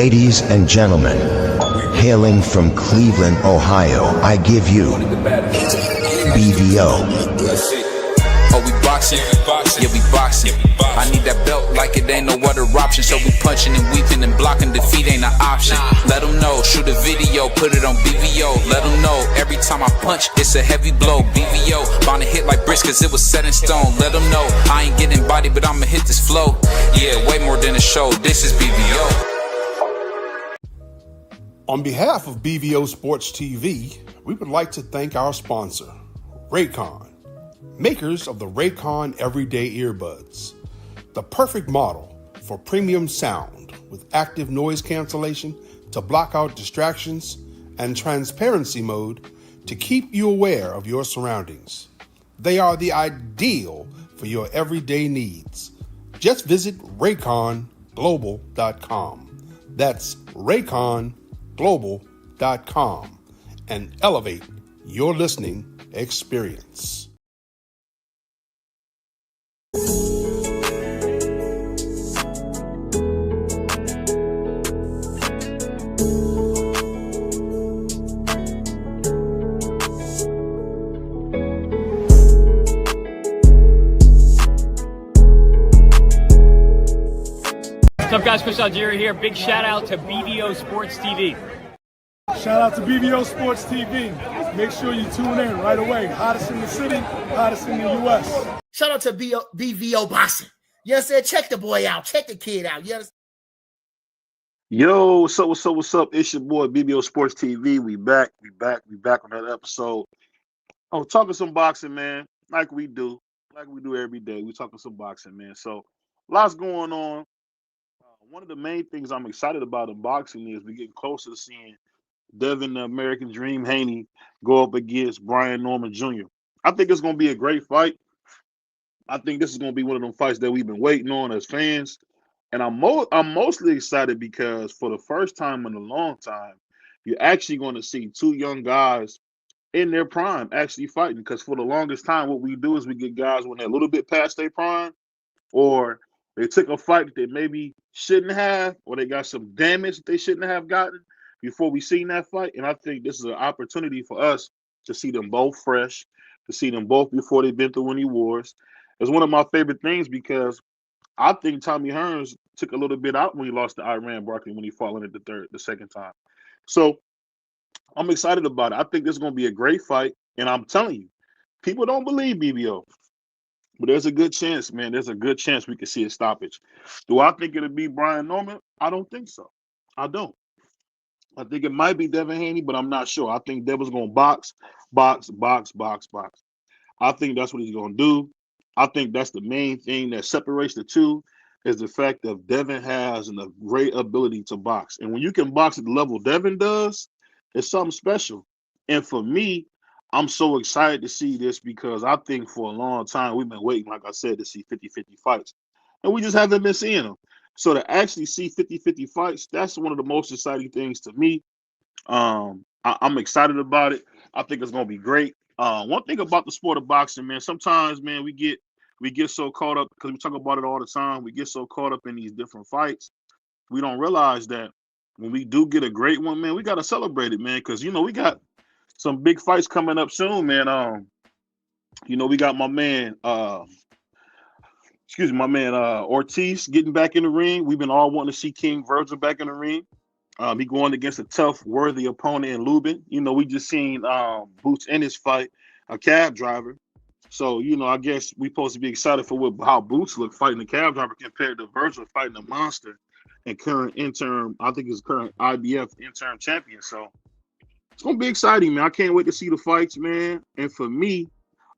Ladies and gentlemen, hailing from Cleveland, Ohio, I give you BVO. Oh, we boxing? Yeah, we boxing. I need that belt like it ain't no other option. So we punching and weaving and blocking. Defeat ain't an option. Let them know. Shoot a video, put it on BVO. Let them know. Every time I punch, it's a heavy blow. BVO, bound to hit like bricks cause it was set in stone. Let them know. I ain't getting body, but I'ma hit this flow. Yeah, way more than a show. This is BVO. On behalf of BVO Sports TV, we would like to thank our sponsor, Raycon, makers of the Raycon Everyday Earbuds, the perfect model for premium sound with active noise cancellation to block out distractions and transparency mode to keep you aware of your surroundings. They are the ideal for your everyday needs. Just visit RayconGlobal.com. That's RayconGlobal.com and elevate your listening experience. What's up, guys? Chris Algieri here. Big shout out to BVO Sports TV. Shout out to BVO Sports TV. Make sure you tune in right away. Hottest in the city, hottest in the U.S. Shout out to BVO Boxing. You understand? Check the boy out. Check the kid out. You understand? Yo, what's up? It's your boy BVO Sports TV. We back on another episode. Oh, talking some boxing, man. Like we do every day. We talking some boxing, man. So, lots going on. One of the main things I'm excited about in boxing is we're getting closer to seeing Devin the American Dream Haney go up against Brian Norman Jr. I think it's going to be a great fight. I think this is going to be one of them fights that we've been waiting on as fans. And I'm mostly excited because for the first time in a long time, you're actually going to see two young guys in their prime actually fighting. Because for the longest time, what we do is we get guys when they're a little bit past their prime, or they took a fight that they maybe shouldn't have, or they got some damage that they shouldn't have gotten before we seen that fight. And I think this is an opportunity for us to see them both fresh, to see them both before they've been through any wars. It's one of my favorite things because I think Tommy Hearns took a little bit out when he lost to Iran Barkley when he fought in it the second time. So I'm excited about it. I think this is going to be a great fight. And I'm telling you, people don't believe BVO. But there's a good chance, man. There's a good chance we could see a stoppage. Do I think it'll be Brian Norman? I don't think so. I don't. I think it might be Devin Haney, but I'm not sure. I think Devin's going to box. I think that's what he's going to do. I think that's the main thing that separates the two is the fact that Devin has a great ability to box. And when you can box at the level Devin does, it's something special. And for me, I'm so excited to see this because I think for a long time we've been waiting, like I said, to see 50-50 fights. And we just haven't been seeing them. So to actually see 50-50 fights, that's one of the most exciting things to me. I'm excited about it. I think it's going to be great. One thing about the sport of boxing, man, sometimes, man, we get so caught up because we talk about it all the time. We get so caught up in these different fights. We don't realize that when we do get a great one, man, we got to celebrate it, man, because, you know, we got some big fights coming up soon, man. You know, we got my man Ortiz getting back in the ring. We've been all wanting to see King Virgil back in the ring. He going against a tough, worthy opponent in Lubin. You know, we just seen Boots Ennis fight a cab driver. So, you know, I guess we supposed to be excited for how Boots look fighting a cab driver compared to Virgil fighting a monster and current IBF interim champion. So it's going to be exciting, man. I can't wait to see the fights, man. And for me,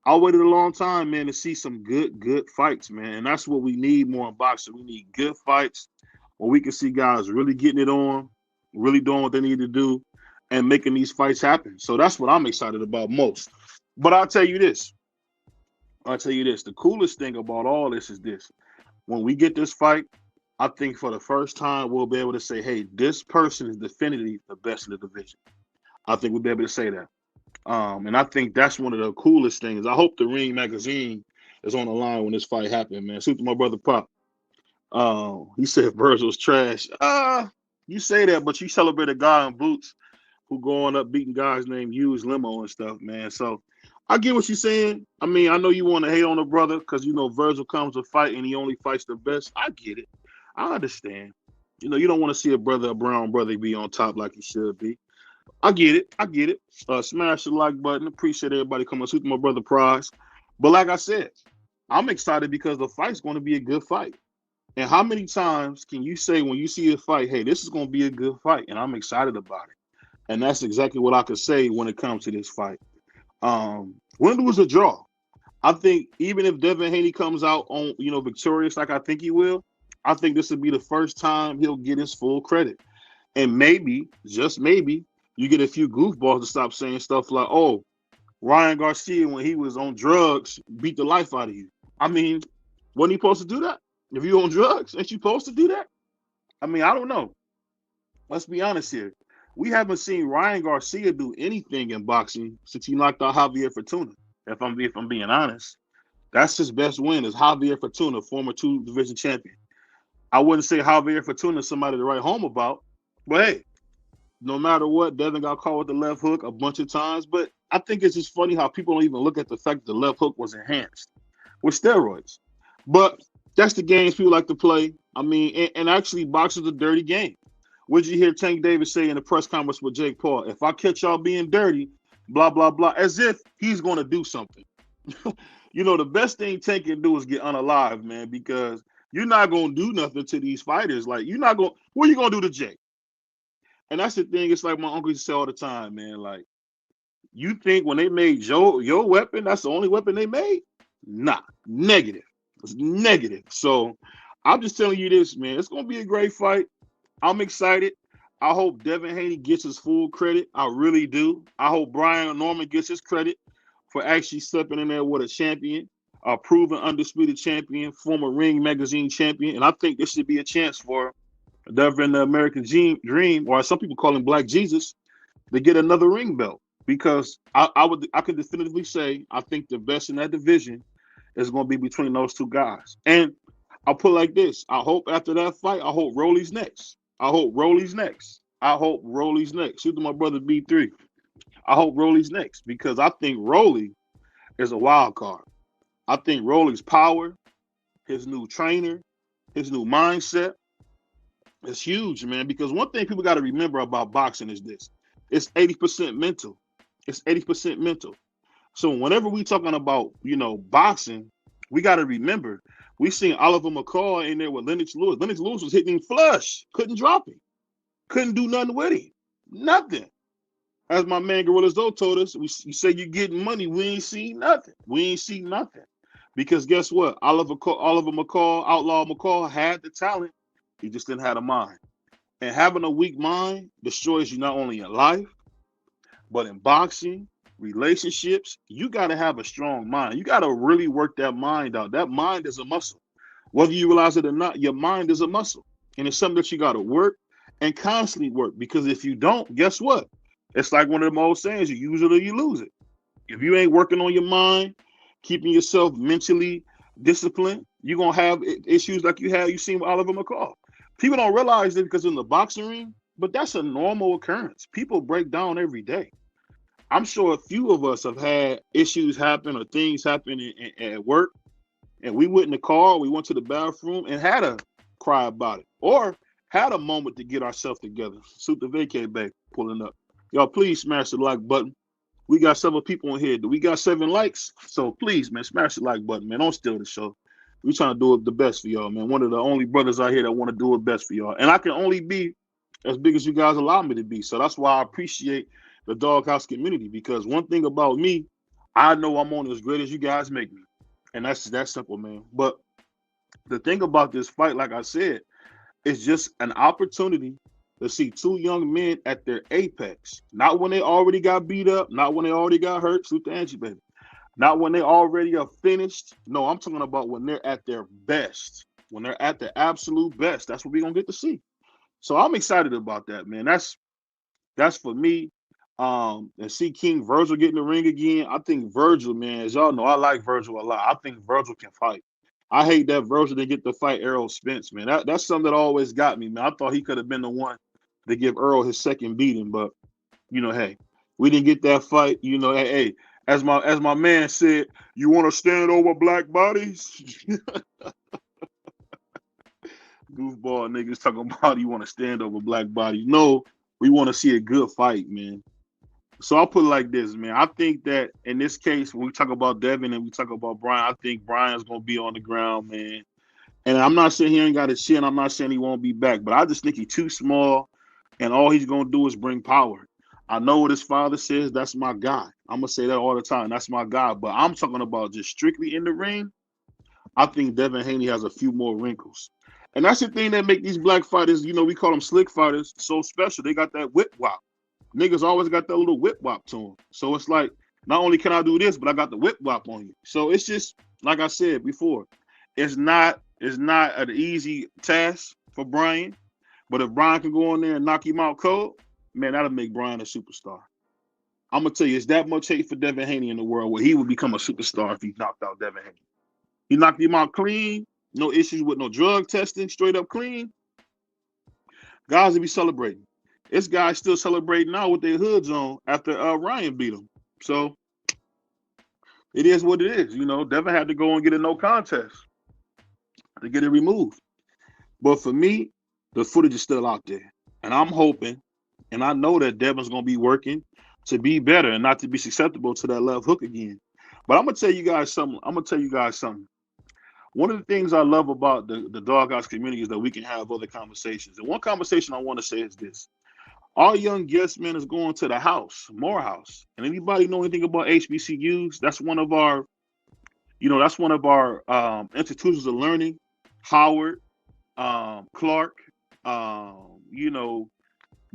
I waited a long time, man, to see some good fights, man. And that's what we need more in boxing. We need good fights where we can see guys really getting it on, really doing what they need to do, and making these fights happen. So that's what I'm excited about most. But I'll tell you this. The coolest thing about all this is this. When we get this fight, I think for the first time we'll be able to say, hey, this person is definitively the best in the division. I think we'll be able to say that. And I think that's one of the coolest things. I hope the Ring magazine is on the line when this fight happened, man. Shoot to my brother Pop. He said Virgil's trash. You say that, but you celebrate a guy in boots who going up beating guys named Hughes Limo and stuff, man. So I get what you're saying. I mean, I know you want to hate on the brother because you know Virgil comes to fight and he only fights the best. I get it. I understand. You know, you don't want to see a brown brother, be on top like he should be. I get it. I get it. Smash the like button. Appreciate everybody coming to my brother Prize. But like I said, I'm excited because the fight's going to be a good fight. And how many times can you say when you see a fight, hey, this is going to be a good fight, and I'm excited about it? And that's exactly what I could say when it comes to this fight. Win, lose, or draw. I think even if Devin Haney comes out on, victorious like I think he will, I think this will be the first time he'll get his full credit. And maybe, just maybe, you get a few goofballs to stop saying stuff like, oh, Ryan Garcia, when he was on drugs, beat the life out of you. I mean, wasn't he supposed to do that? If you're on drugs, ain't you supposed to do that? I mean, I don't know. Let's be honest here. We haven't seen Ryan Garcia do anything in boxing since he knocked out Javier Fortuna. If I'm being honest, that's his best win is Javier Fortuna, former 2-division champion. I wouldn't say Javier Fortuna is somebody to write home about, but hey, no matter what, Devin got caught with the left hook a bunch of times. But I think it's just funny how people don't even look at the fact that the left hook was enhanced with steroids. But that's the games people like to play. I mean, and actually, boxing's a dirty game. What did you hear Tank Davis say in the press conference with Jake Paul? If I catch y'all being dirty, blah, blah, blah, as if he's going to do something. The best thing Tank can do is get unalive, man, because you're not going to do nothing to these fighters. Like, you're not going – what are you going to do to Jake? And that's the thing. It's like my uncle used to say all the time, man. Like, you think when they made your weapon, that's the only weapon they made? Nah, negative. It's negative. So I'm just telling you this, man. It's going to be a great fight. I'm excited. I hope Devin Haney gets his full credit. I really do. I hope Brian Norman gets his credit for actually stepping in there with a champion, a proven undisputed champion, former Ring Magazine champion. And I think this should be a chance for Devin the American Dream, or some people call him Black Jesus, to get another ring belt. Because I could definitively say I think the best in that division is going to be between those two guys. And I'll put it like this. I hope after that fight, I hope Rolly's next. Shoot to my brother B3. I hope Rolly's next because I think Rolly is a wild card. I think Rolly's power, his new trainer, his new mindset is huge, man. Because one thing people got to remember about boxing is this. It's 80% mental. So whenever we talking about, boxing, we got to remember, we seen Oliver McCall in there with Lennox Lewis. Lennox Lewis was hitting him flush. Couldn't drop him. Couldn't do nothing with him. Nothing. As my man Gorilla Zoe told us, we say you're getting money. We ain't seen nothing. Because guess what? Oliver McCall, Outlaw McCall had the talent. He just didn't have a mind. And having a weak mind destroys you not only in life, but in boxing, relationships. You got to have a strong mind. You got to really work that mind out. That mind is a muscle. Whether you realize it or not, your mind is a muscle. And it's something that you got to work and constantly work. Because if you don't, guess what? It's like one of them old sayings, you use it or you lose it. If you ain't working on your mind, keeping yourself mentally disciplined, you're going to have issues like you seen with Oliver McCall. People don't realize it because in the boxing ring, but that's a normal occurrence. People break down every day. I'm sure a few of us have had issues happen or things happen at work, and we went in the car, we went to the bathroom and had a cry about it, or had a moment to get ourselves together. Suit the vacay back pulling up. Y'all, please smash the like button. We got several people in here. We got 7 likes, so please, man, smash the like button, man. Don't steal the show. We trying to do it the best for y'all, man. One of the only brothers out here that want to do it best for y'all, and I can only be as big as you guys allow me to be. So that's why I appreciate the Doghouse community, because one thing about me, I know I'm on as great as you guys make me. And that's that simple, man. But the thing about this fight, like I said, is just an opportunity to see 2 young men at their apex. Not when they already got beat up, not when they already got hurt. Shoot the Angie, baby. Not when they already are finished. No, I'm talking about when they're at their best. When they're at their absolute best. That's what we're going to get to see. So I'm excited about that, man. That's for me. And see King Virgil get in the ring again. I think Virgil, man, as y'all know, I like Virgil a lot. I think Virgil can fight. I hate that Virgil didn't get to fight Errol Spence, man. That's something that always got me, man. I thought he could have been the one to give Earl his second beating. But hey, we didn't get that fight. Hey, as my man said, you want to stand over black bodies? Goofball niggas talking about you want to stand over black bodies. No, we want to see a good fight, man. So I'll put it like this, man. I think that in this case, when we talk about Devin and we talk about Brian, I think Brian's gonna be on the ground, man. And I'm not saying he ain't got a chin. I'm not saying he won't be back, but I just think he's too small, and all he's gonna do is bring power. I know what his father says. That's my guy. I'm gonna say that all the time. That's my guy. But I'm talking about just strictly in the ring. I think Devin Haney has a few more wrinkles. And that's the thing that make these black fighters, we call them slick fighters, so special. They got that whip wop. Niggas always got that little whip wop to them. So it's like, not only can I do this, but I got the whip wop on you. So it's just, like I said before, it's not an easy task for Brian. But if Brian can go in there and knock him out cold, man, that'll make Brian a superstar. I'm going to tell you, it's that much hate for Devin Haney in the world where he would become a superstar if he knocked out Devin Haney. He knocked him out clean. No issues with no drug testing, straight up clean. Guys will be celebrating. This guy's still celebrating now with their hoods on after Ryan beat him. So it is what it is. Devin had to go and get a no contest to get it removed. But for me, the footage is still out there. And I'm hoping, and I know that Devin's going to be working to be better and not to be susceptible to that left hook again. But I'm going to tell you guys something. One of the things I love about the Doghouse community is that we can have other conversations. And one conversation I want to say is this. Our young guest, man, is going to the house, Morehouse. And anybody know anything about HBCUs? That's one of our, institutions of learning. Howard, Clark,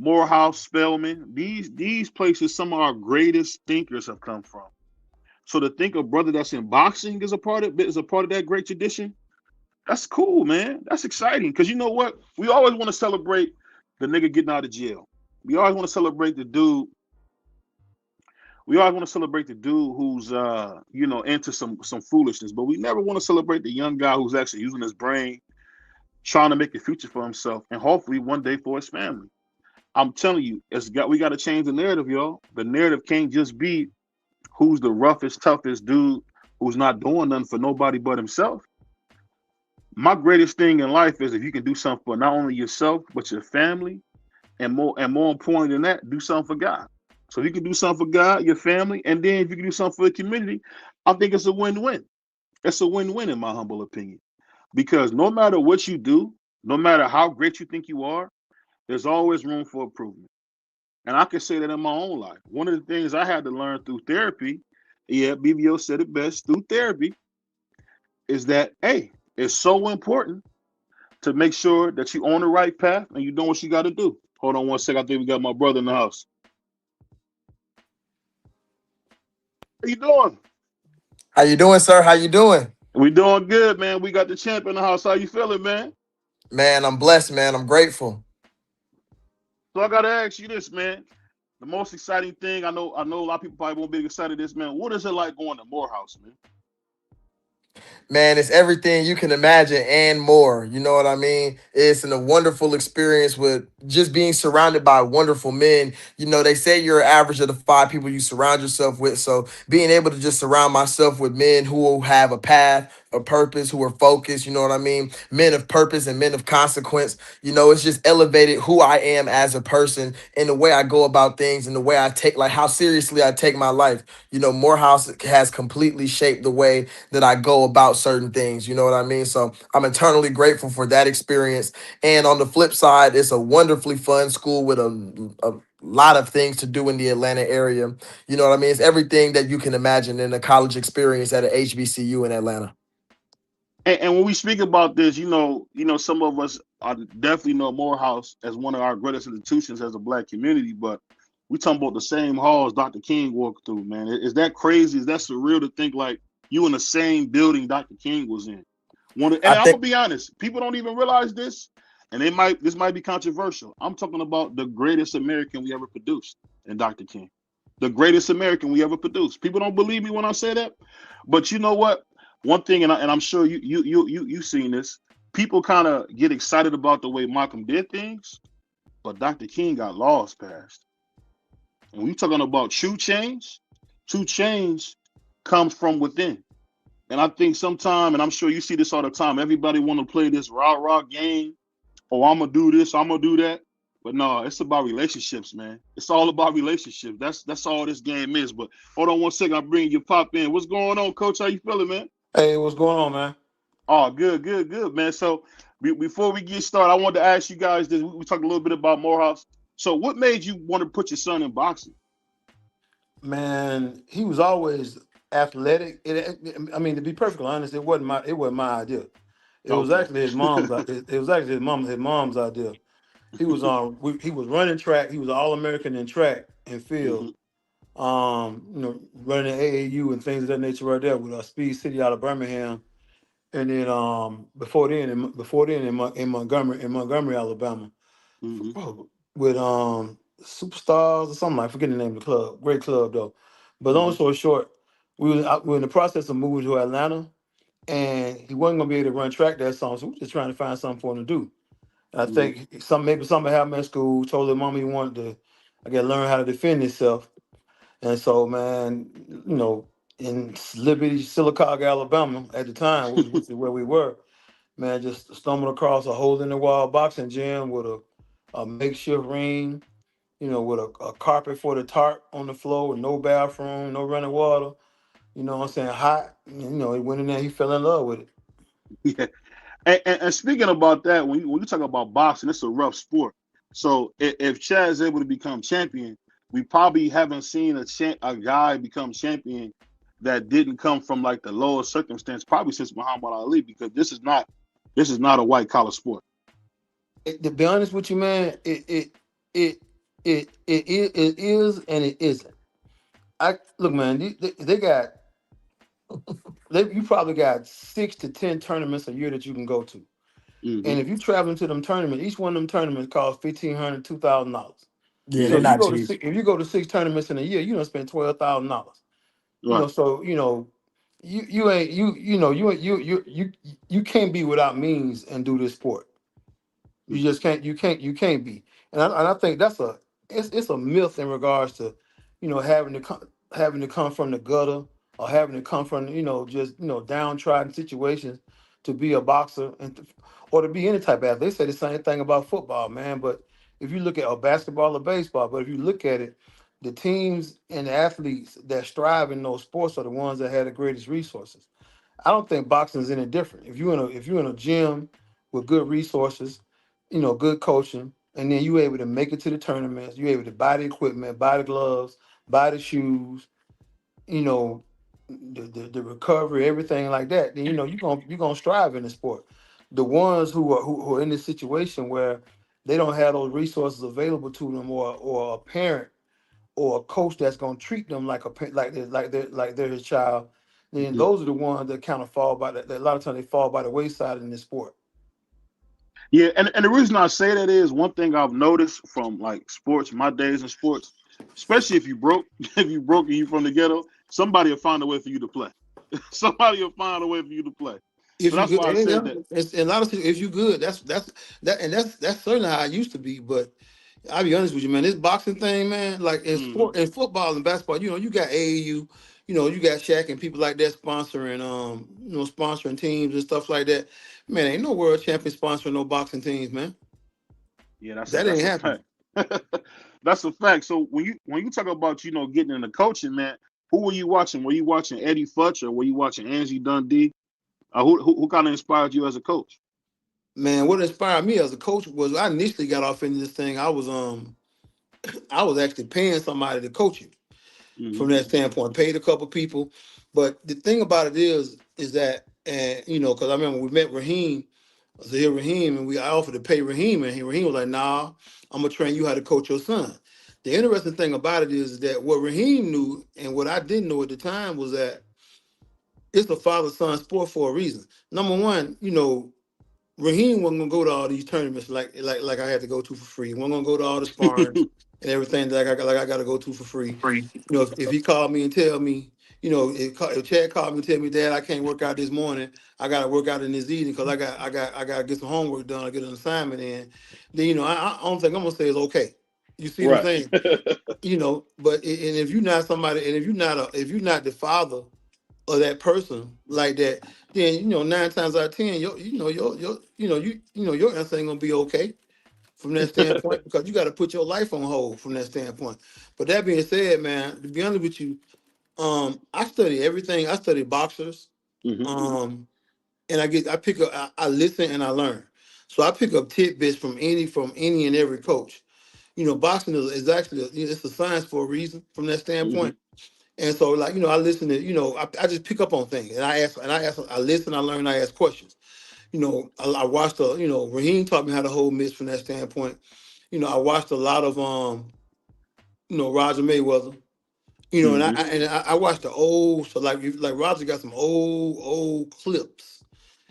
Morehouse, Spelman. These places, some of our greatest thinkers have come from. So to think a brother that's in boxing is a part of that great tradition, that's cool, man. That's exciting. Because you know what? We always want to celebrate the nigga getting out of jail. We always want to celebrate the dude. We always want to celebrate the dude who's into some foolishness, but we never want to celebrate the young guy who's actually using his brain, trying to make a future for himself, and hopefully one day for his family. I'm telling you, we got to change the narrative, y'all. The narrative can't just be who's the roughest, toughest dude who's not doing nothing for nobody but himself. My greatest thing in life is if you can do something for not only yourself, but your family, and more important than that, do something for God. So if you can do something for God, your family, and then if you can do something for the community, I think it's a win-win. It's a win-win in my humble opinion. Because no matter what you do, no matter how great you think you are, there's always room for improvement. And I can say that in my own life. One of the things I had to learn through therapy, BVO said it best, through therapy, is that, hey, it's so important to make sure that you're on the right path and you're doing what you got to do. Hold on one second. I think we got my brother in the house. How you doing? How you doing, sir? How you doing? We doing good, man. We got the champ in the house. How you feeling, man? Man, I'm blessed, man. I'm grateful. So I gotta ask you this, man. The most exciting thing, I know a lot of people probably won't be excited this, man. What is it like going to Morehouse, man? Man, it's everything you can imagine and more. You know what I mean? It's a wonderful experience with just being surrounded by wonderful men. They say you're an average of the 5 people you surround yourself with. So being able to just surround myself with men who will have a path, a purpose, who are focused, you know what I mean? Men of purpose and men of consequence. It's just elevated who I am as a person and the way I go about things and the way I take, like how seriously I take my life. Morehouse has completely shaped the way that I go about certain things. You know what I mean? So I'm eternally grateful for that experience. And on the flip side, it's a wonderfully fun school with a lot of things to do in the Atlanta area. You know what I mean? It's everything that you can imagine in a college experience at an HBCU in Atlanta. And when we speak about this, some of us definitely know Morehouse as one of our greatest institutions as a Black community, but we talking about the same halls Dr. King walked through, man. Is that crazy? Is that surreal to think like you in the same building Dr. King was in? I'm gonna be honest, people don't even realize this, and this might be controversial. I'm talking about the greatest American we ever produced in Dr. King. The greatest American we ever produced. People don't believe me when I say that, but you know what? One thing, and I'm sure you've seen this. People kind of get excited about the way Malcolm did things, but Dr. King got laws passed. And when you're talking about true change comes from within. And I think sometime, and I'm sure you see this all the time, everybody want to play this rah-rah game. Oh, I'm going to do this, I'm going to do that. But no, it's about relationships, man. It's all about relationships. That's all this game is. But hold on one second, I'll bring your pop in. What's going on, Coach? How you feeling, man? Hey, what's going on, man? Oh, good, man. So before we get started, I wanted to ask you guys this. We talked a little bit about Morehouse. So what made you want to put your son in boxing? Man, he was always athletic. I mean, to be perfectly honest, it wasn't my idea. It was Okay. actually his mom's. It was actually his mom's idea. He was he was running track. He was All-American in track and field. Running AAU and things of that nature right there with Speed City out of Birmingham. And then before then in Montgomery, Alabama, with Superstars or something. I forget the name of the club. Great club though. But long story short, we were in the process of moving to Atlanta, and he wasn't gonna be able to run track that song. So we were just trying to find something for him to do. And I think maybe something happened at school. Told his mom he wanted to, learn how to defend himself. And so, man, in Liberty, Sylacauga, Alabama, at the time, which is where we were, man, just stumbled across a hole in the wall boxing gym with a makeshift ring, with a carpet for the tarp on the floor, with no bathroom, no running water. You know what I'm saying? Hot. He went in there, he fell in love with it. Yeah. And speaking about that, when you talk about boxing, it's a rough sport. So if Chad is able to become champion, we probably haven't seen a guy become champion that didn't come from like the lowest circumstance, probably since Muhammad Ali, because this is not a white collar sport. To be honest with you, man, it is and it isn't. Look, man, you probably got 6 to 10 tournaments a year that you can go to. And if you travel to them tournaments, each one of them tournaments costs $1,500, $2,000. Yeah, So they're not cheap. if you go to 6 tournaments in a year, you don't spend $12,000. Right. So you can't be without means and do this sport. You just can't. You can't be. And I think it's a myth in regards to, having to come from the gutter or having to come from downtrodden situations to be a boxer or to be any type of athlete. They say the same thing about football, man. But if you look at basketball or baseball, but if you look at it, the teams and the athletes that strive in those sports are the ones that have the greatest resources. I don't think boxing is any different. If you're in a gym with good resources, good coaching, and then you're able to make it to the tournaments, you're able to buy the equipment, buy the gloves, buy the shoes, the recovery, everything like that, then you're gonna strive in the sport. The ones who are in this situation where they don't have those resources available to them, or a parent or a coach that's gonna treat them like they're his child, then those are the ones that kind of fall by that. A lot of times they fall by the wayside in this sport. Yeah, and the reason I say that is one thing I've noticed from like sports, my days in sports, especially if you broke, and you from the ghetto, somebody will find a way for you to play. Somebody will find a way for you to play. If So you that's good, why I said that. it's, a lot of if you good, that's certainly how I used to be. But I'll be honest with you, man. This boxing thing, man, like in football and basketball, you got AAU, you got Shaq and people like that sponsoring teams and stuff like that. Man, ain't no world champion sponsoring no boxing teams, man. Yeah, that's ain't a happening. fact. That's a fact. So when you talk about getting into coaching, man, who were you watching? Were you watching Eddie Futch or were you watching Angie Dundee? Who kind of inspired you as a coach? Man, what inspired me as a coach was I initially got off into this thing. I was actually paying somebody to coach you. From that standpoint, paid a couple people. But the thing about it is that, because I remember we met Raheem, Zahir Raheem, and I offered to pay Raheem, and Raheem was like, "Nah, I'm gonna train you how to coach your son." The interesting thing about it is that what Raheem knew and what I didn't know at the time was that it's a father-son sport for a reason. Number one, Raheem wasn't gonna go to all these tournaments like I had to go to for free. He wasn't gonna go to all the sparring and everything that I got to go to for free. If he called me and tell me, if Chad called me and tell me, Dad, I can't work out this morning. I got to work out in this evening because I got to get some homework done. I get an assignment in. Then I don't think I'm gonna say it's okay. You see what I'm Right. saying? But and if you're not somebody, and if you're not the father of that person like that, then 9 times out of 10, your answer ain't gonna be okay from that standpoint because you got to put your life on hold from that standpoint. But that being said, man, to be honest with you, I study everything. I study boxers, Mm-hmm. and I pick up, I listen and I learn. So I pick up tidbits from any and every coach. Boxing is actually it's a science for a reason from that Mm-hmm. standpoint. And so, like, I listen to, I just pick up on things and I listen, I learn, I ask questions. I watched Raheem taught me how to hold mitts from that standpoint. I watched a lot of Roger Mayweather. Mm-hmm. I watched the old, so like Roger got some old clips.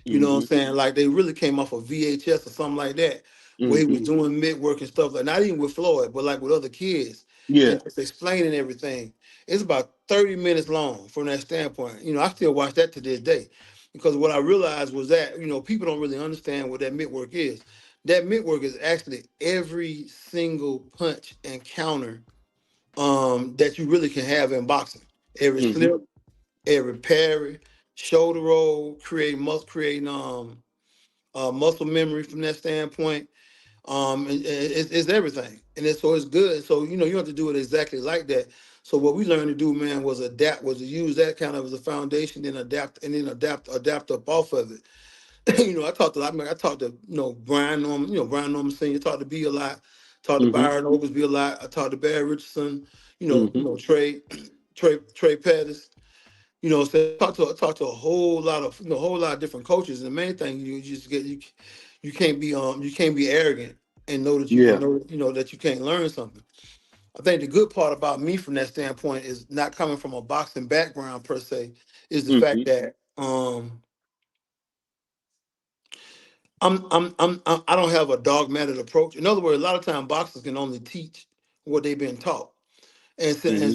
You know what Mm-hmm. I'm saying? Like they really came off of VHS or something like that, where he Mm-hmm. was doing mid work and stuff like not even with Floyd, but like with other kids, Yeah. and just explaining everything. It's about 30 minutes long from that standpoint. I still watch that to this day. Because what I realized was that, people don't really understand what that mid work is. That mid work is actually every single punch and counter that you really can have in boxing. Every Mm-hmm. slip, every parry, shoulder roll, creating muscle memory from that standpoint. It's everything, and it's good. So you have to do it exactly like that. So what we learned to do, man, was to use that kind of as a foundation, then adapt up off of it. I talked to Brian Norman, Brian Norman Senior, talked to B a lot, talked to Mm-hmm. Byron Oglesby a lot, I talked to Barry Richardson, Mm-hmm. Trey Pettis, so I talked to a whole lot of whole lot of different coaches. And the main thing you just get you can't be arrogant and know that you Yeah. can know that you can't learn something. I think the good part about me from that standpoint is not coming from a boxing background per se, is the Mm-hmm. fact that I don't have a dogmatic approach. In other words, a lot of times boxers can only teach what they've been taught, Mm-hmm.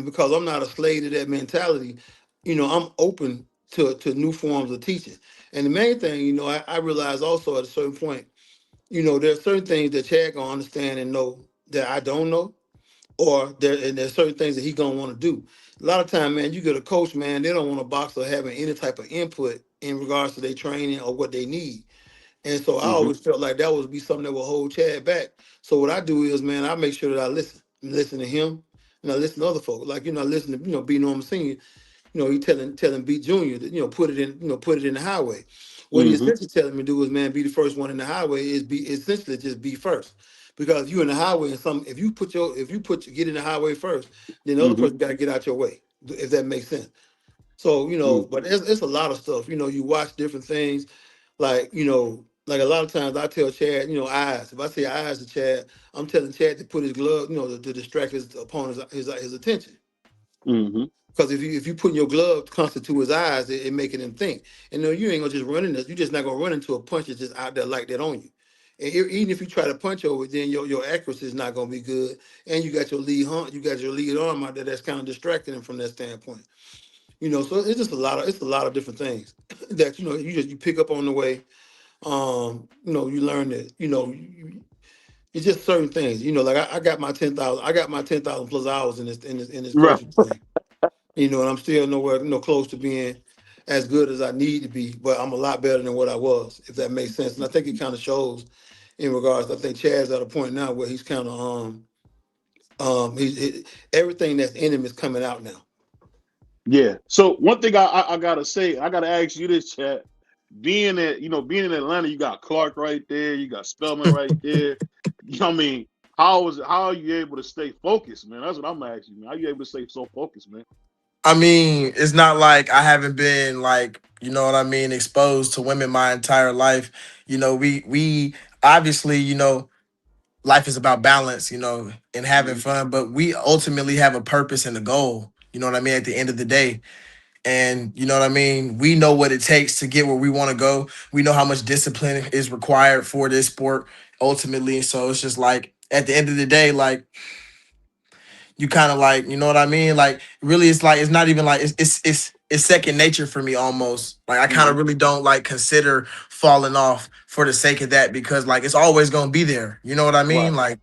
because I'm not a slave to that mentality, I'm open to new forms of teaching. And the main thing, I realize also at a certain point, there's certain things that Chad gonna understand and know that I don't know, there's certain things that he gonna want to do. A lot of time, man, you get a coach, man, they don't want a boxer having any type of input in regards to their training or what they need. And so I Mm-hmm. always felt like that would be something that would hold Chad back. So what I do is, man, I make sure that I listen to him, and I listen to other folks. Like, I listen to, B. Norman Senior. He telling B Junior that, put it in the highway. What he Mm-hmm. essentially telling me to do is, man, be the first one in the highway, is be essentially just be first. Because you in the highway and if you get in the highway first, then the other Mm-hmm. person got to get out your way, if that makes sense. So, but it's a lot of stuff. You watch different things, like, like a lot of times I tell Chad, eyes. If I say eyes to Chad, I'm telling Chad to put his glove, to distract his opponent's his attention. Mm-hmm. Because if you put your glove constant to his eyes, it making him think. And you ain't gonna just run into, you're just not gonna run into a punch that's just out there like that on you. And even if you try to punch over it, then your accuracy is not gonna be good. And you got your lead arm out there that's kind of distracting him from that standpoint. So it's just a lot of different things that you pick up on the way. You learn that, it's just certain things. Like I got my 10,000, plus hours in this Right. coaching thing. And I'm still nowhere, close to being as good as I need to be, but I'm a lot better than what I was, if that makes sense. And I think it kind of shows in regards. I think Chad's at a point now where he's kind of everything that's in him is coming out now. Yeah. So one thing I gotta say, I gotta ask you this, chat. Being in Atlanta, you got Clark right there, you got Spellman right there. I mean, how are you able to stay focused, man? That's what I'm asking you, man. How are you able to stay so focused, man? I mean, it's not like I haven't been like, exposed to women my entire life. We obviously, life is about balance, and having Mm-hmm. fun, but we ultimately have a purpose and a goal, at the end of the day. And we know what it takes to get where we want to go. We know how much discipline is required for this sport ultimately. So it's just like at the end of the day, like you kind of like, you know what I mean? Like really it's like it's not even like it's second nature for me almost. Like I kind of really don't like consider falling off for the sake of that because like it's always gonna be there. You know what I mean? Right. Like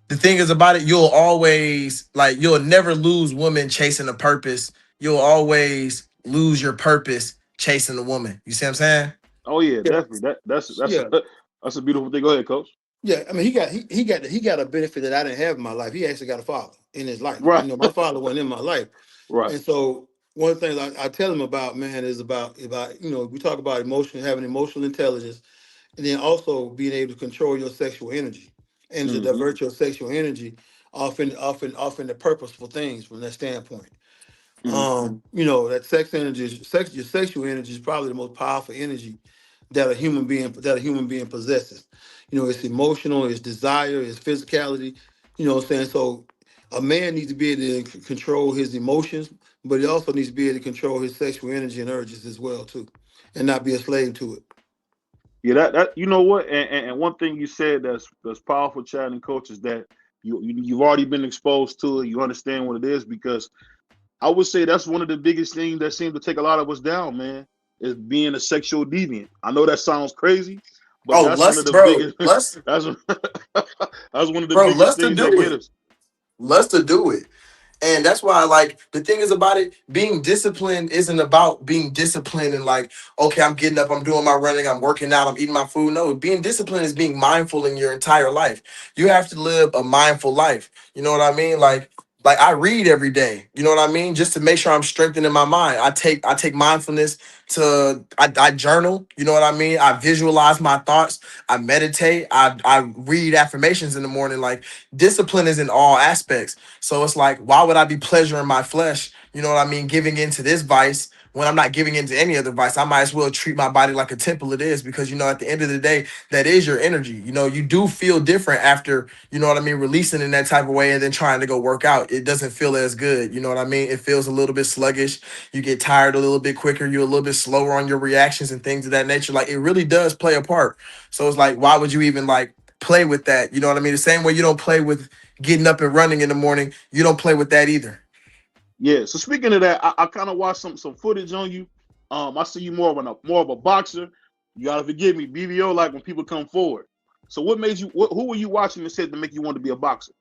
the thing is about it, you'll always like you'll never lose women chasing a purpose. You'll always lose your purpose chasing a woman. You see what I'm saying? Oh yeah, Yeah, definitely. That's yeah, that's a beautiful thing. Go ahead, coach. yeah. I mean, he got a benefit that I didn't have in my life. He actually got a father in his life. Right. My father wasn't in my life, Right. and so one thing I tell him about, man, is about we talk about emotion, having emotional intelligence, and then also being able to control your sexual energy and to Mm-hmm. divert your sexual energy often the purposeful things from that standpoint. Mm-hmm. That your sexual energy is probably the most powerful energy that a human being possesses. It's emotional, it's desire, it's physicality. You know what I'm saying? So a man needs to be able to control his emotions, but he also needs to be able to control his sexual energy and urges as well too, and not be a slave to it. Yeah, that you know what, and one thing you said that's powerful, Chad and coach, is that you've already been exposed to it. You understand what it is because I would say that's one of the biggest things that seems to take a lot of us down, man, is being a sexual deviant. I know that sounds crazy, but Oh, that's one of lust, the bro. biggest. Lust, that's that's one of the bro, biggest lust to things that do get it. us. Lust to do it. And that's why, like, the thing is about it, being disciplined isn't about being disciplined and like, okay, I'm getting up, I'm doing my running, I'm working out, I'm eating my food. No, being disciplined is being mindful in your entire life. You have to live a mindful life. You know what I mean? Like I read every day. You know what I mean? Just to make sure I'm strengthening my mind. I take mindfulness to I journal. You know what I mean? I visualize my thoughts. I meditate. I read affirmations in the morning. Like discipline is in all aspects. So it's like, why would I be pleasuring my flesh? You know what I mean? Giving into this vice when I'm not giving into any other vice. I might as well treat my body like a temple it is because, at the end of the day, that is your energy. You do feel different after, you know what I mean, releasing in that type of way and then trying to go work out. It doesn't feel as good. You know what I mean? It feels a little bit sluggish. You get tired a little bit quicker. You're a little bit slower on your reactions and things of that nature. Like it really does play a part. So it's like, why would you even like play with that? You know what I mean? The same way you don't play with getting up and running in the morning, you don't play with that either. Yeah. So speaking of that, I kind of watched some footage on you. I see you more of a boxer. You gotta forgive me, BVO. Like when people come forward. So what made you? Who were you watching that said to make you want to be a boxer?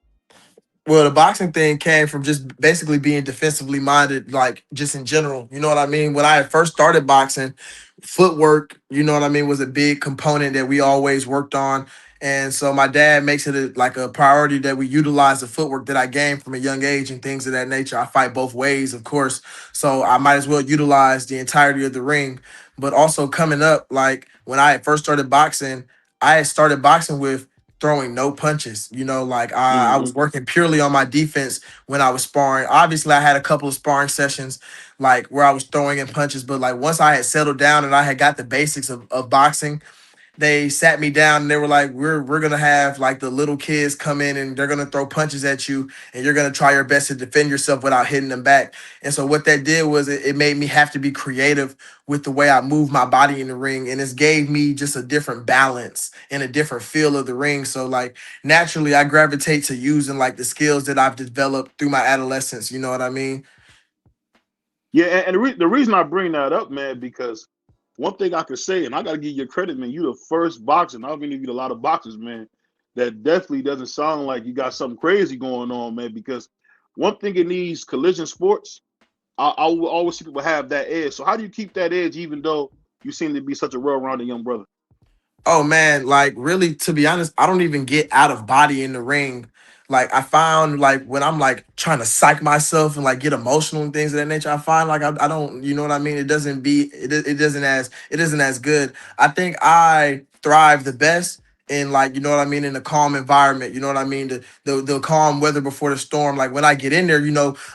Well, the boxing thing came from just basically being defensively minded, like just in general. You know what I mean? When I had first started boxing, footwork, you know what I mean, was a big component that we always worked on. And so my dad makes it like a priority that we utilize the footwork that I gained from a young age and things of that nature. I fight both ways, of course. So I might as well utilize the entirety of the ring. But also coming up, like when I had first started boxing, I had started boxing with throwing no punches. Like I Mm-hmm. was working purely on my defense when I was sparring. Obviously, I had a couple of sparring sessions like where I was throwing in punches, but like once I had settled down and I had got the basics of boxing, they sat me down and they were like, we're gonna have like the little kids come in and they're gonna throw punches at you and you're gonna try your best to defend yourself without hitting them back. And so what that did was it made me have to be creative with the way I move my body in the ring. And it's gave me just a different balance and a different feel of the ring. So like naturally I gravitate to using like the skills that I've developed through my adolescence. You know what I mean? Yeah, and the reason I bring that up, man, because one thing I could say, and I got to give you credit, man, you the first boxer, and I've interviewed a lot of boxers, man, that definitely doesn't sound like you got something crazy going on, man, because one thing in these collision sports, I will always see people have that edge. So how do you keep that edge even though you seem to be such a well-rounded young brother? Oh man, like really, to be honest, I don't even get out of body in the ring. Like I found like when I'm like trying to psych myself and like get emotional and things of that nature, I find like I don't, you know what I mean? It isn't as good. I think I thrive the best in like, you know what I mean, in a calm environment. You know what I mean? The calm weather before the storm. Like when I get in there,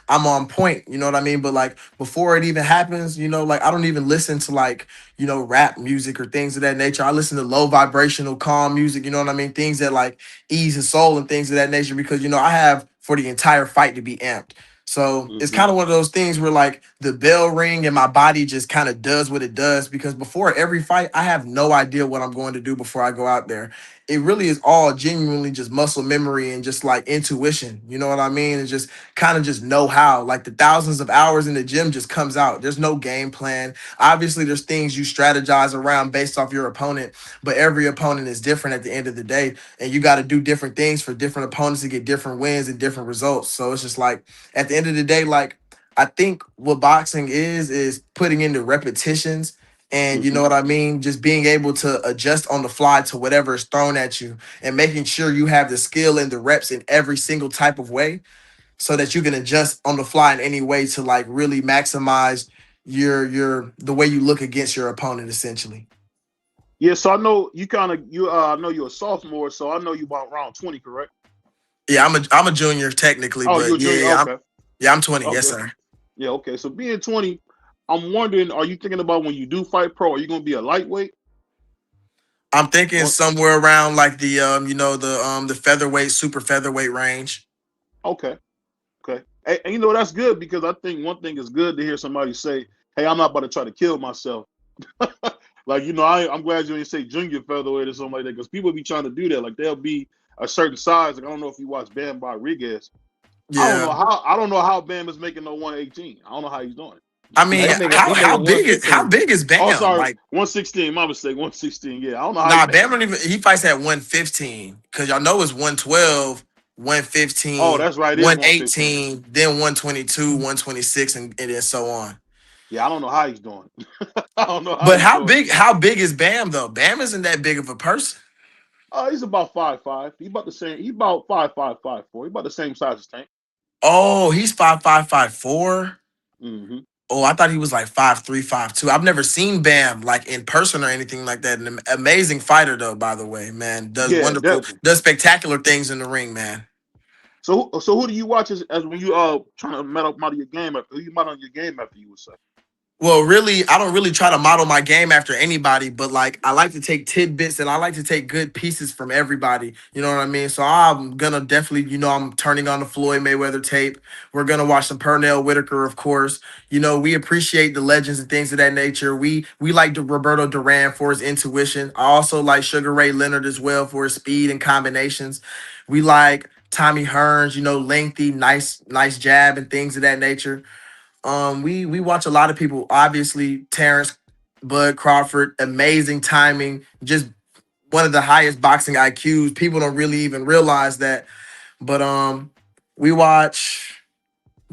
I'm on point. You know what I mean? But like before it even happens, like I don't even listen to like rap music or things of that nature. I listen to low vibrational, calm music, you know what I mean? Things that like ease the soul and things of that nature because, I have for the entire fight to be amped. So it's Mm-hmm. kind of one of those things where like the bell ring and my body just kind of does what it does because before every fight, I have no idea what I'm going to do before I go out there. it really is all genuinely just muscle memory and just like intuition. You know what I mean? And just kind of just know how. Like the thousands of hours in the gym just comes out. There's no game plan. Obviously, there's things you strategize around based off your opponent, but every opponent is different at the end of the day. And you got to do different things for different opponents to get different wins and different results. So it's just like at the end of the day, like I think what boxing is putting into repetitions and you know what I mean? Just being able to adjust on the fly to whatever is thrown at you and making sure you have the skill and the reps in every single type of way so that you can adjust on the fly in any way to like really maximize your the way you look against your opponent essentially. Yeah, so I know you I know you're a sophomore, so I know you about around 20, correct? Yeah, I'm a junior technically, Oh, you're but a junior. Okay. I'm 20. Yes, Okay. sir. Yeah, okay. So being 20, I'm wondering, are you thinking about when you do fight pro, are you gonna be a lightweight? I'm thinking somewhere around like the the featherweight, super featherweight range. Okay. Okay. And you know that's good because I think one thing is good to hear somebody say, "Hey, I'm not about to try to kill myself." Like I'm glad you didn't say junior featherweight or something like that because people be trying to do that. Like they'll be a certain size. Like I don't know if you watch Bam Rodriguez. Yeah. I don't know how Bam is making no 118. I don't know how he's doing it. I mean, how big is Bam? Oh, sorry, Like 116. My mistake. 116. Yeah, I don't know how. nah, Bam don't even. He fights at 115 because y'all know it's 112, Oh, 115, that's right. It is 115. 118, then 122, 126, and then so on. Yeah, I don't know how he's doing. I don't know how. But he's doing. how big is Bam though? Bam isn't that big of a person. He's about 5'5". He's about the same. He's about 5'5", 5'4". He's about the same size as Tank. Oh, he's 5'5", 5'4". Mm-hmm. Oh, I thought he was like 5'3", 5'2". I've never seen Bam like in person or anything like that. An amazing fighter though, by the way, man. Yeah, definitely. Does spectacular things in the ring, man. So who do you watch as when you trying to model your game after? Who you model your game after? You would say. Well, really, I don't really try to model my game after anybody, but like I like to take tidbits and I like to take good pieces from everybody. You know what I mean? So I'm gonna definitely, I'm turning on the Floyd Mayweather tape. We're gonna watch some Pernell Whitaker, of course. We appreciate the legends and things of that nature. We like Roberto Duran for his intuition. I also like Sugar Ray Leonard as well for his speed and combinations. We like Tommy Hearns, lengthy, nice jab and things of that nature. We watch a lot of people. Obviously, Terrence Bud Crawford, amazing timing, just one of the highest boxing IQs. People don't really even realize that. But we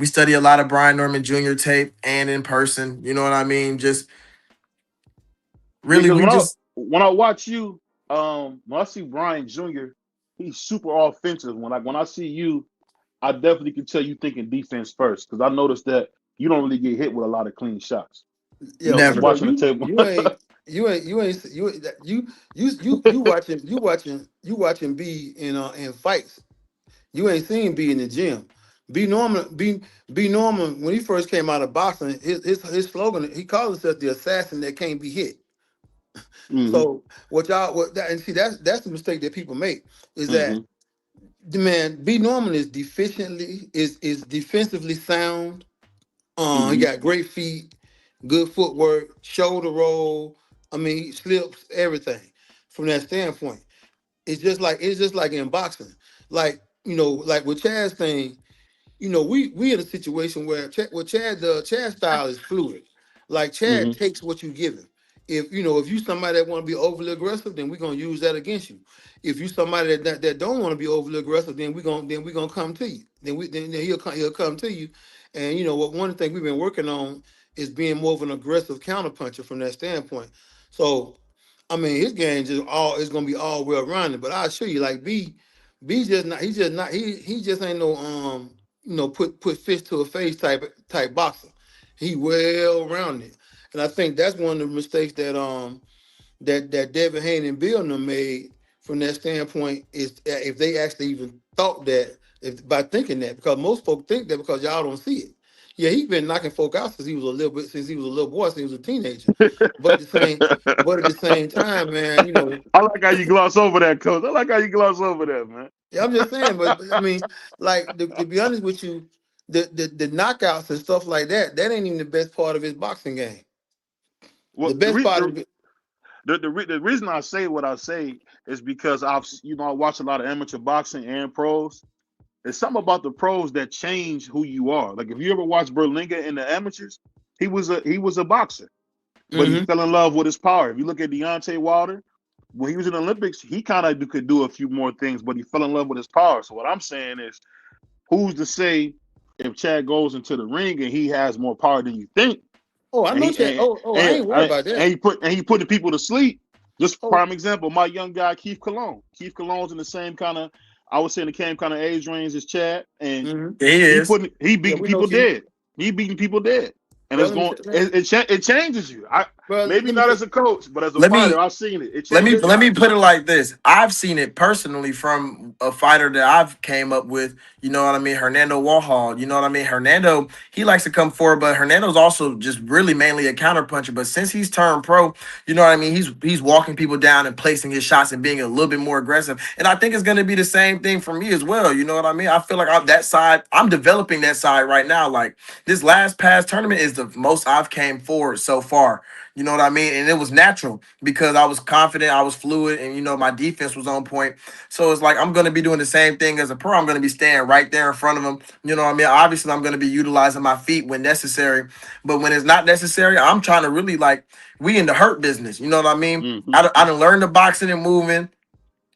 study a lot of Brian Norman Jr. tape and in person. You know what I mean? Just really, because when I watch you, when I see Brian Jr., he's super offensive. When I see you, I definitely can tell you thinking defense first because I noticed that you don't really get hit with a lot of clean shots. Never. I'm watching the tape. You watching B in fights. You ain't seen B in the gym. B Norman when he first came out of boxing, his slogan, he called himself the assassin that can't be hit. Mm-hmm. So that's the mistake that people make is that the man B Norman is defensively sound. He got great feet, good footwork, shoulder roll. I mean, he slips everything from that standpoint. It's just like in boxing. Like with Chad's thing, we in a situation where Chad's style is fluid. Like Chad takes what you give him. If you somebody that want to be overly aggressive, then we're gonna use that against you. If you somebody that don't want to be overly aggressive, then we're gonna come to you. Then he'll come to you. And one of the things we've been working on is being more of an aggressive counterpuncher from that standpoint. So I mean his game is gonna be all well rounded. But I'll show you like B just not he just ain't no put fist to a face type boxer. He well rounded. And I think that's one of the mistakes that Devin Haney and Bill them made from that standpoint is if they actually even thought that by thinking that because most folk think that because y'all don't see it. Yeah, he's been knocking folk out since he was a little boy, since he was a teenager. But at the same time, man, I like how you gloss over that, Coach. I like how you gloss over that, man. Yeah, I'm just saying, but I mean, like to be honest with you, the knockouts and stuff like that ain't even the best part of his boxing game. Well, The best part of it. The reason I say what I say is because I watch a lot of amateur boxing and pros. There's something about the pros that change who you are. Like if you ever watch Berlinga in the amateurs, he was a boxer, but he fell in love with his power. If you look at Deontay Wilder, when he was in the Olympics, he kind of could do a few more things, but he fell in love with his power. So what I'm saying is, who's to say if Chad goes into the ring and he has more power than you think? Oh, I know Chad. I ain't worried about that. And he putting people to sleep. Just prime example, my young guy Keith Cologne. Keith Cologne's in the same kind of, I would say, in the same kind of age range as Chad, and he beating people dead. He beating people dead, and it changes you. Maybe not as a coach, but as a fighter, I've seen it. Let me put it like this. I've seen it personally from a fighter that I've came up with. You know what I mean? Hernando Warhol. You know what I mean? Hernando, he likes to come forward, but Hernando's also just really mainly a counterpuncher. But since he's turned pro, you know what I mean? He's walking people down and placing his shots and being a little bit more aggressive. And I think it's going to be the same thing for me as well. You know what I mean? I feel like I'm developing that side right now. Like this last past tournament is the most I've came forward so far. You know what I mean? And it was natural because I was confident, I was fluid, and, you know, my defense was on point. So it's like I'm going to be doing the same thing as a pro. I'm going to be staying right there in front of him. You know what I mean? Obviously, I'm going to be utilizing my feet when necessary. But when it's not necessary, I'm trying to really, we in the hurt business. You know what I mean? Mm-hmm. I done learned the boxing and moving.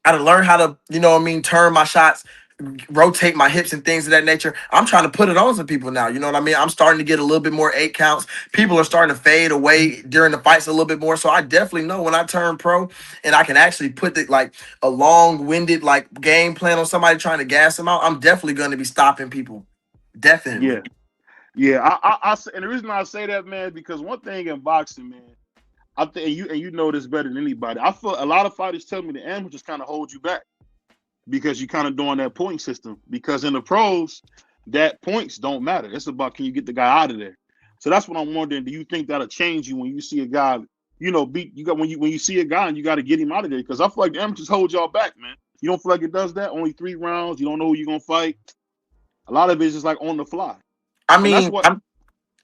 I done learned how to, you know what I mean, turn my shots, rotate my hips and things of that nature. I'm trying to put it on some people now. You know what I mean? I'm starting to get a little bit more 8 counts. People are starting to fade away during the fights a little bit more. So I definitely know when I turn pro and I can actually put a long-winded game plan on somebody trying to gas them out, I'm definitely going to be stopping people. Definitely. Yeah. And the reason I say that, man, because one thing in boxing, man, I think, and you know this better than anybody, I feel a lot of fighters tell me the amateurs kind of hold you back, because you kind of doing that point system. Because in the pros, that points don't matter. It's about, can you get the guy out of there? So that's what I'm wondering. Do you think that'll change you when you see a guy, when you see a guy and you got to get him out of there? Because I feel like the amateurs hold y'all back, man. You don't feel like it does that? Only 3 rounds. You don't know who you're gonna fight. A lot of it is just like on the fly. I mean,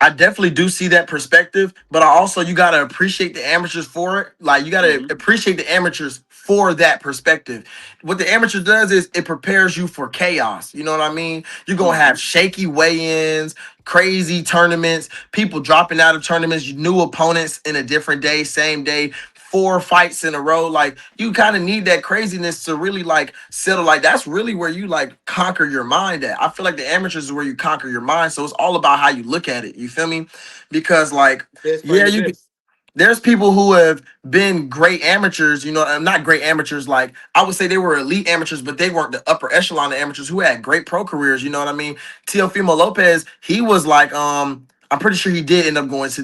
I definitely do see that perspective, but you got to appreciate the amateurs for it. Like, you got to appreciate the amateurs for that perspective. What the amateur does is it prepares you for chaos. You know what I mean? You're going to have shaky weigh-ins, crazy tournaments, people dropping out of tournaments, new opponents in a different day, same day, 4 fights in a row. Like, you kind of need that craziness to really settle. Like, that's really where you conquer your mind at. I feel like the amateurs is where you conquer your mind. So it's all about how you look at it. You feel me? Because there's people who have been great amateurs, not great amateurs. Like, I would say they were elite amateurs, but they weren't the upper echelon of amateurs who had great pro careers. You know what I mean? Teofimo Lopez, he was I'm pretty sure he did end up going to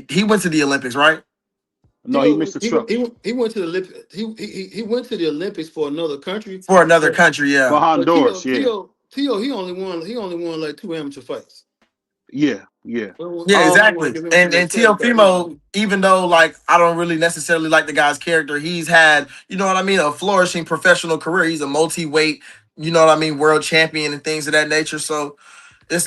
he went to the Olympics, right? No, he missed the trip. He went to the Olympics. He went to the Olympics for another country. For another country, yeah. For Honduras, Teo, he only won like 2 amateur fights. Yeah, exactly. And Teofimo, even though I don't really necessarily like the guy's character, he's had, you know what I mean, a flourishing professional career. He's a multi-weight, you know what I mean, world champion and things of that nature. So it's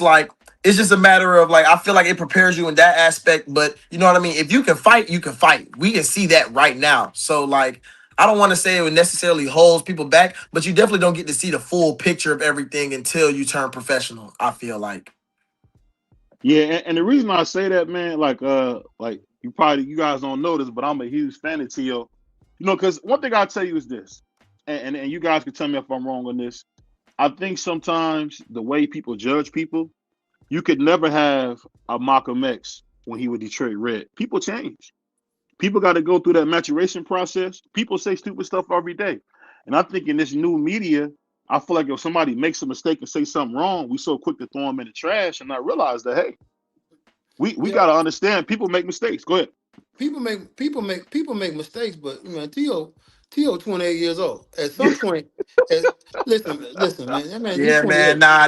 just a matter of I feel like it prepares you in that aspect. But you know what I mean? If you can fight, you can fight. We can see that right now. So I don't want to say it necessarily holds people back, but you definitely don't get to see the full picture of everything until you turn professional, I feel like. Yeah, and the reason I say that, man, you guys don't know this, but I'm a huge fan of Teo. Because one thing I'll tell you is this, and you guys can tell me if I'm wrong on this. I think sometimes the way people judge people, you could never have a Malcolm X when he was Detroit Red. People change. People got to go through that maturation process. People say stupid stuff every day. And I think in this new media, I feel like if somebody makes a mistake and say something wrong, we so quick to throw them in the trash and not realize that, hey, we got to understand people make mistakes. Go ahead. People make mistakes, but Teo 28 years old. At some point, listen, man. Yeah, man. Nah.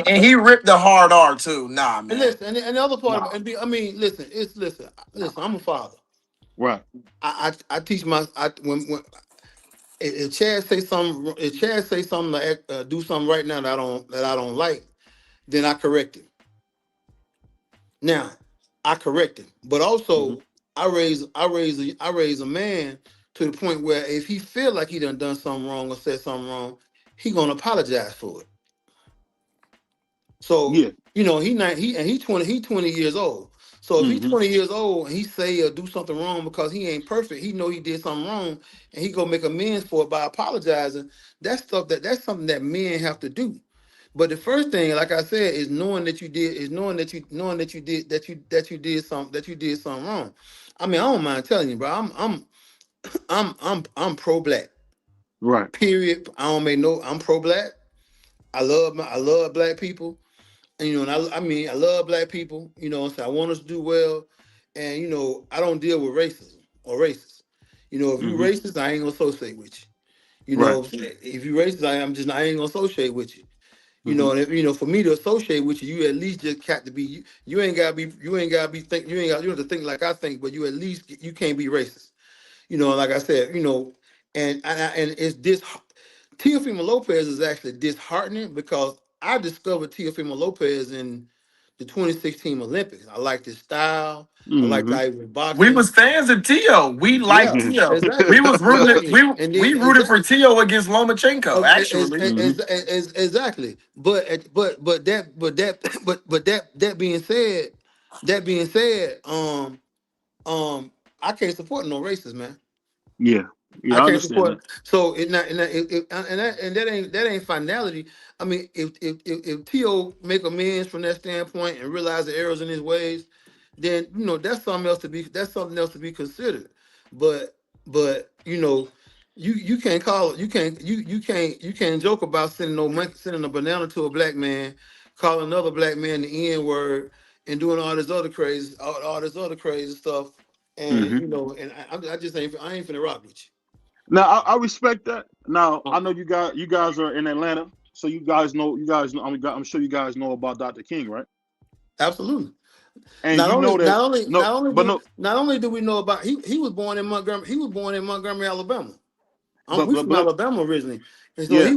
And he ripped the hard R too. Nah, man. And listen, and the other part, listen. I'm a father. Right. I teach when if Chad say something, do something right now that I don't like, then I correct him. Now, I correct him, but also I raise a man to the point where if he feel like he done something wrong or said something wrong, he gonna apologize for it. So Yeah. you know he 20 years old. So if he's 20 years old and he say or do something wrong because he ain't perfect, he know he did something wrong and he go make amends for it by apologizing. That's something that men have to do. But the first thing, like I said, is knowing that you did something wrong. I mean, I don't mind telling you, bro. I'm pro black. Right. Period. I'm pro black. I love black people. And, you know, and I mean, I love black people, you know, so I want us to do well. And, you know, I don't deal with racism or racists. You know, if you racist, I ain't gonna associate with you. You know, if you racist, I ain't gonna associate with you. You know, and if, you know, for me to associate with you, you at least just got to be you ain't gotta be think you don't have to think like I think, but you at least you can't be racist. You know, like I said, you know, and it's this Teofimo Lopez is actually disheartening because I discovered Teofimo Lopez in the 2016 Olympics. I liked his style. I liked how he was boxing. We was fans of Tio. We liked Tio. Exactly. We was rooting. Exactly. We rooted for Tio against Lomachenko. Actually, exactly. That being said, I can't support no racists, man. Yeah. I I can't understand support. that. So that ain't finality. I mean, if T.O. make amends from that standpoint and realize the errors in his ways, then you know that's something else to be considered. But you know, you can't call you can't joke about sending a banana to a black man, calling another black man the N word, and doing all this other crazy stuff. And you know, and I just ain't finna rock with you. Now I respect that. Now I know you guys are in Atlanta, so you guys know. I'm sure you guys know about Dr. King, right? Absolutely. And Not you only know that not only do we know about he was born in Montgomery. He was born in Montgomery, Alabama. We from Alabama originally, and so yeah. he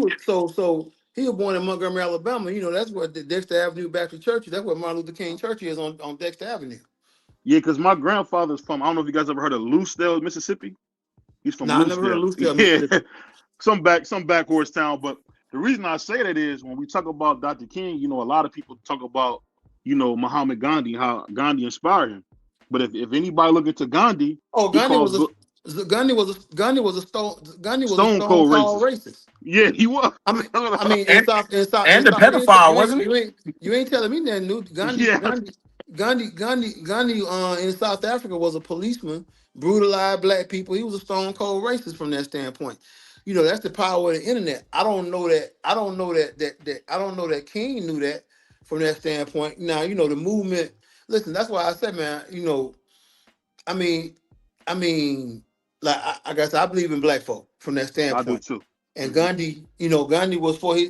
was born in Montgomery, Alabama. You know that's where the Dexter Avenue Baptist Church is. That's where Martin Luther King Church is on Dexter Avenue. Yeah, because my grandfather's from, I don't know if you guys ever heard of Lucedale, Mississippi. He's from I never heard of Lucedale. Lucedale, Mississippi. some backwards town. But the reason I say that is when we talk about Dr. King, you know, a lot of people talk about, you know, Muhammad Gandhi, how Gandhi inspired him. But if anybody look into Gandhi, Gandhi was a stone stone cold cold racist. racist. Yeah, he was. I mean, and the pedophile, wasn't he? You ain't telling me nothing new. Yeah. Gandhi in South Africa was a policeman, brutalized black people. He was a stone cold racist from that standpoint. You know, that's the power of the internet. I don't know that King knew that from that standpoint. Now, you know, the movement, listen, that's why I said, man, you know, I mean, like I guess I believe in black folk from that I do standpoint. too. And Gandhi, you know, Gandhi was for his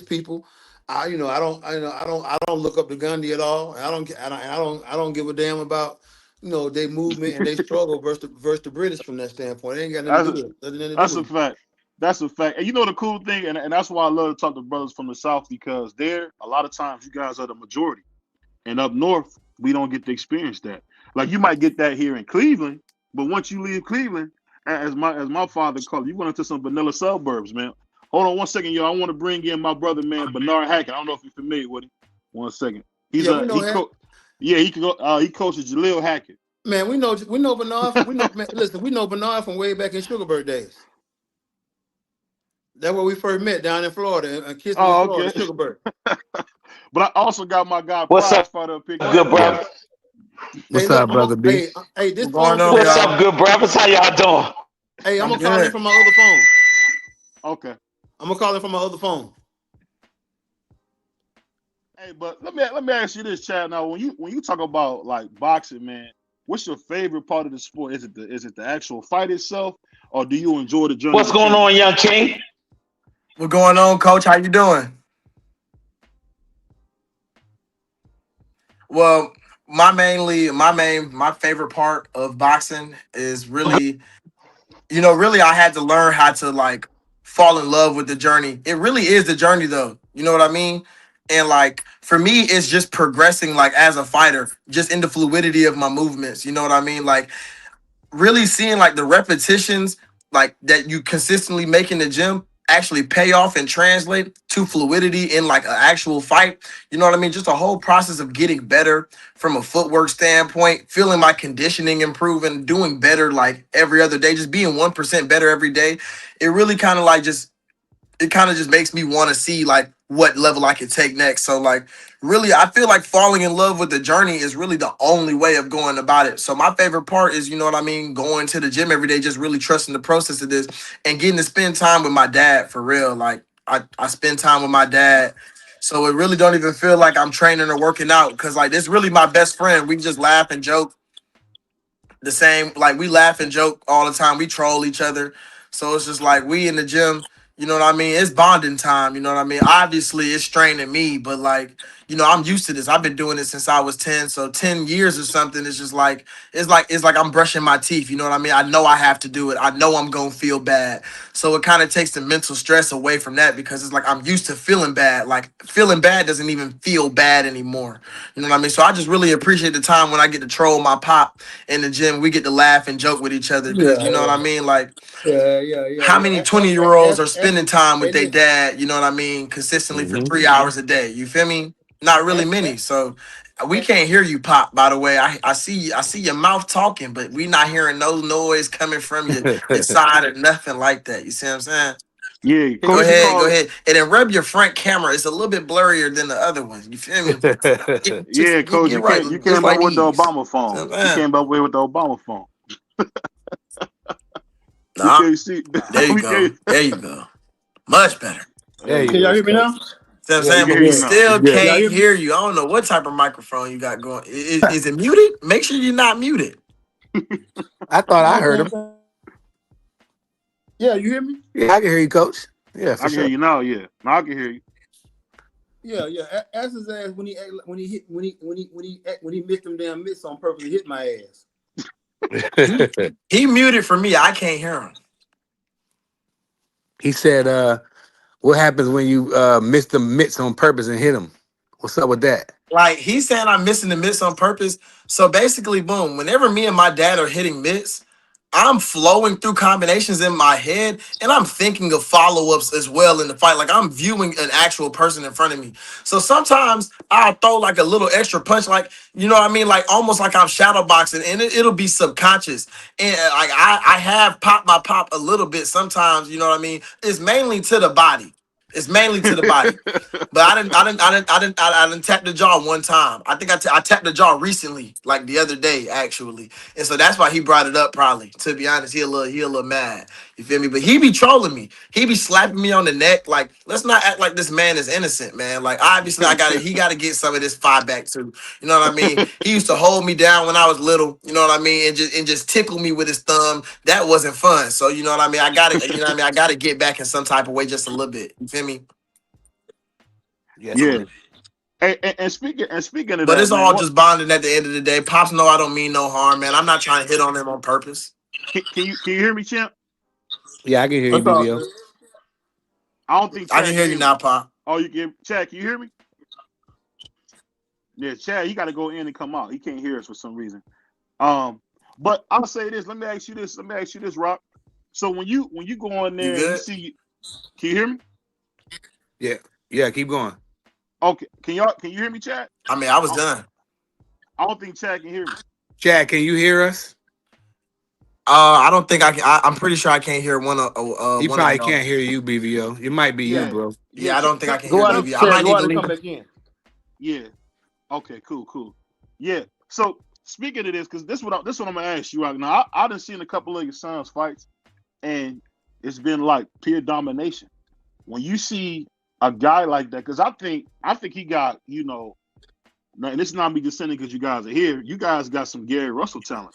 people. I don't look up to Gandhi at all. I don't give a damn about, you know, their movement and they struggle versus the British from that standpoint. It ain't got nothing to do with it. That's a fact. That's a fact. And you know the cool thing, and that's why I love to talk to brothers from the South, because there, a lot of times you guys are the majority. And up north, we don't get to experience that. Like you might get that here in Cleveland, but once you leave Cleveland, as my father called it, you went into some vanilla suburbs, man. Hold on 1 second, yo. I want to bring in my brother, man, Bernard Hackett. I don't know if you're familiar with him. 1 second. He coaches Jaleel Hackett. Man, we know Bernard. We know Bernard from way back in Sugarbird days. That's where we first met down in Florida, in Kissman, Florida, Sugarbird. But I also got my guy What's up, good brother? What's up, brother B? This phone. What's up, good brothers? How y'all doing? Hey, I'm gonna call in from my other phone. Okay. I'm gonna call in from my other phone. Hey, but let me ask you this, Chad. Now, when you talk about like boxing, man, what's your favorite part of the sport? Is it the actual fight itself, or do you enjoy the journey? What's going on, young king? What's going on, Coach? How you doing? Well, my favorite part of boxing is really, I had to learn how to like fall in love with the journey. It really is the journey though. You know what I mean? And like for me, it's just progressing like as a fighter, just in the fluidity of my movements. You know what I mean? Like really seeing like the repetitions like that you consistently make in the gym actually pay off and translate to fluidity in like an actual fight. You know what I mean? Just a whole process of getting better from a footwork standpoint, feeling my conditioning improving, doing better like every other day, just being 1% better every day. It really kind of like just makes me want to see like what level I could take next. So like really I feel like falling in love with the journey is really the only way of going about it. So my favorite part is, you know what I mean, going to the gym every day, just really trusting the process of this and getting to spend time with my dad for real. Like I spend time with my dad. So it really don't even feel like I'm training or working out because like this really my best friend. We just laugh and joke the same, like we laugh and joke all the time. We troll each other. So it's just like we in the gym, you know what I mean? It's bonding time, you know what I mean? Obviously it's straining me, but like, you know, I'm used to this. I've been doing it since I was 10. So 10 years or something, it's just like, it's like I'm brushing my teeth, you know what I mean? I know I have to do it. I know I'm gonna feel bad. So it kind of takes the mental stress away from that because it's like I'm used to feeling bad. Like feeling bad doesn't even feel bad anymore. You know what I mean? So I just really appreciate the time when I get to troll my pop in the gym. We get to laugh and joke with each other because you know what I mean? Like how many 20-year-olds are spending time with their dad, you know what I mean, consistently for 3 hours a day? You feel me? Not really many. So we can't hear you, Pop, by the way. I see your mouth talking, but we not hearing no noise coming from your side or nothing like that. You see what I'm saying? Yeah, Go ahead. And then rub your front camera. It's a little bit blurrier than the other one. You feel me? Yeah, Coach, you came up with the Obama phone. You came up with the Obama phone. Nah, there you go. There you go. Much better. Can y'all hear me now? See what I'm saying? But we still can't hear you. I don't know what type of microphone you got going. Is it muted? Make sure you're not muted. I thought I heard him. Yeah, you hear me? Yeah, I can hear you, Coach. Yeah, I can hear you now. Yeah, now I can hear you. Yeah. Ask his ass when he missed them damn mitts on purpose. He hit my ass. He muted for me. I can't hear him. He said, what happens when you miss the mitts on purpose and hit them? What's up with that? Like, he's saying I'm missing the mitts on purpose. So basically, boom, whenever me and my dad are hitting mitts, I'm flowing through combinations in my head, and I'm thinking of follow-ups as well in the fight. Like, I'm viewing an actual person in front of me. So sometimes I'll throw like a little extra punch, like, you know what I mean? Like almost like I'm shadow boxing, and it'll be subconscious. And like I have popped my pop a little bit sometimes, you know what I mean? It's mainly to the body. It's mainly to the body. But I didn't tap the jaw one time. I think I tapped the jaw recently, like the other day, actually. And so that's why he brought it up, probably. To be honest, he a little mad. You feel me? But he be trolling me. He be slapping me on the neck. Like, let's not act like this man is innocent, man. Like, obviously, he gotta get some of this fight back too. You know what I mean? He used to hold me down when I was little, you know what I mean, and just tickle me with his thumb. That wasn't fun. So you know what I mean? I gotta get back in some type of way just a little bit. You feel me? Yes, yeah. And speaking of that, but it's all just bonding at the end of the day. Pops know I don't mean no harm, man. I'm not trying to hit on him on purpose. Can you hear me, champ? Yeah, I can hear you, BVO. I don't think I can hear you now, Pop. Oh, you can, Chad? Can you hear me? Yeah, Chad, he got to go in and come out. He can't hear us for some reason. But I'll say this. Let me ask you this, Rock. So when you go in there, you see. Can you hear me? Yeah, keep going. Okay, can you hear me, Chad? I mean, I was done. I don't think Chad can hear me. Chad, can you hear us? I don't think I can. I'm pretty sure I can't hear one. He probably can't hear you, BVO. It might be you, bro. Yeah, I don't think I can hear BVO. I might need to come back in. Yeah. Okay. Cool. Yeah. So speaking of this, because this what I'm gonna ask you right now. I done seen a couple of your sons fights, and it's been like pure domination. When you see a guy like that, because I think he got, you know, and this is not me just saying because you guys are here. You guys got some Gary Russell talent,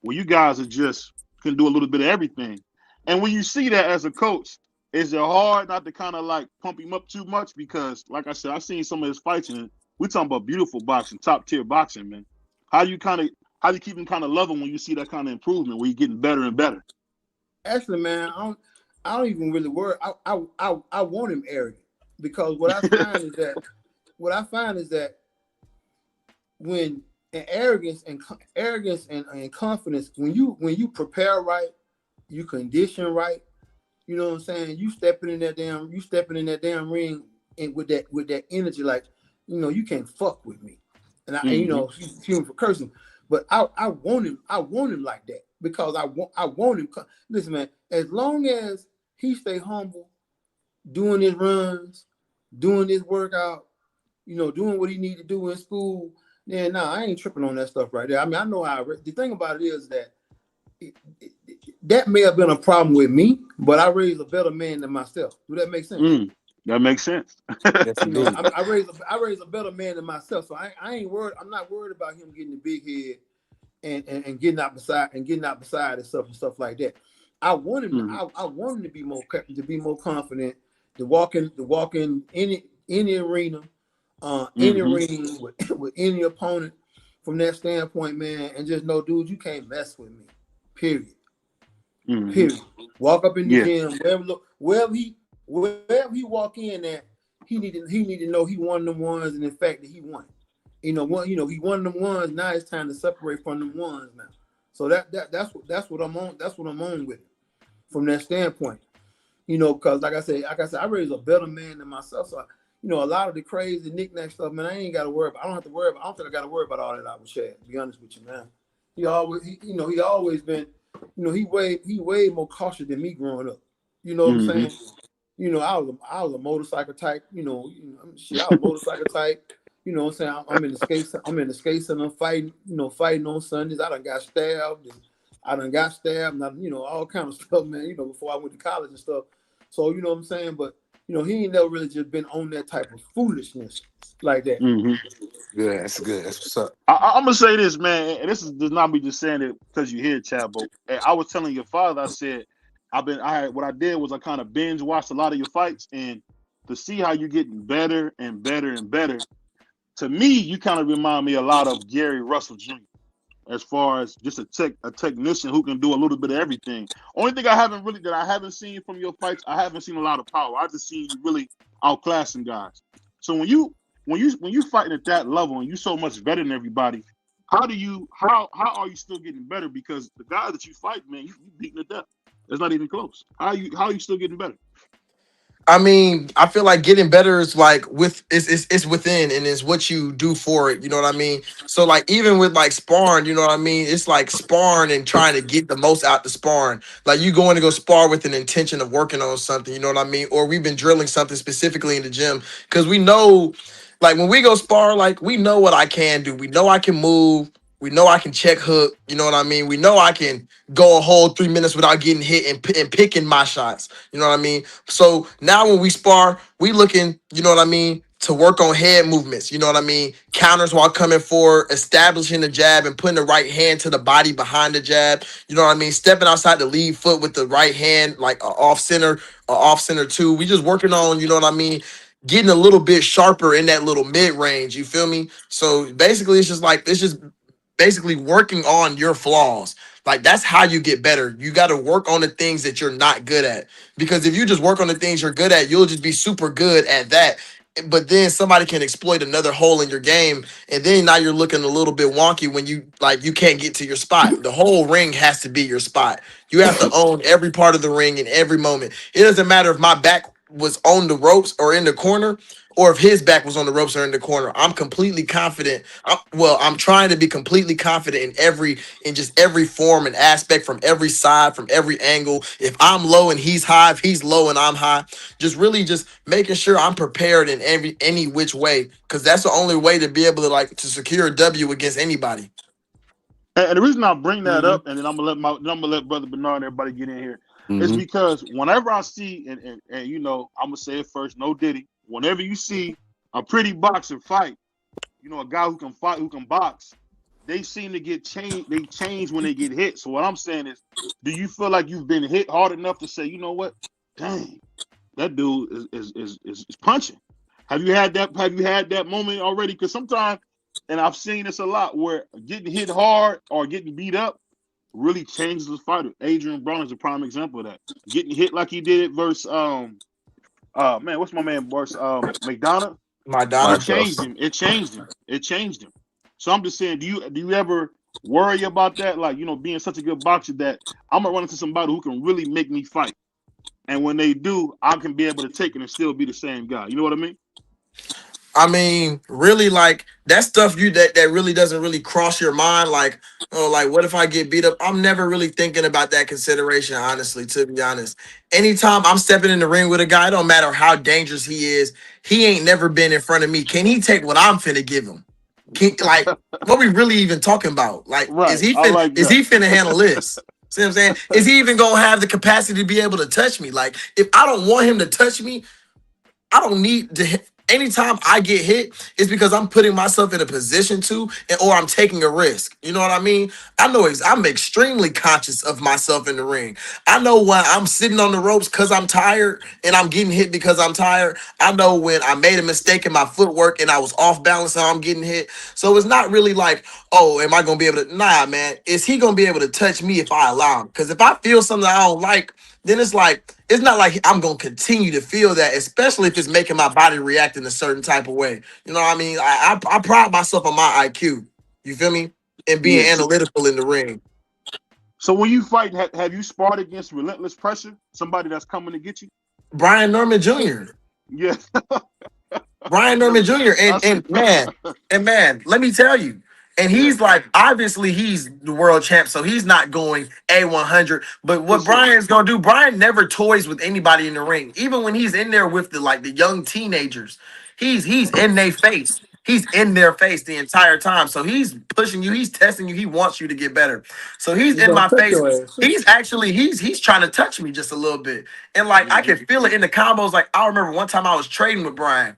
where you guys are just can do a little bit of everything. And when you see that as a coach, is it hard not to kind of like pump him up too much? Because, like I said, I've seen some of his fights, and we're talking about beautiful boxing, top tier boxing, man. How do you keep him kind of loving when you see that kind of improvement, where you're getting better and better? Actually, man, I don't even really worry. I want him arrogant. Because what I find is that when And arrogance and confidence. When you prepare right, you condition right. You know what I'm saying? You stepping in that damn ring and with that energy, like, you can't fuck with me. And human for cursing. But I want him like that because I want him. Listen, man, as long as he stay humble, doing his runs, doing his workout, doing what he need to do in school, then I ain't tripping on that stuff right there. I mean, I know how. The thing about it is that that may have been a problem with me, but I raised a better man than myself. Do that make sense? That makes sense. Yes, indeed. I raised a better man than myself, so I ain't worried. I'm not worried about him getting the big head and getting out beside and stuff like that. I want him. I want him to be more confident, to walk in any arena, any ring with any opponent from that standpoint, man, and just know, dude, you can't mess with me. Period. Period. Walk up in the gym, wherever he walk in at, he need to know he won them ones, and in fact that he won. He won them ones. Now it's time to separate from them ones now. So that's what I'm on. That's what I'm on with from that standpoint. Because like I said, I raised a better man than myself. So a lot of the crazy knick-knack stuff, man, I ain't got to worry about. I don't think I got to worry about all that out with Chad, to be honest with you, man. He always been, he way more cautious than me growing up. You know what I'm saying? I was a motorcycle type. I was a motorcycle type. You know what I'm saying? I'm in the skates and I'm fighting. Fighting on Sundays. I done got stabbed. All kind of stuff, man. Before I went to college and stuff. So you know what I'm saying? But he ain't never really just been on that type of foolishness like that. Yeah, that's good. That's what's up. I'm gonna say this, man, and this does not be just saying it because you hear Chabo. And I was telling your father, I said, what I did was I kind of binge watched a lot of your fights, and to see how you're getting better and better and better. To me, you kind of remind me a lot of Gary Russell Jr. as far as just a technician who can do a little bit of everything. Only thing I haven't seen from your fights, I haven't seen a lot of power. I just seen you really outclassing guys. So when you fighting at that level and you so much better than everybody, how are you still getting better? Because the guys that you fight, man, you beating to death. It's not even close. How are you still getting better? I mean, I feel like getting better is like it's within, and it's what you do for it. You know what I mean? So like even with like sparring, you know what I mean? It's like sparring and trying to get the most out the sparring. Like you going to go spar with an intention of working on something. You know what I mean? Or we've been drilling something specifically in the gym because we know, like when we go spar, like we know what I can do. We know I can move. We know I can check hook. You know what I mean? We know I can go a whole 3 minutes without getting hit and picking my shots. You know what I mean? So now when we spar, we looking, you know what I mean, to work on head movements. You know what I mean? Counters while coming forward, establishing the jab and putting the right hand to the body behind the jab. You know what I mean? Stepping outside the lead foot with the right hand, like off center too. We just working on, you know what I mean, getting a little bit sharper in that little mid range. You feel me? So basically, it's just basically working on your flaws. Like that's how you get better. You got to work on the things that you're not good at. Because if you just work on the things you're good at, you'll just be super good at that. But then somebody can exploit another hole in your game, and then now you're looking a little bit wonky when you can't get to your spot. The whole ring has to be your spot. You have to own every part of the ring in every moment. It doesn't matter if my back was on the ropes or in the corner, or if his back was on the ropes or in the corner. I'm completely confident. I'm trying to be completely confident in just every form and aspect, from every side, from every angle. If I'm low and he's high, if he's low and I'm high, just making sure I'm prepared in any which way, because that's the only way to be able to secure a W against anybody. And the reason I bring that up, and then I'm gonna let Brother Bernard and everybody get in here, is because whenever I see, and I'm gonna say it first, no Diddy. Whenever you see a pretty boxer fight, a guy who can fight, who can box, they seem to get changed. They change when they get hit. So what I'm saying is, do you feel like you've been hit hard enough to say, you know what, dang, that dude is punching? Have you had that moment already? Because sometimes, and I've seen this a lot, where getting hit hard or getting beat up really changes the fighter. Adrian Brown is a prime example of that. Getting hit like he did it versus what's my man versus McDonough? It changed him. It changed him. So I'm just saying, do you ever worry about that? Like, being such a good boxer that I'm gonna run into somebody who can really make me fight. And when they do, I can be able to take it and still be the same guy. You know what I mean? I mean, really, like that stuff that really doesn't really cross your mind. Like, oh, like what if I get beat up? I'm never really thinking about that consideration, honestly. To be honest, anytime I'm stepping in the ring with a guy, it don't matter how dangerous he is. He ain't never been in front of me. Can he take what I'm finna give him? Like, what we really even talking about? Like, Right. I like is that. he finna handle this? See what I'm saying? Is he even gonna have the capacity to be able to touch me? Like, if I don't want him to touch me, I don't need to. Anytime I get hit, it's because I'm putting myself in a position to, or I'm taking a risk. You know what I mean? I'm extremely conscious of myself in the ring. I know when I'm sitting on the ropes because I'm tired and I'm getting hit because I'm tired. I know when I made a mistake in my footwork and I was off balance and I'm getting hit. So it's not really like, oh, am I gonna be able to? Nah, man. Is he gonna be able to touch me if I allow him? Because if I feel something I don't like, then it's like, it's not like I'm gonna continue to feel that, especially if it's making my body react in a certain type of way. You know what I mean? I pride myself on my IQ. You feel me? And being Yes. analytical in the ring. So when you fight, have you sparred against relentless pressure? Somebody that's coming to get you? Brian Norman Jr. Yeah. Brian Norman Jr. And man, let me tell you. And he's like, obviously he's the world champ, so he's not going A100. But what Brian's gonna do, Brian never toys with anybody in the ring. Even when he's in there with the young teenagers, he's in their face. He's in their face the entire time. So he's pushing you, he's testing you, he wants you to get better. So he's in my face. He's trying to touch me just a little bit. And like I can feel it in the combos. Like I remember one time I was trading with Brian.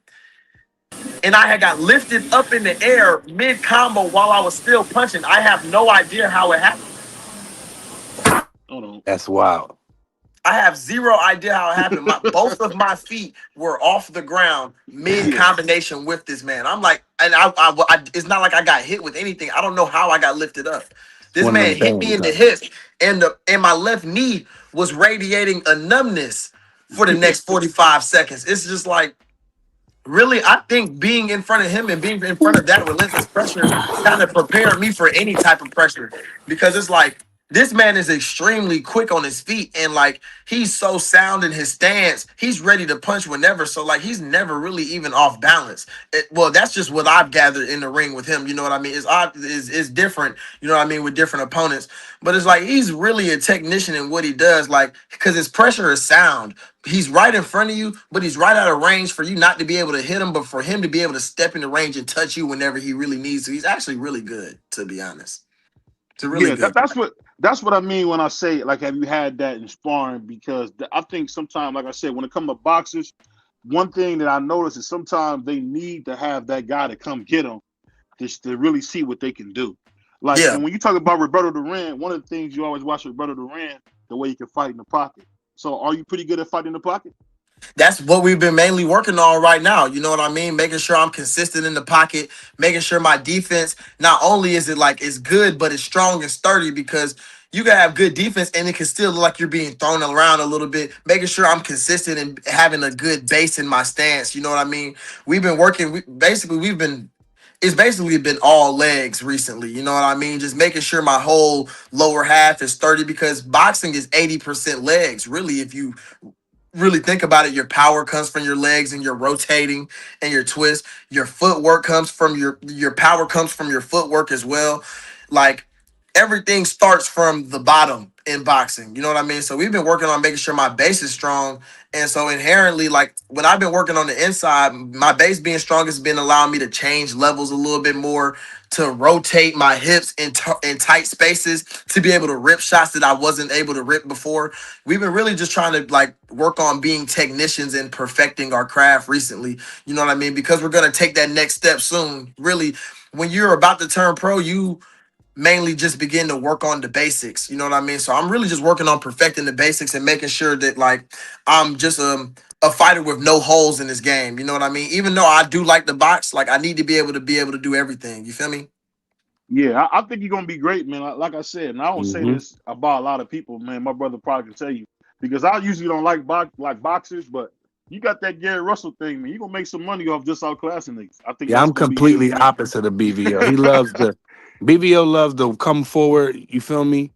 And I had got lifted up in the air mid combo while I was still punching. I have no idea how it happened. That's wild. I have zero idea how it happened. Both of my feet were off the ground mid combination with this man. I'm like, and it's not like I got hit with anything. I don't know how I got lifted up. This man hit me in the hips, and my left knee was radiating a numbness for the next 45 seconds. It's just like, really, I think being in front of him and being in front of that relentless pressure kind of prepared me for any type of pressure, because it's like this man is extremely quick on his feet and like he's so sound in his stance. He's ready to punch whenever. So like he's never really even off balance. Well, that's just what I've gathered in the ring with him. You know what I mean? It's different. You know what I mean, with different opponents. But it's like he's really a technician in what he does. Like because his pressure is sound. He's right in front of you, but he's right out of range for you not to be able to hit him, but for him to be able to step in the range and touch you whenever he really needs to. He's actually really good, to be honest. It's really good. That's what I mean when I say, like, have you had that in sparring? Because I think sometimes, like I said, when it comes to boxers, one thing that I notice is sometimes they need to have that guy to come get them just to really see what they can do. Like, and when you talk about Roberto Duran, one of the things you always watch Roberto Duran, the way he can fight in the pocket. So are you pretty good at fighting in the pocket? That's what we've been mainly working on right now. You know what I mean? Making sure I'm consistent in the pocket, making sure my defense, not only is it like it's good, but it's strong and sturdy, because you can have good defense and it can still look like you're being thrown around a little bit. Making sure I'm consistent and having a good base in my stance. You know what I mean? We've been working. It's basically been all legs recently. You know what I mean? Just making sure my whole lower half is sturdy, because boxing is 80% legs. Really, if you really think about it, your power comes from your legs and your rotating and your twist. Your footwork comes from your power comes from your footwork as well. Like everything starts from the bottom in boxing. You know what I mean? So we've been working on making sure my base is strong. And so inherently, like when I've been working on the inside, my base being strong has been allowing me to change levels a little bit more, to rotate my hips in tight spaces, to be able to rip shots that I wasn't able to rip before. We've been really just trying to like work on being technicians and perfecting our craft recently. You know what I mean? Because we're going to take that next step soon. Really, when you're about to turn pro, you mainly just begin to work on the basics. You know what I mean? So I'm really just working on perfecting the basics and making sure that like I'm just a fighter with no holes in this game. You know what I mean? Even though I do like the box, like I need to be able to do everything. You feel me? Yeah, I think you're gonna be great, man. Like I said, and I don't say this about a lot of people, man. My brother probably can tell you, because I usually don't like boxers, but You got that Gary Russell thing, man. You gonna make some money off just outclassing niggas. I think Yeah, that's I'm gonna be it, completely man. opposite of BVO. He loves the BVO loves to come forward. You feel me?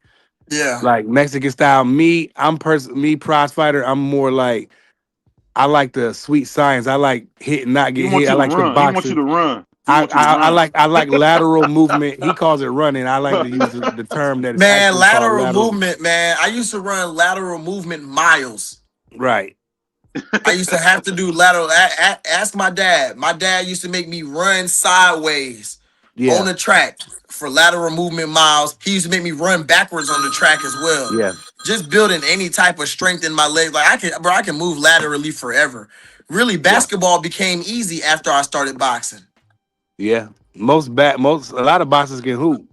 Yeah. Like Mexican style. Me prize fighter. I'm more like I like the sweet science. I like hit and not He get hit. wants I you to like the run. He wants you boxing. to run. He I, wants you to I I run. like I like lateral movement. He calls it running. I like to use the term that is Man, actually called lateral lateral. movement, man. I used to run lateral movement miles. Right. I used to have to do lateral. Ask my dad. My dad used to make me run sideways on Yeah. the track for lateral movement miles. He used to make me run backwards on the track as well. Yeah. Just building any type of strength in my legs. Like I can move laterally forever. Really, basketball became easy after I started boxing. Yeah. A lot of boxers can hoop.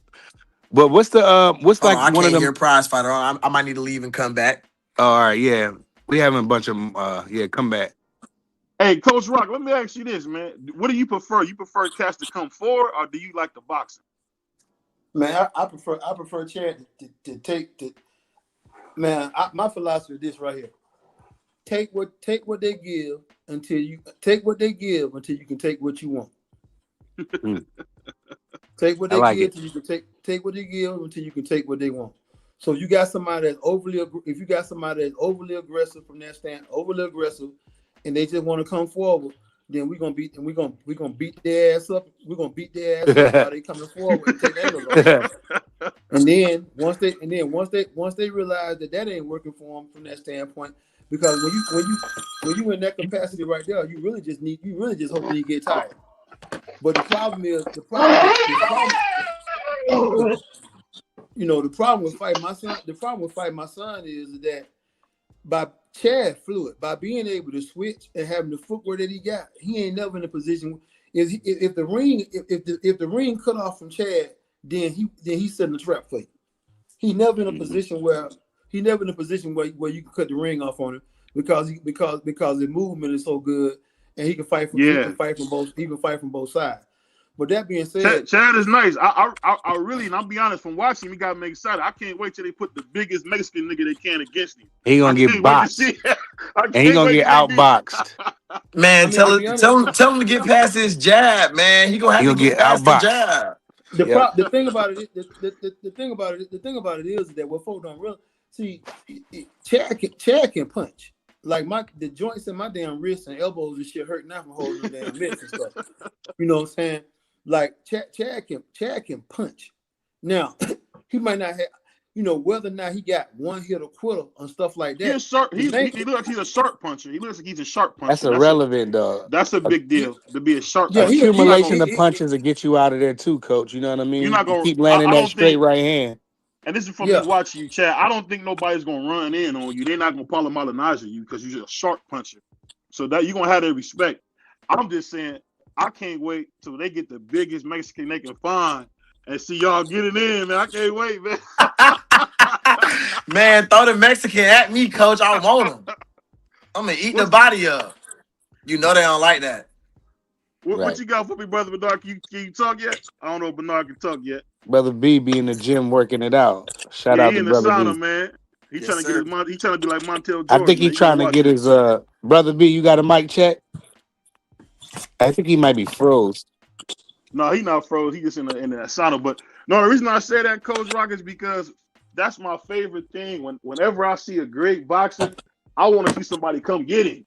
But what's Hold like on, I one of can't hear them? prize fighter. I might need to leave and come back. Oh, all right, yeah. We having a bunch of come back. Hey, Coach Rock, let me ask you this, man. What do you prefer? You prefer cats to come forward, or do you like the boxing? Man, I prefer Chad to take the man. My philosophy is this right here: take what they give until you can take what you want. Take what I they like give it. till you can take what they give until you can take what they want. So if you got somebody that's overly aggressive from that stand, overly aggressive, and they just want to come forward, then we're gonna beat their ass up. We're gonna beat their ass up while they coming forward and take angles off. And then once they realize that ain't working for them from that standpoint, because when you in that capacity right there, you really just hoping you get tired. But the problem with fighting my son, is that by Chad fluid, by being able to switch and having the footwork that he got, he ain't never in a position. If the ring cut off from Chad, then he's setting a trap for you. He never in a position where you can cut the ring off on him because his movement is so good and he can fight from both sides. But that being said, Chad is nice. I really, and I'll be honest, from watching him, he got me excited. I can't wait till they put the biggest Mexican nigga they can against him. He gonna get boxed, and he gonna get outboxed. Man, tell him to get past his jab, man. He gonna have to get past the jab. The thing about it is that what folks don't really see, Chad can punch. Like the joints in my damn wrists and elbows and shit hurt now from holding the damn mitts and stuff. You know what I'm saying? Like Chad can punch. Now he might not have, whether or not he got one hit or quitter and stuff like that. He looks like he's a sharp puncher. He looks like he's a sharp puncher. That's irrelevant, dog. That's a big deal to be a sharp. Yeah, accumulation of punches will get you out of there too, coach. You know what I mean? You're not gonna keep landing that straight right hand. And this is from me watching you, Chad. I don't think nobody's gonna run in on you. They're not gonna Palomalize you because you're a sharp puncher. So that you're gonna have their respect. I'm just saying, I can't wait till they get the biggest Mexican they can find and see y'all get it in, man. I can't wait, man. Man, throw the Mexican at me, coach. I want him. I'm gonna eat the body up. You know they don't like that. What you got for me, brother Bernard? Can you talk yet? I don't know if Bernard can talk yet. Brother B be in the gym working it out. Shout out to Brother sauna, B. man. He's trying to get his He trying to be like Montel Jordan. I think he's trying to get his Brother B. You got a mic check? I think he might be froze. No, he not froze. He just in the sauna. But no, the reason I say that, Coach Rock, is because that's my favorite thing. Whenever I see a great boxer, I want to see somebody come get him.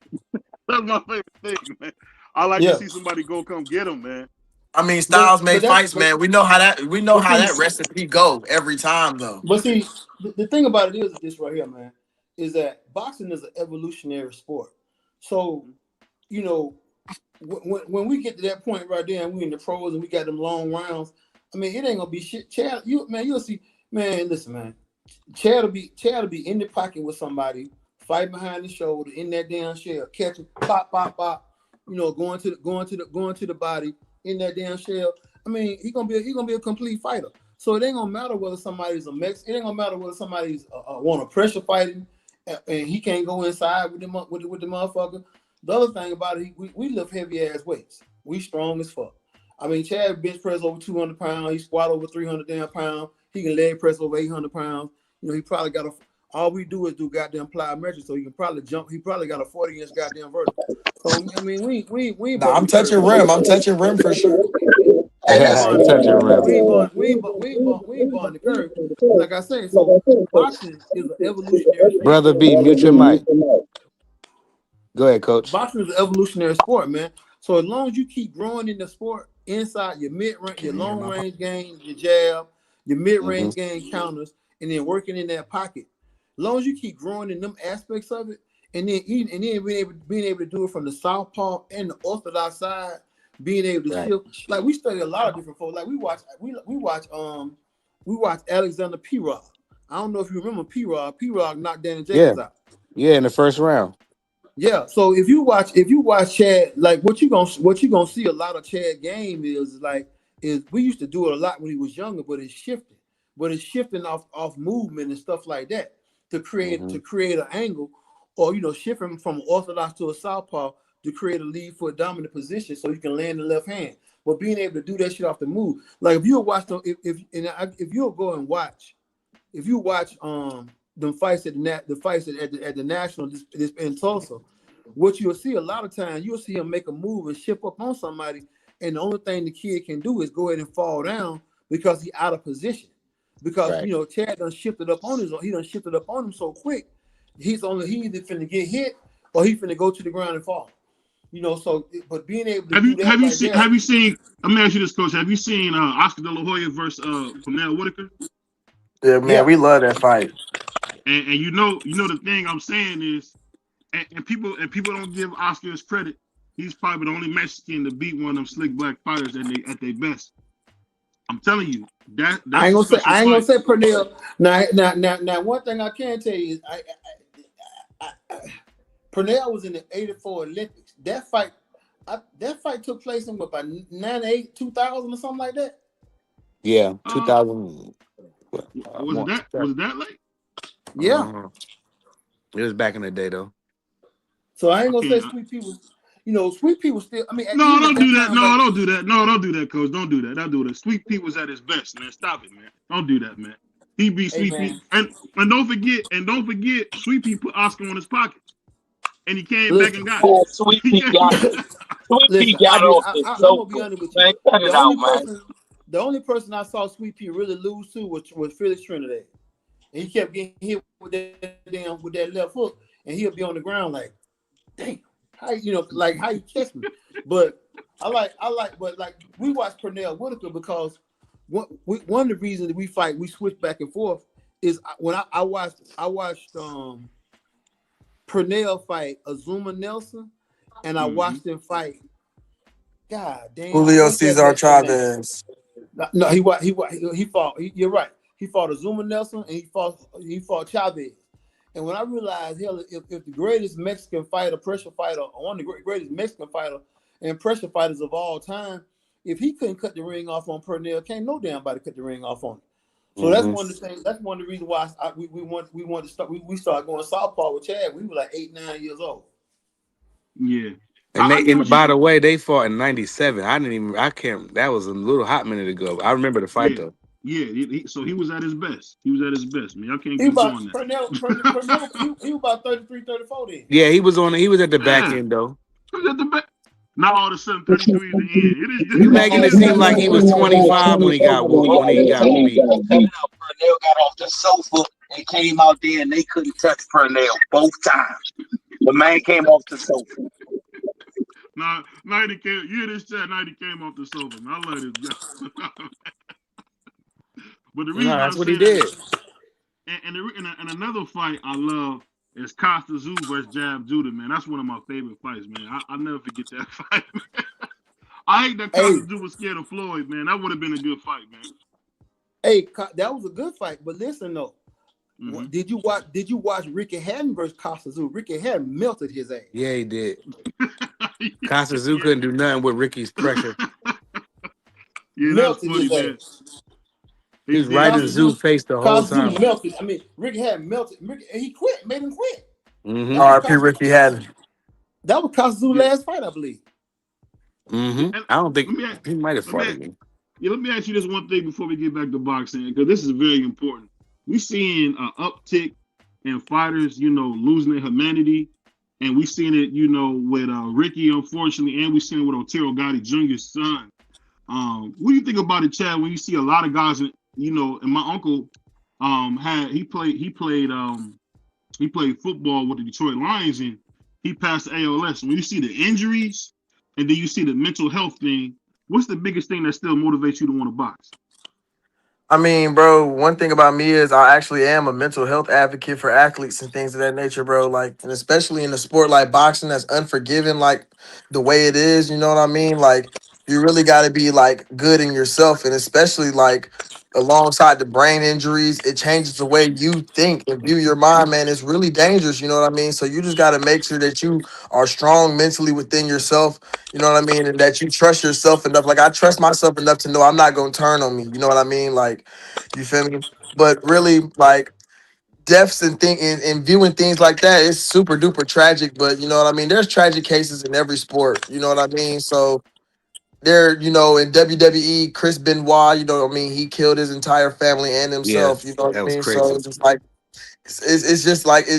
That's my favorite thing, man. I like to see somebody come get him, man. I mean, styles make fights, man. We know how that recipe go every time, though. But see, the thing about it is this right here, man, is that boxing is an evolutionary sport. So, when we get to that point right there, and we in the pros and we got them long rounds, I mean, it ain't gonna be shit. Chad, you'll see, man. Listen, man, Chad will be in the pocket with somebody, fight behind the shoulder, in that damn shell, catch him, pop, pop, pop. Going to the body in that damn shell. I mean, he gonna be a complete fighter. So it ain't gonna matter whether somebody's a Mex. It ain't gonna matter whether somebody's want to pressure fighting, and he can't go inside with the motherfucker. The other thing about it, we lift heavy ass weights. We strong as fuck. I mean, Chad bench press over 200 pounds. He squat over 300 damn pounds. He can leg press over 800 pounds. He probably got all we do is do goddamn plyometrics, so he can probably jump. He probably got a 40-inch goddamn vertical. So I mean, we ain't Nah, I'm busting touching curves. rim. I'm touching rim for sure. We ain't bonding Touching rim. we ain't bonding the curve. Like I say, so boxing is an evolutionary sport. Brother B, mute your mic. Go ahead, coach. Boxing is an evolutionary sport, man. So as long as you keep growing in the sport, inside your mid-range, your long-range game, your jab, your mid-range game counters, and then working in that pocket. As long as you keep growing in them aspects of it, and then being able to do it from the southpaw and the orthodox side, being able to shift. Like we study a lot of different folks. Like we watch Alexander P-Rod. I don't know if you remember P-Rod. P-Rod knocked Danny Jacobs out. Yeah, in the first round. Yeah, so if you watch Chad, like what you gonna see a lot of Chad game is we used to do it a lot when he was younger, but it's shifting. But it's shifting off movement and stuff like that to create an angle, or shifting from orthodox to a southpaw to create a lead foot dominant position so you can land the left hand. But being able to do that shit off the move, like if you watch if you'll go and watch, if you watch the fights at the national this in Tulsa, what you'll see a lot of times, you'll see him make a move and shift up on somebody, and the only thing the kid can do is go ahead and fall down because he's out of position. Because Chad done shifted up on him so quick, he's either finna get hit or he finna go to the ground and fall. So but being able to have you seen? Let me ask you this, coach. Have you seen Oscar De La Hoya versus Pernell Whitaker? Yeah, man, we love that fight. And you know the thing I'm saying is, and people don't give Oscar his credit. He's probably the only Mexican to beat one of them slick black fighters at their best. I'm telling you that. I ain't gonna say Pernell. Now, one thing I can tell you is, Pernell was in the '84 Olympics. That fight took place in about 98, 2000 or something like that. Yeah, 2000. Was it that late? Yeah. It was back in the day though. So I ain't gonna say Sweet Pea was, Sweet Pea was still. I mean, no, don't do that. No, don't do that. No, don't do that, coach. Don't do that. Don't do that. Sweet Pea was at his best, man. Stop it, man. Don't do that, man. He beat Sweet Pea, and don't forget, Sweet Pea put Oscar on his pocket, and he came back and got it. Sweet Pea got it. Sweet Pea got it. I'm gonna be honest with you. Cut it out, man. The only person I saw Sweet Pea really lose to was Felix Trinidad. And he kept getting hit with that left hook, and he'll be on the ground like, damn, how you catch me? But but we watch Pernell Whitaker because one of the reasons that we switch back and forth is when I watched Pernell fight Azuma Nelson, and I watched him fight. God damn, Julio Cesar Chavez. No, he fought. You're right. He fought Azuma Nelson and he fought Chavez. And when I realized, hell, if the greatest Mexican fighter, pressure fighter, one of the greatest Mexican fighter and pressure fighters of all time, if he couldn't cut the ring off on Pernell, can't no damn body cut the ring off on him. So that's one of the things. That's one of the reasons why we wanted to start. We started going southpaw with Chad. We were like 8, 9 years old. Yeah. And by the way, they fought in '97. That was a little hot minute ago. I remember the fight though. Yeah, so he was at his best. He was at his best, man. I can't He keep about doing that. Pernell, he was about 33, 34 then. Yeah, he was at the back end though. He was at the back. Not all of a sudden 33 at the end. You making it seem like he was 25 when he got beat. Pernell got off the sofa and came out there, and they couldn't touch Pernell both times. The man came off the sofa. Nighty came. You hear this chat? Nighty came off the sofa. Man. I love this guy. But the reason that's what he did. And another fight I love is Costa Zoo versus Jab Judah, man. That's one of my favorite fights, man. I'll never forget that fight, man. I hate that Costa Zoo was scared of Floyd, man. That would have been a good fight, man. Hey, that was a good fight. But listen though, did you watch Ricky Hatton versus Costa Zoo? Ricky Hatton melted his ass. Yeah, he did. Costa Zoo couldn't do nothing with Ricky's pressure. Yeah, that's funny, man. He was right in Zoo's face the whole time. Melted. I mean, Ricky Hatton melted. He quit. Made him quit. R.I.P. Ricky Hatton. That was Costa Zoo's last fight, I believe. I don't think he might have fought again. Yeah, let me ask you this one thing before we get back to boxing, because this is very important. We're seeing an uptick and fighters, you know, losing their humanity. And we seen it, you know, with Ricky, unfortunately, and we seen it with Otero Gotti Jr.'s son. What do you think about it, Chad? When you see a lot of guys, you know, and my uncle he played football with the Detroit Lions, and he passed the ALS. When you see the injuries and then you see the mental health thing, what's the biggest thing that still motivates you to want to box? I mean, bro, one thing about me is I actually am a mental health advocate for athletes and things of that nature, bro. Like, and especially in a sport like boxing that's unforgiving, like the way it is, you know what I mean? Like, you really got to be like good in yourself, and especially like alongside the brain injuries, it changes the way you think and view your mind, man. It's really dangerous, you know what I mean? So you just got to make sure that you are strong mentally within yourself, you know what I mean? And that you trust yourself enough. Like, I trust myself enough to know I'm not going to turn on me, you know what I mean? Like, you feel me? But really, like, deaths and and viewing things like that is super duper tragic. But you know what I mean? There's tragic cases in every sport, you know what I mean? So there, you know, in WWE, Chris Benoit, you know what I mean? He killed his entire family and Yeah, himself, you know what that I was mean? So crazy. it's just like it's just like Try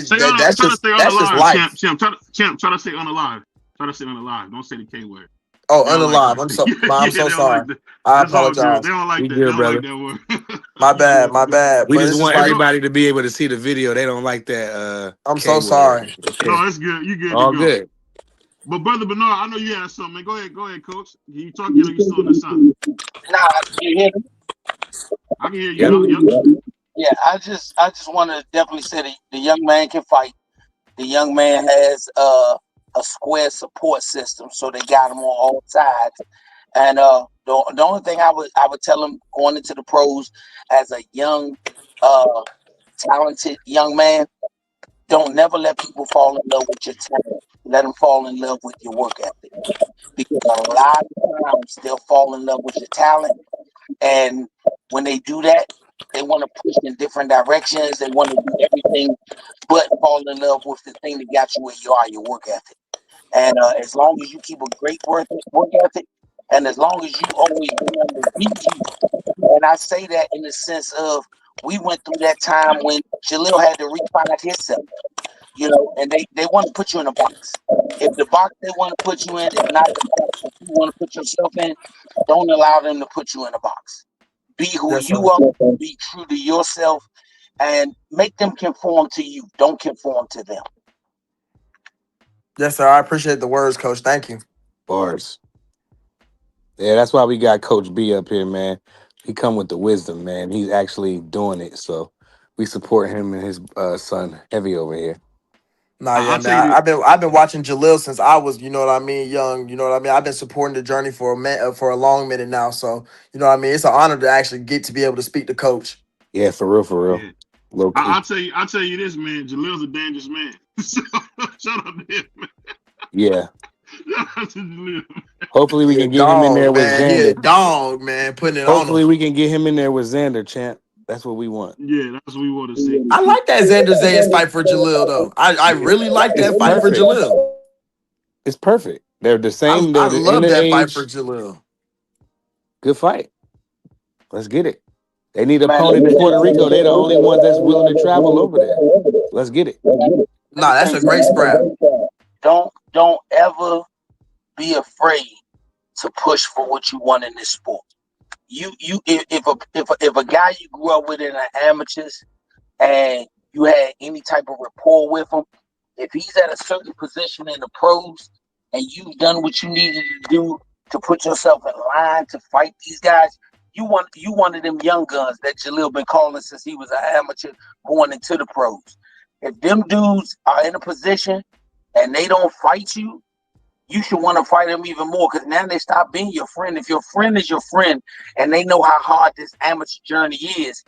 to stay that's just unalive, life. champ. Try to stay unalive. Try to stay unalive. Don't say the K word. Oh, They don't like unalive. that. I'm Yeah, so they don't like sorry. that. I That's all good. apologize. They don't like We that. They good, don't like brother. that word. My You bad, good? my You good? bad. We But just it's just want like everybody to be able to see the video. They don't like that I'm K so word. sorry. Okay. No, it's good. You good to All go. good. But brother Bernard, I know you had something, man. Go ahead, coach. Can you talk yet or you still in the sun? Nah, you hear me? I can hear you. Yep. Yep. Yeah, I just want to definitely say the young man can fight. The young man has a square support system, so they got him on all sides. And the only thing I would tell him going into the pros as a young, uh, talented young man, don't never let people fall in love with your talent. Let them fall in love with your work ethic, because a lot of times they'll fall in love with your talent, and when they do that, they want to push in different directions. They want to do everything but fall in love with the thing that got you where you are, your work ethic. And as long as you keep a great work ethic, and as long as you always remember BG, and I say that in the sense of we went through that time when Jalil had to refind himself, you know, and they want to put you in a box. If the box they want to put you in is not the box that you want to put yourself in, don't allow them to put you in a box. Be who Yes, sir. you are, be true to yourself, and make them conform to you. Don't conform to them. Yes, sir. I appreciate the words, Coach. Thank you. Bars. Yeah, that's why we got Coach B up here, man. He come with the wisdom, man. He's actually doing it. So we support him and his son heavy over here. Nah, yeah, I'll man. tell you this. I've been watching Jalil since I was, you know what I mean, young. You know what I mean. I've been supporting the journey for for a long minute now. So you know what I mean. It's an honor to actually get to be able to speak to Coach. Yeah, for real, for real. Yeah. Low key. I'll tell you this, man. Jalil's a dangerous man. So, shout out to him, man. Yeah. Shout out to Jalil. Hopefully we He a can get him in there dog, with man. He a Xander. dog, man. Putting it on him. Hopefully we can get him in there with Xander, champ. That's what we want. Yeah, that's what we want to see. I like that Xander Zayas fight for Jalil though. I Yeah. really like It's that fight for perfect. Jalil. It's perfect. They're the same. I They're in love the that fight for age. Jalil. Good fight. Let's get it. They need an Man, let opponent me in tell Puerto Rico. They're the only ones that's willing to travel over there. you, Let's get it. let me Nah, tell that's you a great scrap. something. Don't ever be afraid to push for what you want in this sport. If a guy you grew up with in the amateurs and you had any type of rapport with him, if he's at a certain position in the pros and you've done what you needed to do to put yourself in line to fight these guys, you one of them young guns that Jalil been calling since he was an amateur going into the pros. If them dudes are in a position and they don't fight you, you should want to fight them even more, because now they stop being your friend. If your friend is your friend and they know how hard this amateur journey is,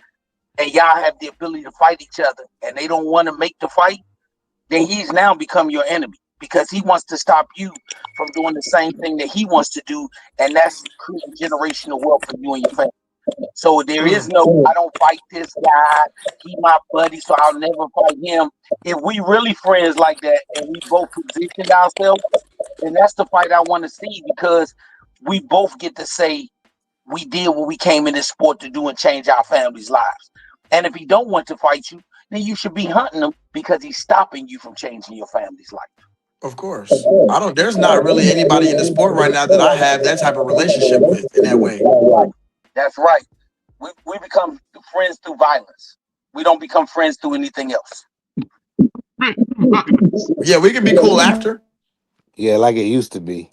and y'all have the ability to fight each other, and they don't want to make the fight, then he's now become your enemy, because he wants to stop you from doing the same thing that he wants to do, and that's creating generational wealth for you and your family. So there is no, I don't fight this guy, he my buddy, so I'll never fight him. If we really friends like that and we both positioned ourselves, then that's the fight I want to see, because we both get to say we did what we came in this sport to do and change our families' lives. And if he don't want to fight you, then you should be hunting him because he's stopping you from changing your family's life. Of course. There's not really anybody in the sport right now that I have that type of relationship with in that way. That's right. We become friends through violence. We don't become friends through anything else. Yeah, we can be cool after. Yeah, like it used to be.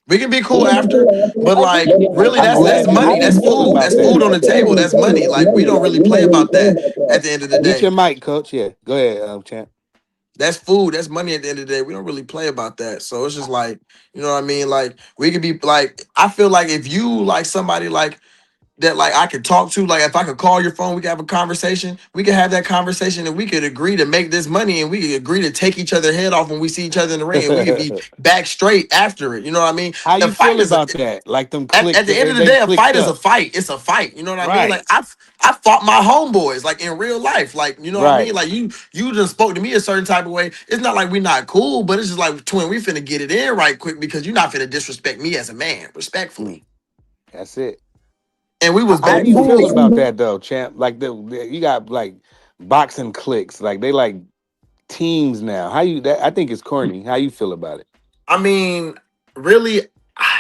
We can be cool after, but like really, that's money. That's food. That's food on the table. That's money. Like we don't really play about that at the end of the Get your day. mic, coach. Yeah, go ahead, champ. That's food. That's money at the end of the day. We don't really play about that. So it's just like, you know what I mean? Like we could be like, I feel like if you like somebody like that, like I could talk to, like if I could call your phone, we could have a conversation. We could have that conversation and we could agree to make this money and we could agree to take each other's head off when we see each other in the ring and we could be back straight after it. You know what I mean? How The you fight feel is about that? Like them at clicks. the end of the They day, a clicked fight is a up. fight. It's a fight. You know what I mean? Right. Like I fought my homeboys like in real life. Like, you know what I Right. mean? Like you just spoke to me a certain type of way. It's not like we not cool, but it's just like twin, we finna get it in right quick because you're not finna disrespect me as a man, respectfully. That's it. And we was How back. you feel about that though, champ? Like you got like boxing cliques, like they like teams now. I think it's corny. How you feel about it? I mean, really,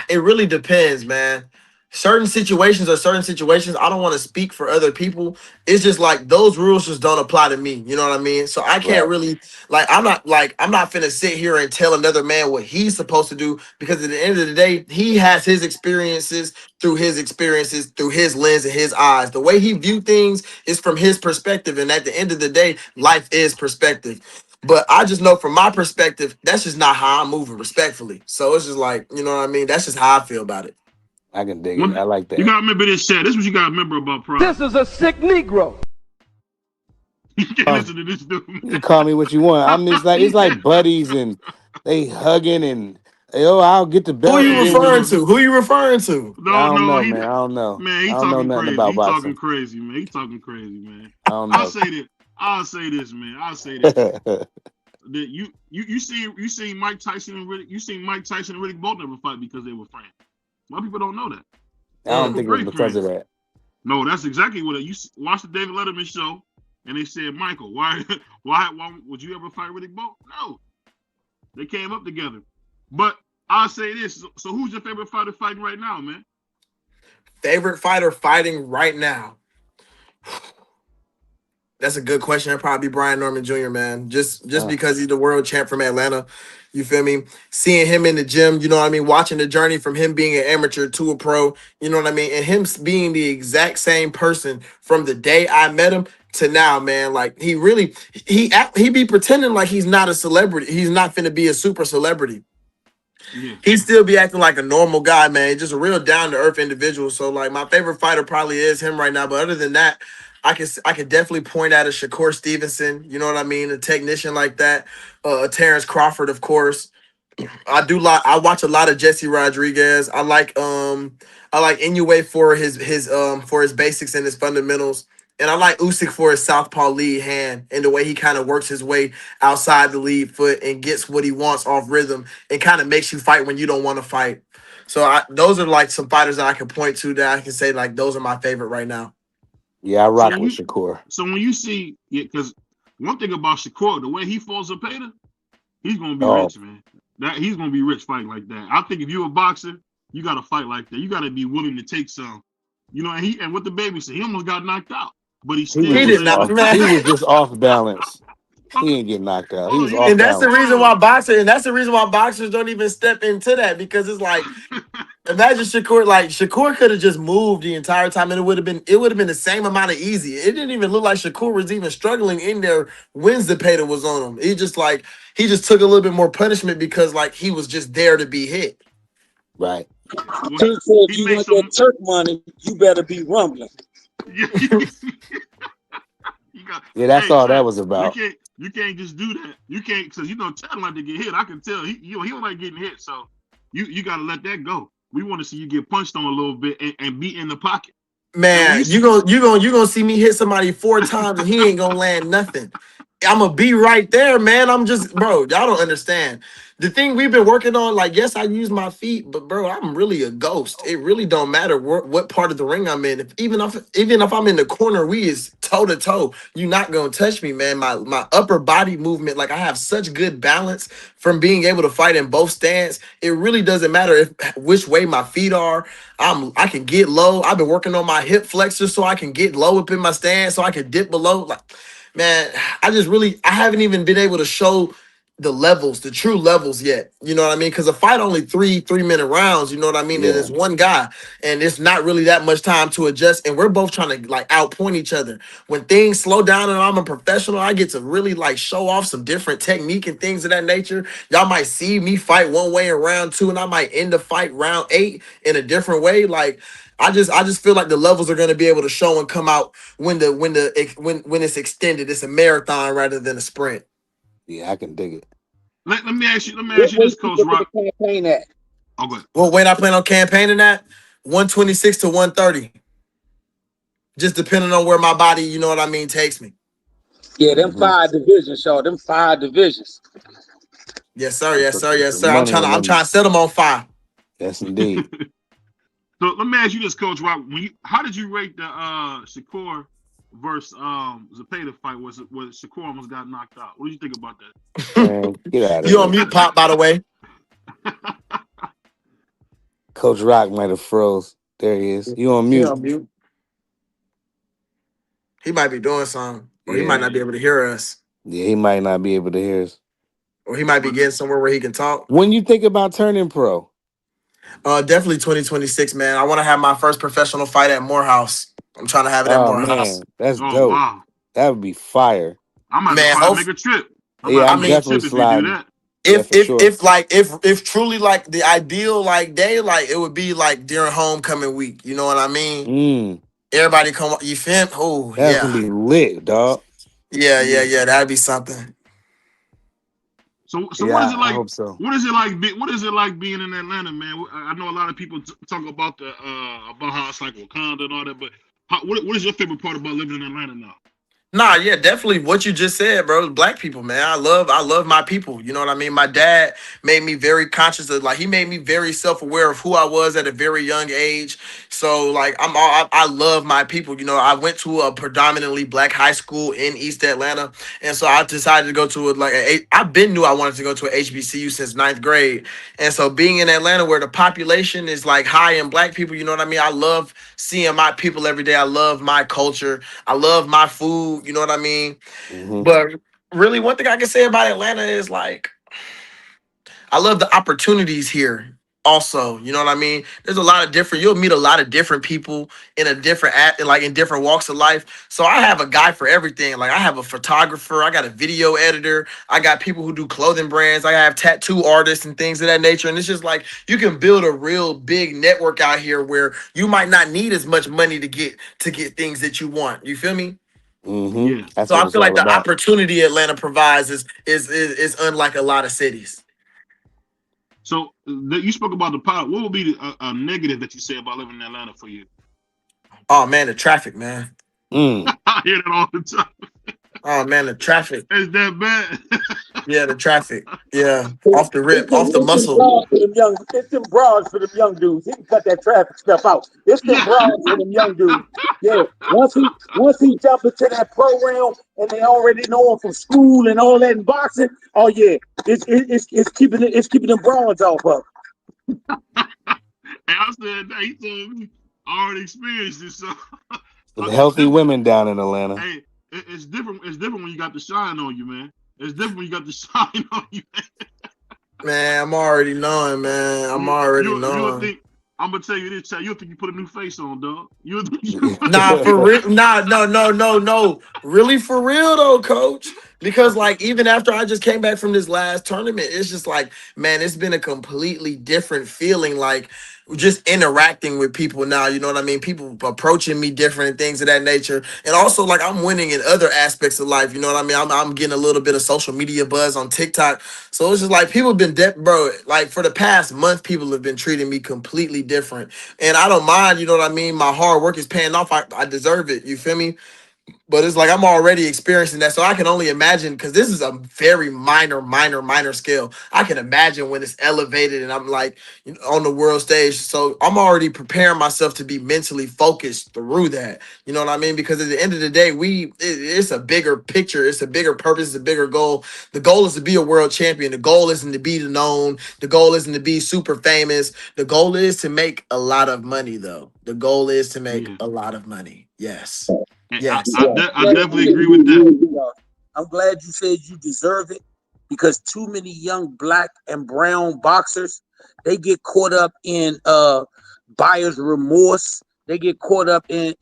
it really depends, man. Certain situations are certain situations. I don't want to speak for other people. It's just like those rules just don't apply to me. You know what I mean? So I can't really I'm not finna sit here and tell another man what he's supposed to do because at the end of the day, he has his experiences, through his lens and his eyes. The way he view things is from his perspective. And at the end of the day, life is perspective. But I just know from my perspective, that's just not how I'm moving respectfully. So it's just like, you know what I mean? That's just how I feel about it. I can dig it. I like that. You gotta remember this, Chad. This is what you gotta remember about pride. This is a sick Negro. You can't listen to this dude. You can call me what you want. I'm just like it's like buddies and they hugging and I'll get the belt. Who you referring to? Who you referring to? I don't know, man. I don't know. Man, he I don't know talking nothing crazy. about He boxing. talking crazy, man. He talking crazy, man. I don't know. I'll say this, man. I'll say this. That you see Mike Tyson and Riddick both never fight because they were friends. A lot of people don't know that. I don't think it was because of that. No, that's exactly what you watch the David Letterman show, and they said, Michael, why would you ever fight Riddick Bowe? No, they came up together. But I'll say this: so who's your favorite fighter fighting right now, man? Favorite fighter fighting right now? That's a good question. It'd probably be Brian Norman Jr., man. Just because he's the world champ from Atlanta. You feel me? Seeing him in the gym, you know what I mean? Watching the journey from him being an amateur to a pro, you know what I mean? And him being the exact same person from the day I met him to now, man. Like, he be pretending like he's not a celebrity. He's not finna be a super celebrity. Yeah. He still be acting like a normal guy, man. Just a real down-to-earth individual. So, like, my favorite fighter probably is him right now. But other than that, I can definitely point out a Shakur Stevenson, you know what I mean, a technician like that. Terrence Crawford, of course. I watch a lot of Jesse Rodriguez. I like Inoue for his basics and his fundamentals. And I like Usyk for his southpaw lead hand and the way he kind of works his way outside the lead foot and gets what he wants off rhythm and kind of makes you fight when you don't want to fight. So those are like some fighters that I can point to that I can say like those are my favorite right now. Yeah, I rock with Shakur. So when you see, because one thing about Shakur, the way he falls a Peter, he's gonna be rich, man. He's gonna be rich fighting like that. I think if you're a boxer, you gotta fight like that. You gotta be willing to take some. You know, and what the baby said, he almost got knocked out, but he did not. He was just off balance. He didn't get knocked out. He was off and that's balance. the reason why boxers don't even step into that because it's like. Imagine Shakur could have just moved the entire time and it would have been the same amount of easy. It didn't even look like Shakur was even struggling in there when Zepeda was on him. He just took a little bit more punishment because like he was just there to be hit. Right. Turk said if you want that Turk money, you better be rumbling. Yeah, that's all that was about. You can't just do that. You can't because Chad like to get hit. I can tell he don't like getting hit, so you gotta let that go. We want to see you get punched on a little bit and be in the pocket. Man, you gonna see me hit somebody 4 times and he ain't gonna land nothing. I'm gonna be right there, man. I'm just, bro, y'all don't understand. The thing we've been working on, like, yes, I use my feet, but bro, I'm really a ghost. It really don't matter what part of the ring I'm in. Even if I'm in the corner, we is toe to toe. You're not gonna touch me, man. My upper body movement, like I have such good balance from being able to fight in both stands. It really doesn't matter which way my feet are. I can get low. I've been working on my hip flexors so I can get low up in my stand, so I can dip below. Like, man, I haven't even been able to show the levels, the true levels yet. You know what I mean? Because a fight only 3-minute rounds, you know what I mean? And Yeah. it's one guy, and it's not really that much time to adjust. And we're both trying to like outpoint each other. When things slow down and I'm a professional, I get to really like show off some different technique and things of that nature. Y'all might see me fight one way in round 2, and I might end the fight round 8 in a different way. Like, I just feel like the levels are going to be able to show and come out when it's extended. It's a marathon rather than a sprint. Yeah, I can dig it. Let me ask you this, Coach Rock. Campaign at? Oh, good. Well, weight I plan on campaigning at 126 to 130. Just depending on where my body, you know what I mean, takes me. Yeah, them 5 divisions, y'all. Them 5 divisions. Yes, sir. Yes, sir. Yes, sir. Money I'm trying to set them on fire. Yes, indeed. So let me ask you this, Coach Rock. How did you rate the Shakur versus Zepeda fight? Was Shakur almost got knocked out? What do you think about that? Man, get out of You here. on mute, Pop, by the way. Coach Rock might have froze. There he is. You on He mute. on mute. He might be doing something. Or he Yeah. might not be able to hear us. Yeah, he might not be able to hear us. Or he might be getting somewhere where he can talk. When you think about turning pro? Definitely 2026, man. I want to have my first professional fight at Morehouse. I'm trying to have it at Oh, Morehouse. man. That's Oh, dope. wow. That would be fire. I'm about Man, to make a trip. Yeah, I'm make a definitely trip if you do sliding. that. Yeah, for sure. If truly like the ideal like day, like it would be like during homecoming week. You know what I mean? Everybody come. You feel? Oh That's yeah. gonna be lit, dog. Yeah. That'd be something. So Yeah, what is it like? I hope so. What is it like? What is it like being in Atlanta, man? I know a lot of people talk about about how it's like Wakanda and all that, but what is your favorite part about living in Atlanta now? Nah, yeah, definitely what you just said, bro. Black people, man. I love my people. You know what I mean? My dad made me very conscious of, like, he made me very self-aware of who I was at a very young age. So, like, I love my people. You know, I went to a predominantly black high school in East Atlanta, and so I decided to go to I've been knew I wanted to go to a HBCU since 9th grade, and so being in Atlanta where the population is like high in black people, you know what I mean? I love seeing my people every day. I love my culture. I love my food. You know what I mean? But really, one thing I can say about Atlanta is like, I love the opportunities here. Also, you know what I mean? There's a lot of different. You'll meet a lot of different people in in different walks of life. So I have a guy for everything. Like I have a photographer, I got a video editor, I got people who do clothing brands, I have tattoo artists and things of that nature. And it's just like you can build a real big network out here where you might not need as much money to get things that you want. You feel me? Yeah. That's So what I it's feel like all the about. opportunity Atlanta provides is unlike a lot of cities. So you spoke about the power. What would be a negative that you say about living in Atlanta for you? Oh man, the traffic, man. I hear that all the time. Oh man, the traffic. Is that bad? Yeah, the traffic. Yeah, off the rip, off the muscle. It's them broads for them young dudes. He can cut that traffic stuff out. It's them broads for them young dudes. Yeah. Once he jump into that program and they already know him from school and all that in boxing, oh yeah, it's keeping them broads off of. And I said that he told me I already experienced this. So Some healthy women down in Atlanta. hey, it's different. It's different when you got the shine on you, man. It's different when you got the shine on you. Man, I'm already knowing, man. I'm already knowing. I'm gonna tell you this, Chad. You'll think you put a new face on, dog. Nah, for real. Nah, no. Really, for real though, coach. Because like even after I just came back from this last tournament, it's just like, man, it's been a completely different feeling. Like just interacting with people now, you know what I mean? People approaching me different and things of that nature. And also like I'm winning in other aspects of life, you know what I mean? I'm getting a little bit of social media buzz on TikTok. So it's just like people have been bro, like for the past month, people have been treating me completely different. And I don't mind, you know what I mean? My hard work is paying off. I deserve it. You feel me? But it's like I'm already experiencing that, so I can only imagine, because this is a very minor scale. I can imagine when it's elevated and I'm like, you know, on the world stage. So I'm already preparing myself to be mentally focused through that. You know what I mean? Because at the end of the day, it's a bigger picture, it's a bigger purpose, it's a bigger goal. The goal is to be a world champion. The goal isn't to be known. The goal isn't to be super famous. The goal is to make a lot of money, though. The goal is to make a lot of money. Yes. Yes. I definitely agree with that. I'm glad you said you deserve it, because too many young black and brown boxers, they get caught up in buyer's remorse. They get caught up in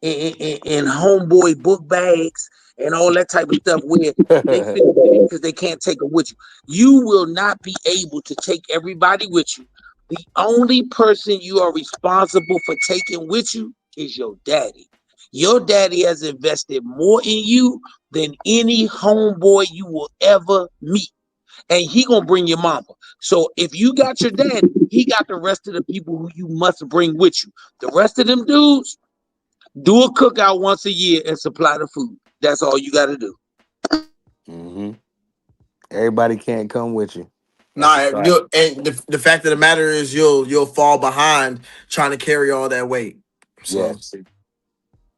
homeboy book bags and all that type of stuff, where they feel bad because they can't take it with you. You will not be able to take everybody with you. The only person you are responsible for taking with you is your daddy. Your daddy has invested more in you than any homeboy you will ever meet. And he gonna bring your mama. So if you got your daddy, he got the rest of the people who you must bring with you. The rest of them dudes, do a cookout once a year and supply the food. That's all you got to do. Mm-hmm. Everybody can't come with you. Nah, and the fact of the matter is you'll fall behind trying to carry all that weight. So yes.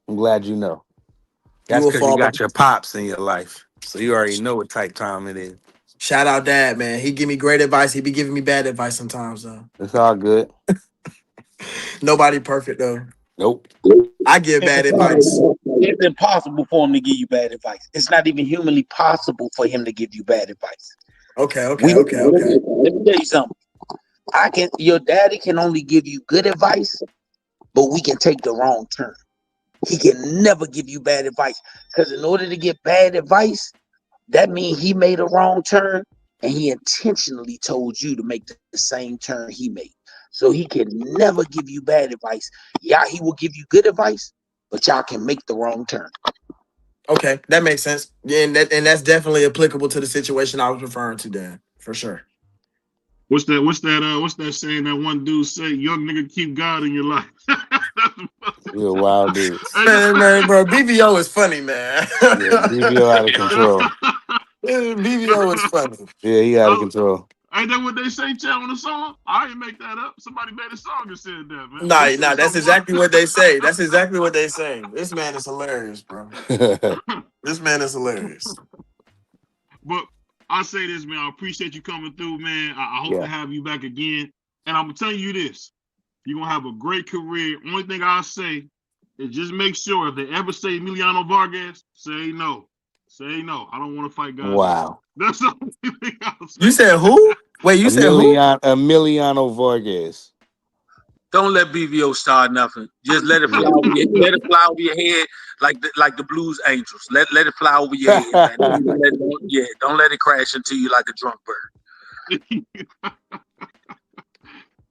I'm glad you know. You That's will because you fall got your pops in your life. So you already know what type time it is. Shout out Dad, man. He give me great advice. He be giving me bad advice sometimes, though. It's all good. Nobody perfect, though. Nope. I give bad advice. It's impossible for him to give you bad advice. It's not even humanly possible for him to give you bad advice. Okay. Let me tell you something. Your daddy can only give you good advice, but we can take the wrong turn. He can never give you bad advice, because in order to get bad advice, that means he made a wrong turn and he intentionally told you to make the same turn he made. So he can never give you bad advice. Yeah, he will give you good advice, but y'all can make the wrong turn. Okay, that makes sense. Yeah, and that's definitely applicable to the situation I was referring to, Dan, for sure. What's that saying that one dude say? Young nigga, keep God in your life. You're a wild dude. man, bro, BVO is funny, man. Yeah, BVO out of control. BVO is funny. Yeah, he out of control. Ain't that what they say, Chad, on the song? I didn't make that up. Somebody made a song and said that, man. Nah, that's exactly what they say. That's exactly what they say. This man is hilarious, bro. This man is hilarious. But I say this, man. I appreciate you coming through, man. I hope to have you back again. And I'm telling you this. You're going to have a great career. Only thing I'll say is just make sure if they ever say Emiliano Vargas, say no. Say no. I don't want to fight guys. Wow. That's the only thing I'll say. You said who? Wait, you said who? Emiliano Vargas. Don't let BVO start nothing. Just let it fly over your head like the Blues Angels. Let it fly over your head, man. Don't let it crash into you like a drunk bird.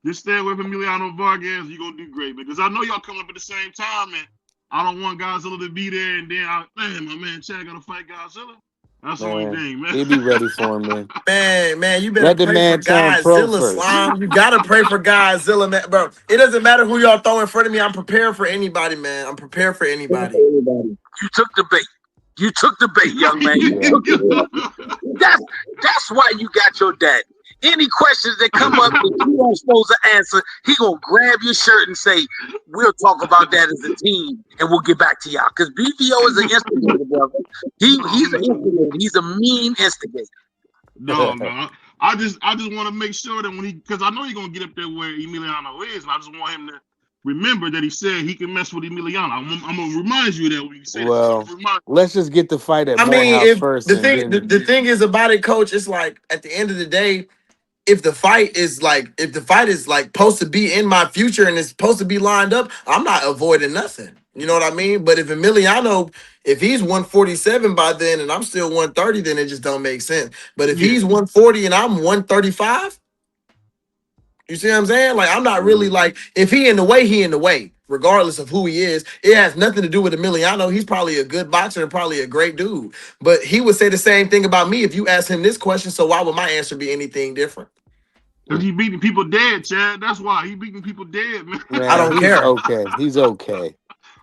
Just stay away from Emiliano Vargas. You're gonna do great, man. Because I know y'all coming up at the same time, and I don't want Godzilla to be there, and then my man Chad gotta fight Godzilla. That's the only thing, man. He be ready for him, man. Man, you better pray for Godzilla, Slime. You gotta pray for Godzilla, man, bro. It doesn't matter who y'all throw in front of me. I'm prepared for anybody, man. I'm prepared for anybody. You took the bait. You took the bait, young man. That's why you got your dad. Any questions that come up that you don't supposed to answer, he gonna grab your shirt and say, "We'll talk about that as a team, and we'll get back to y'all." Because BVO is an instigator, brother. He's an instigator. He's a mean instigator. No. I just want to make sure that because I know he's gonna get up there where Emiliano is, and I just want him to remember that he said he can mess with Emiliano. I'm gonna remind you of that when you say that. Let's just get the fight at Morehouse first. The thing is about it, Coach, it's like at the end of the day, if the fight is like supposed to be in my future and it's supposed to be lined up, I'm not avoiding nothing. You know what I mean? But if Emiliano, if he's 147 by then and I'm still 130, then it just don't make sense. But if he's 140 and I'm 135, you see what I'm saying? Like, I'm not really like, if he in the way, he in the way, regardless of who he is. It has nothing to do with Emiliano. He's probably a good boxer and probably a great dude. But he would say the same thing about me if you ask him this question. So why would my answer be anything different? Because he beating people dead, Chad. That's why he beating people dead, man. I don't care. Okay, he's okay.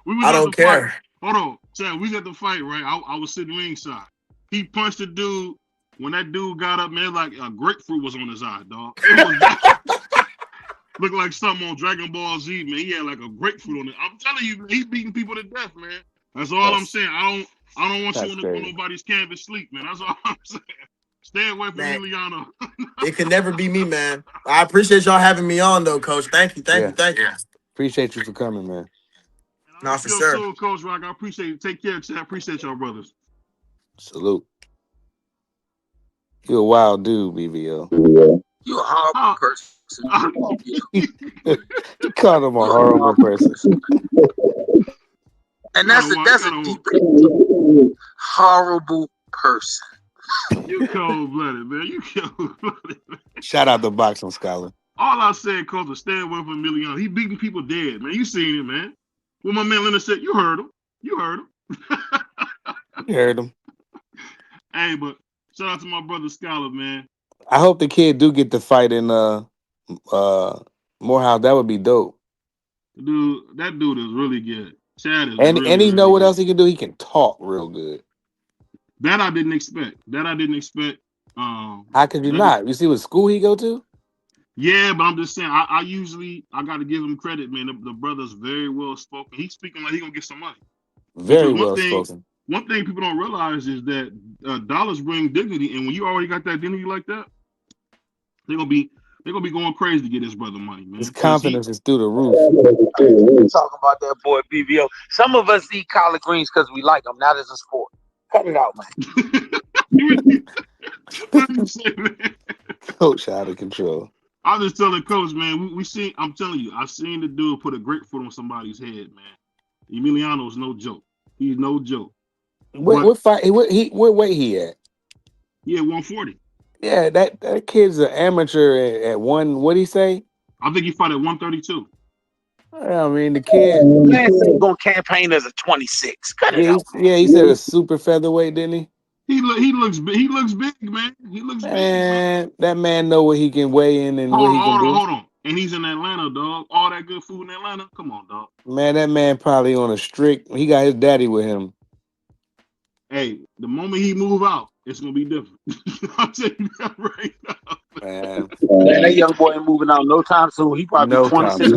I don't care. Hold on. Chad, we was at the fight, right? I was sitting ringside. He punched the dude. When that dude got up, man, like a grapefruit was on his eye, dog. It was looked like something on Dragon Ball Z, man. He had like a grapefruit on it. I'm telling you, man, he beating people to death, man. That's all I'm saying. I don't want you on nobody's canvas sleep, man. That's all I'm saying. Stay away from Emiliano. It could never be me, man. I appreciate y'all having me on, though, Coach. Thank you. Appreciate you for coming, man. No, for sure. Soon, Coach Rock. I appreciate you. Take care, Chad. I appreciate y'all, brothers. Salute. You a wild dude, BVO. You a horrible person. You called him a horrible person. And that's a deep horrible person. You cold-blooded, man. You cold-blooded, man. Shout out to Boxing Scholar. All I said, Coach, was stay away from Emiliano. He beating people dead, man. You seen it, man. What my man Leonard said, you heard him. You heard him. You heard him. Hey, but shout out to my brother Scholar, man. I hope the kid do get the fight in Morehouse. That would be dope. Dude, that dude is really good. Chad is and really, he know really what good. else he can do. He can talk real good. That I didn't expect. How could you not? You see what school he go to? Yeah, but I'm just saying. I got to give him credit, man. The brother's very well spoken. He's speaking like he gonna get some money. Very well spoken. One thing people don't realize is that dollars bring dignity, and when you already got that dignity like that, they're gonna be going crazy to get his brother money, man. His confidence is through the roof. Talking about that boy BVO. Some of us eat collard greens because we like them, not as a sport. Cut it out, man. Coach out of control. I was just telling Coach, man, we seen. I'm telling you, I seen the dude put a grapefruit on somebody's head, man. Emiliano's no joke. He's no joke. What weight he at? Yeah, 140. Yeah, that kid's an amateur at one. What'd he say? I think he fought at 132. I mean, the kid. Man said gonna campaign as a 26. Cut it out. Yeah, he said a super featherweight, didn't he? He looks big. He looks big, man. He looks big. Man. That man know what he can weigh in and what he can do. Hold on. And he's in Atlanta, dog. All that good food in Atlanta. Come on, dog. Man, that man probably on a strict. He got his daddy with him. Hey, the moment he move out, it's gonna be different. I'll tell you that right now. Man, that young boy ain't moving out no time soon. He probably 26.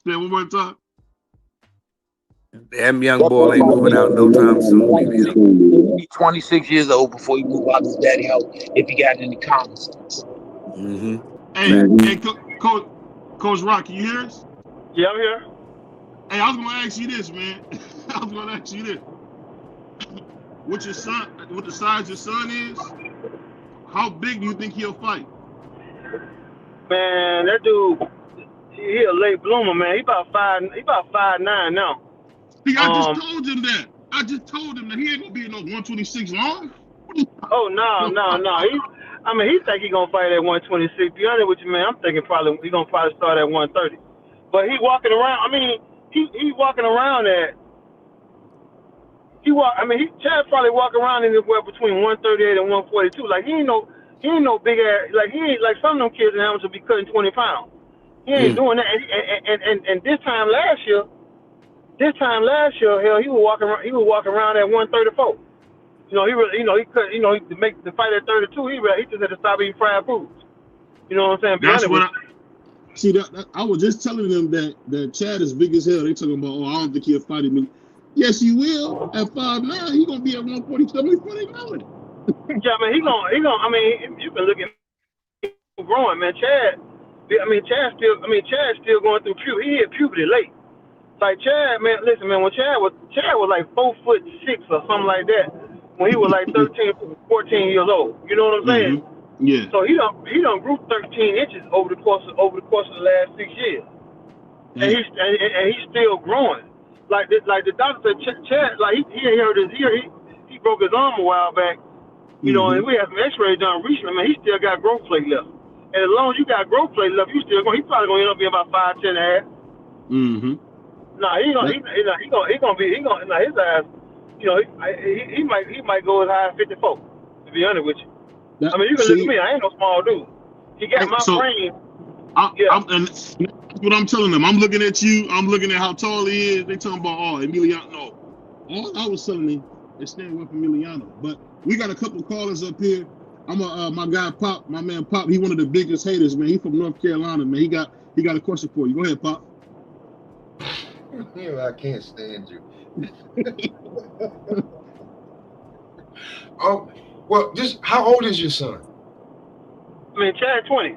Say one more time. That young boy ain't moving out no time soon. He'll be 26 years old before he move out his daddy house if he got any common sense. Mm-hmm. Hey, Coach Rock, can you hear us? Yeah, I'm here. Hey, I was gonna ask you this, man. With your son, with the size your son is, how big do you think he'll fight? Man, that dude, he a late bloomer, man. He about 5'9" now. See, I just told him that. I just told him that he ain't gonna be in no 126 long. Oh no. He think he gonna fight at 126. Be honest with you, man. I'm thinking he gonna start at 130. But he walking around. I mean, he walking around at. Chad probably walk around anywhere between 138 and 142. Like he ain't no big ass. Like he ain't like some of them kids in Hamilton be cutting 20 pounds. He ain't doing that. And this time last year, hell, he was walking around at 134. To make the fight at 32, he just had to stop eating fried foods. You know what I'm saying? That's what I was just telling them that Chad is big as hell. They talking about, I don't think he'll fight him. Yes, he will. At 5'9", he gonna be at 147 before they know it. Yeah, man, he gonna. I mean, you can look at him growing, man. Chad's still going through puberty. He hit puberty late. Like Chad, man. Listen, man. When Chad was like 4'6" or something like that. When he was like 13, 14 years old. You know what I'm saying? Mm-hmm. Yeah. So he done grew 13 inches over the course of the last 6 years, and he's still growing. Like the doctor said, Chad, like he broke his arm a while back, you know, and we had some X-rays done recently. Man, he still got growth plate left, and as long as you got growth plate left, he probably gonna end up being about 5'10" and a half. Mm-hmm. Nah, his ass, you know, he might go as high as 54. To be honest with you, I mean, you can look at me. I ain't no small dude. He got my frame. And that's what I'm telling them. I'm looking at you. I'm looking at how tall he is. They talking about Emiliano. No, all I was telling them is stay away from Emiliano. But we got a couple callers up here. I'm my guy Pop, my man Pop. He one of the biggest haters, man. He from North Carolina, man. He got a question for you. Go ahead, Pop. I can't stand you. Oh, well, just how old is your son? I mean, Chad 20.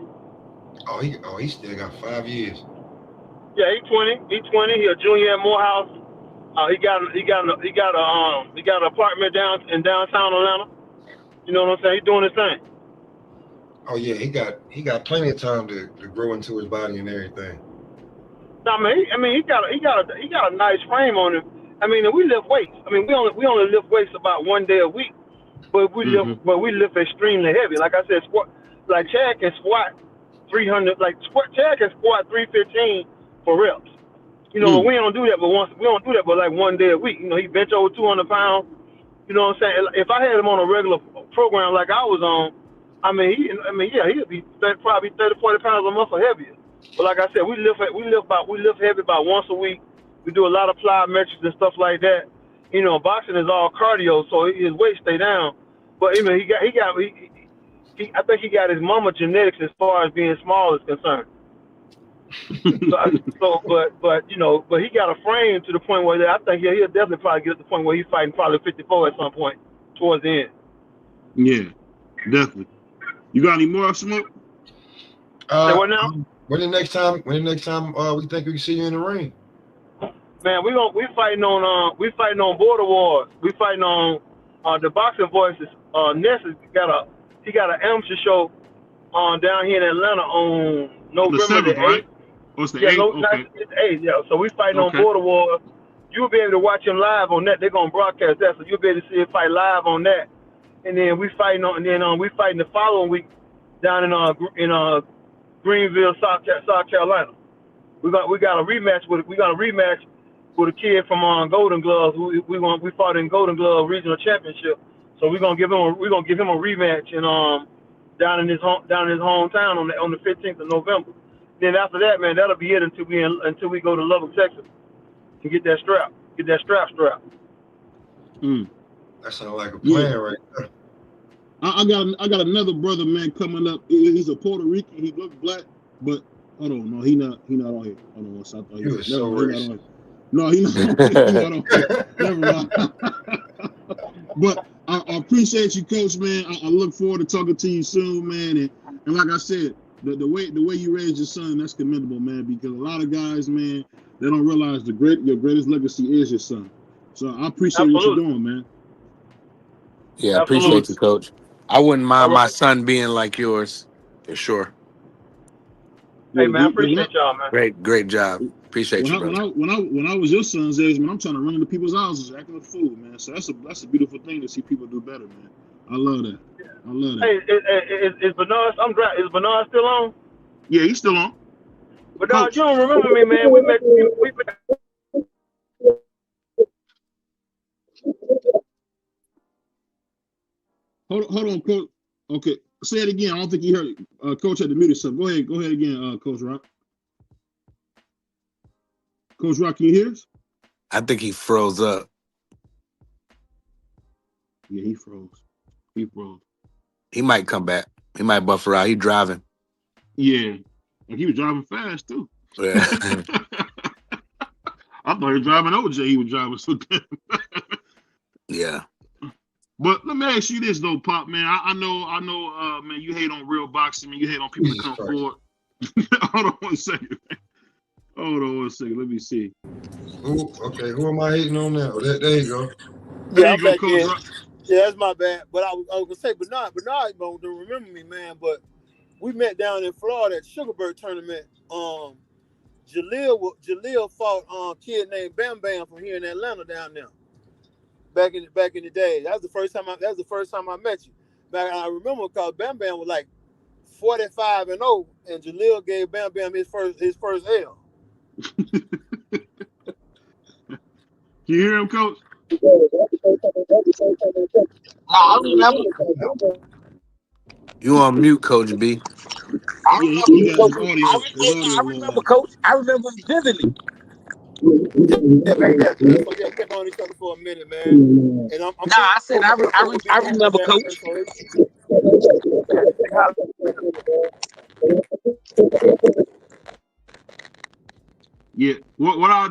He still got 5 years. Yeah, he's 20. He's 20. He a junior at Morehouse. He got an apartment in downtown Atlanta. You know what I'm saying? He's doing his thing. Oh yeah, he got plenty of time to grow into his body and everything. No, man. He got a nice frame on him. I mean, and we lift weights. I mean, we only lift weights about 1 day a week, but we lift extremely heavy. Like I said, like Chad can squat 300. Chad can squat 315 for reps. You know, but we don't do that. But like 1 day a week. You know, he bench over 200 pounds. You know what I'm saying? If I had him on a regular program like I was on, he'd be probably 30, 40 pounds a muscle heavier. But like I said, we lift heavy about once a week. We do a lot of plyometrics and stuff like that. You know, boxing is all cardio, so his weight stay down. But I think he got his mama genetics as far as being small is concerned. But he got a frame to the point where I think he'll definitely probably get to the point where he's fighting probably 54 at some point towards the end. Yeah, definitely. You got any more smoke? What now? When the next time we think we can see you in the ring? Man, we fighting on Border Wars. We fighting on the Boxing Voices. Ness got an amateur show down here in Atlanta on November the 8th. What's the 8th? Okay. It's 8th, yeah. So we fighting on Border Wars. You'll be able to watch him live on that. They're gonna broadcast that, so you'll be able to see him fight live on that. And then we fighting the following week down in Greenville, South Carolina. We got a rematch with a kid from Golden Gloves. We fought in Golden Glove Regional Championship. So we're gonna give him a rematch and down in his hometown on the 15th of November. Then after that, man, that'll be it until we go to Lubbock, Texas, and get that strap. That sounds like a plan right there. I got another brother, man, coming up. He's a Puerto Rican. He looks black, but hold on, no, he not on here. Hold on, I thought he was so racist. No, he not on here. Never mind. But I appreciate you, Coach, man. I look forward to talking to you soon, man. And like I said, the way you raised your son, that's commendable, man. Because a lot of guys, man, they don't realize your greatest legacy is your son. So I appreciate what you're doing, man. Yeah, I appreciate you, Coach. I wouldn't mind my son being like yours, for sure. Hey, man, I appreciate y'all, man. Great job. Appreciate you, brother. When I was your son's age, man, I'm trying to run into people's houses acting a fool, man. So that's a beautiful thing to see people do better, man. I love that. Hey, is Bernard? Is Bernard still on? Yeah, he's still on. Bernard, you don't remember me, man? We met. Hold on, Coach. Okay, say it again. I don't think you heard it. Coach had to mute himself. Go ahead again, Coach Rock. Coach Rock, can you hear us? I think he froze up. Yeah, he froze. He might come back. He might buffer out. He driving. Yeah, and he was driving fast too. Yeah. I thought he was driving OJ. He was driving so damn. Yeah. But let me ask you this though, Pop, man. I know, man. You hate on real boxing, man. You hate on people that come forward. Hold on one second. Let me see. Who am I hating on now? There you go. Yeah, I'm back in. Yeah, that's my bad. But I was gonna say Bernard don't remember me, man. But we met down in Florida at Sugarbird tournament. Jaleel fought a kid named Bam Bam from here in Atlanta down there. Back in the day. That was the first time I met you. Back I remember because Bam Bam was like 45-0, and Jaleel gave Bam Bam his first L. You hear him, Coach? You on mute, Coach B. I Yeah, remember he got his Coach. audio. His I audio remember low. Coach. I remember him vividly. Yeah, man. So yeah, kept on each other for a minute, man. And I'm Nah, I said Coach will be I back with remember that, man. Coach. So Yeah. What I'll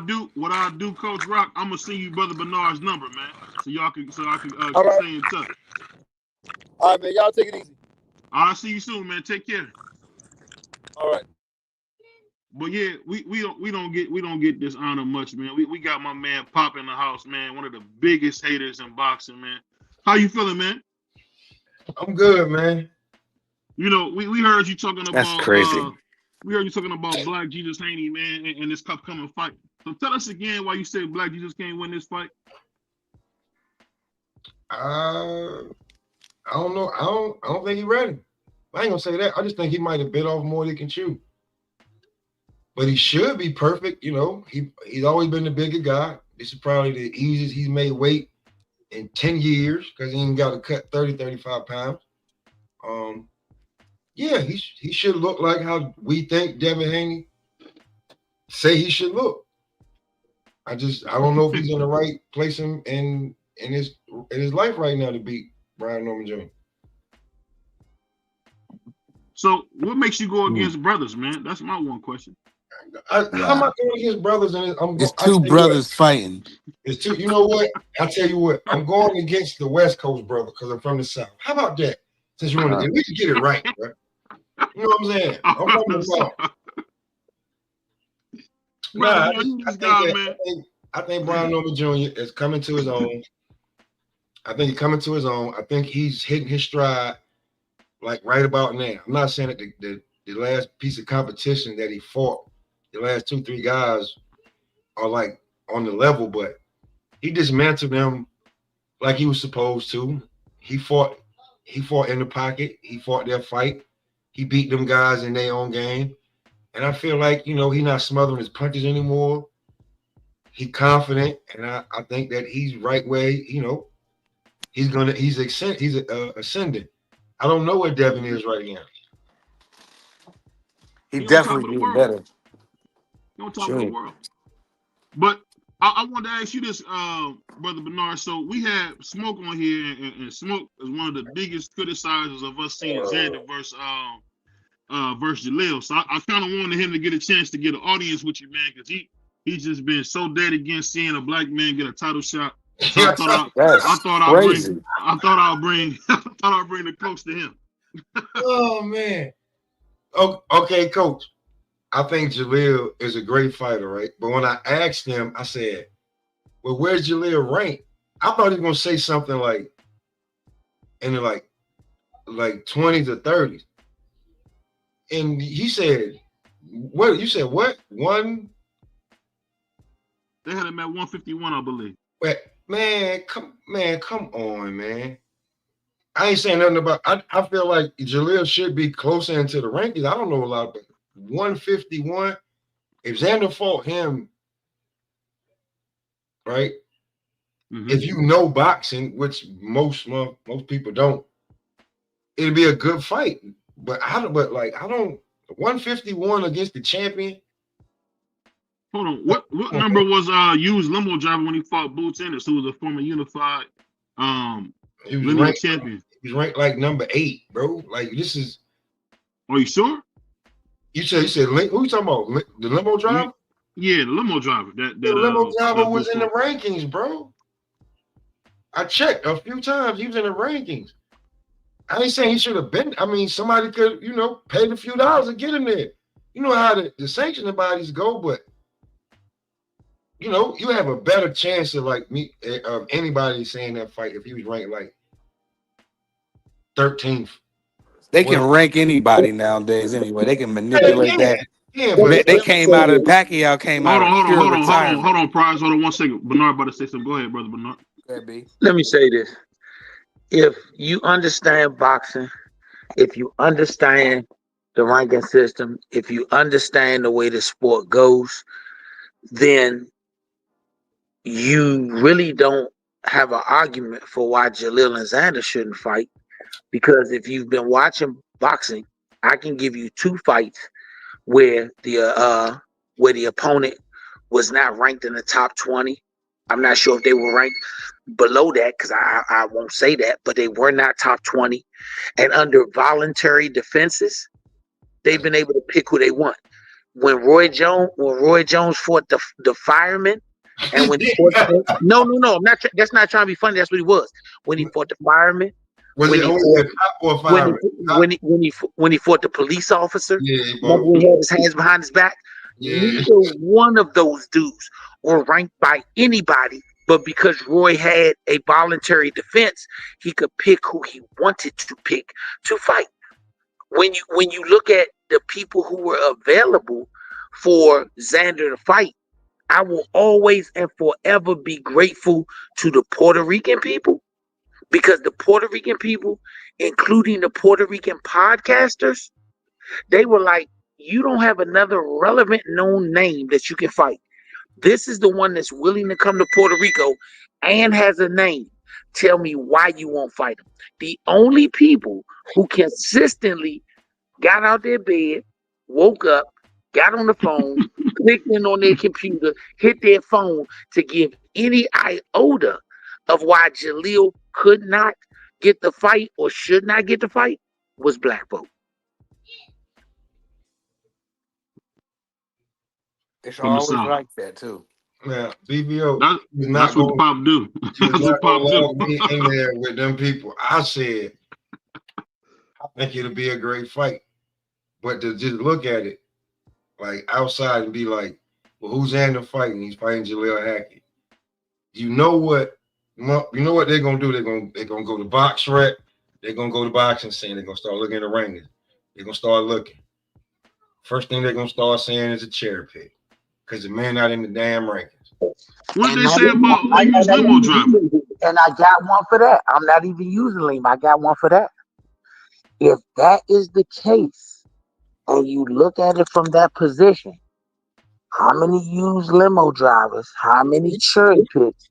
do, Coach Rock, I'm gonna send you Brother Bernard's number, man. So I can all right, stay in touch. all right, man. Y'all take it easy. I'll see you soon, man. Take care. All right. But yeah, we don't get this honor much, man. We got my man Pop in the house, man. One of the biggest haters in boxing, man. How you feeling, man? I'm good, man. You know, we heard you talking That's about crazy. Black Jesus Haney, man, and this upcoming fight. So tell us again why you say Black Jesus can't win this fight. I don't know. I don't think he's ready. I ain't gonna say that. I just think he might have bit off more than he can chew. But he should be perfect. You know, he's always been the bigger guy. This is probably the easiest he's made weight in 10 years because he ain't got to cut 30, 35 pounds. Yeah, he should look like how we think Devin Haney say he should look. I don't know if he's in the right place in his life right now to beat Brian Norman Jr. So what makes you go against brothers, man? That's my one question. How am I going against brothers? It's two brothers fighting. It's two. You know what? I'll tell you what. I'm going against the West Coast brother because I'm from the South. How about that? Since you want to, we can get it right, right? You know what I'm saying? I'm from the South. Nah, I think Brian Norman Jr. is coming to his own. I think he's coming to his own. I think he's hitting his stride like right about now. I'm not saying that the last piece of competition that he fought, the last 2-3 guys are like on the level, but he dismantled them like he was supposed to. He fought in the pocket. He fought their fight. He beat them guys in their own game. And I feel like, you know, he's not smothering his punches anymore. He's confident, and I think that he's right where, you know, he's ascending. I don't know where Devin is right now. He definitely getting better. You're on top of the world. But I wanted to ask you this, Brother Bernard. So we had Smoke on here, and Smoke is one of the biggest criticizers of us seeing Xander versus Jaleel. So I kind of wanted him to get a chance to get an audience with you, man, because he's just been so dead against seeing a black man get a title shot. So I thought I'll bring the coach to him. Oh man. Oh, okay, coach. I think Jaleel is a great fighter, right? But when I asked him, I said, well, where's Jaleel rank? I thought he was gonna say something like in the like 20s or 30s. And he said, what you said, what? One? They had him at 151, I believe. But come on, man. I ain't saying nothing about. I feel like Jaleel should be closer into the rankings. I don't know a lot, but 151. If Xander fought him, right? Mm-hmm. If you know boxing, which most people don't, it'd be a good fight. But I don't. 151 against the champion. Hold on. What number was used limo driver when he fought Boots Ennis, who was a former unified lineage champion? He's ranked like number 8, bro. Like this is. Are you sure? You said who you talking about? The limo driver? Yeah, the limo driver. The limo driver was in the rankings, bro. I checked a few times. He was in the rankings. I ain't saying he should have been. I mean, somebody could, you know, paid a few dollars to get him there. You know how the sanctioning bodies go, but you know, you have a better chance of of anybody saying that fight if he was ranked like 13th. They can rank anybody nowadays anyway. They can manipulate that. Yeah, but they came out of Pacquiao Hold on, Prize. Hold on 1 second. Bernard about to say something. Go ahead, Brother Bernard. Let me say this. If you understand boxing, if you understand the ranking system, if you understand the way the sport goes, then you really don't have an argument for why Jaleel and Xander shouldn't fight. Because if you've been watching boxing, I can give you 2 fights where the opponent was not ranked in the top 20. I'm not sure if they were ranked below that because I won't say that, but they were not top 20. And under voluntary defenses, they've been able to pick who they want. When Roy Jones fought the fireman, and when he fought no, I'm not. That's not trying to be funny. That's what he was. When he fought the fireman, Was when it he only a fought, cop or a fireman? when he fought the police officer, Yeah, remember when he had his hands behind his back? Yeah. Neither one of those dudes were ranked by anybody, but because Roy had a voluntary defense, he could pick who he wanted to pick to fight. When you look at the people who were available for Xander to fight, I will always and forever be grateful to the Puerto Rican people, because the Puerto Rican people, including the Puerto Rican podcasters, they were like, you don't have another relevant known name that you can fight. This is the one that's willing to come to Puerto Rico and has a name. Tell me why you won't fight him. The only people who consistently got out their bed, woke up, got on the phone, clicked in on their computer, hit their phone to give any iota of why Jaleel could not get the fight or should not get the fight was black folk. It's From the always South. like that too. Yeah, BVO. That's what Pop do. That's what Pop do. Me in there with them people. I said, I think it'll be a great fight, but to just look at it like outside and be like, well, who's Xander fighting? He's fighting Jaleel Hackett. You know what they're gonna do? They're gonna go to box rec. They're gonna go to boxing scene. They're gonna start looking at the ringers. They're gonna start looking. First thing they're gonna start saying is a cherry pick, because the man not in the damn rankings. What they say about Lincoln's limo driver? And I got one for that. I'm not even using Lima. I got one for that. If that is the case, and you look at it from that position, how many used limo drivers, how many cherry picks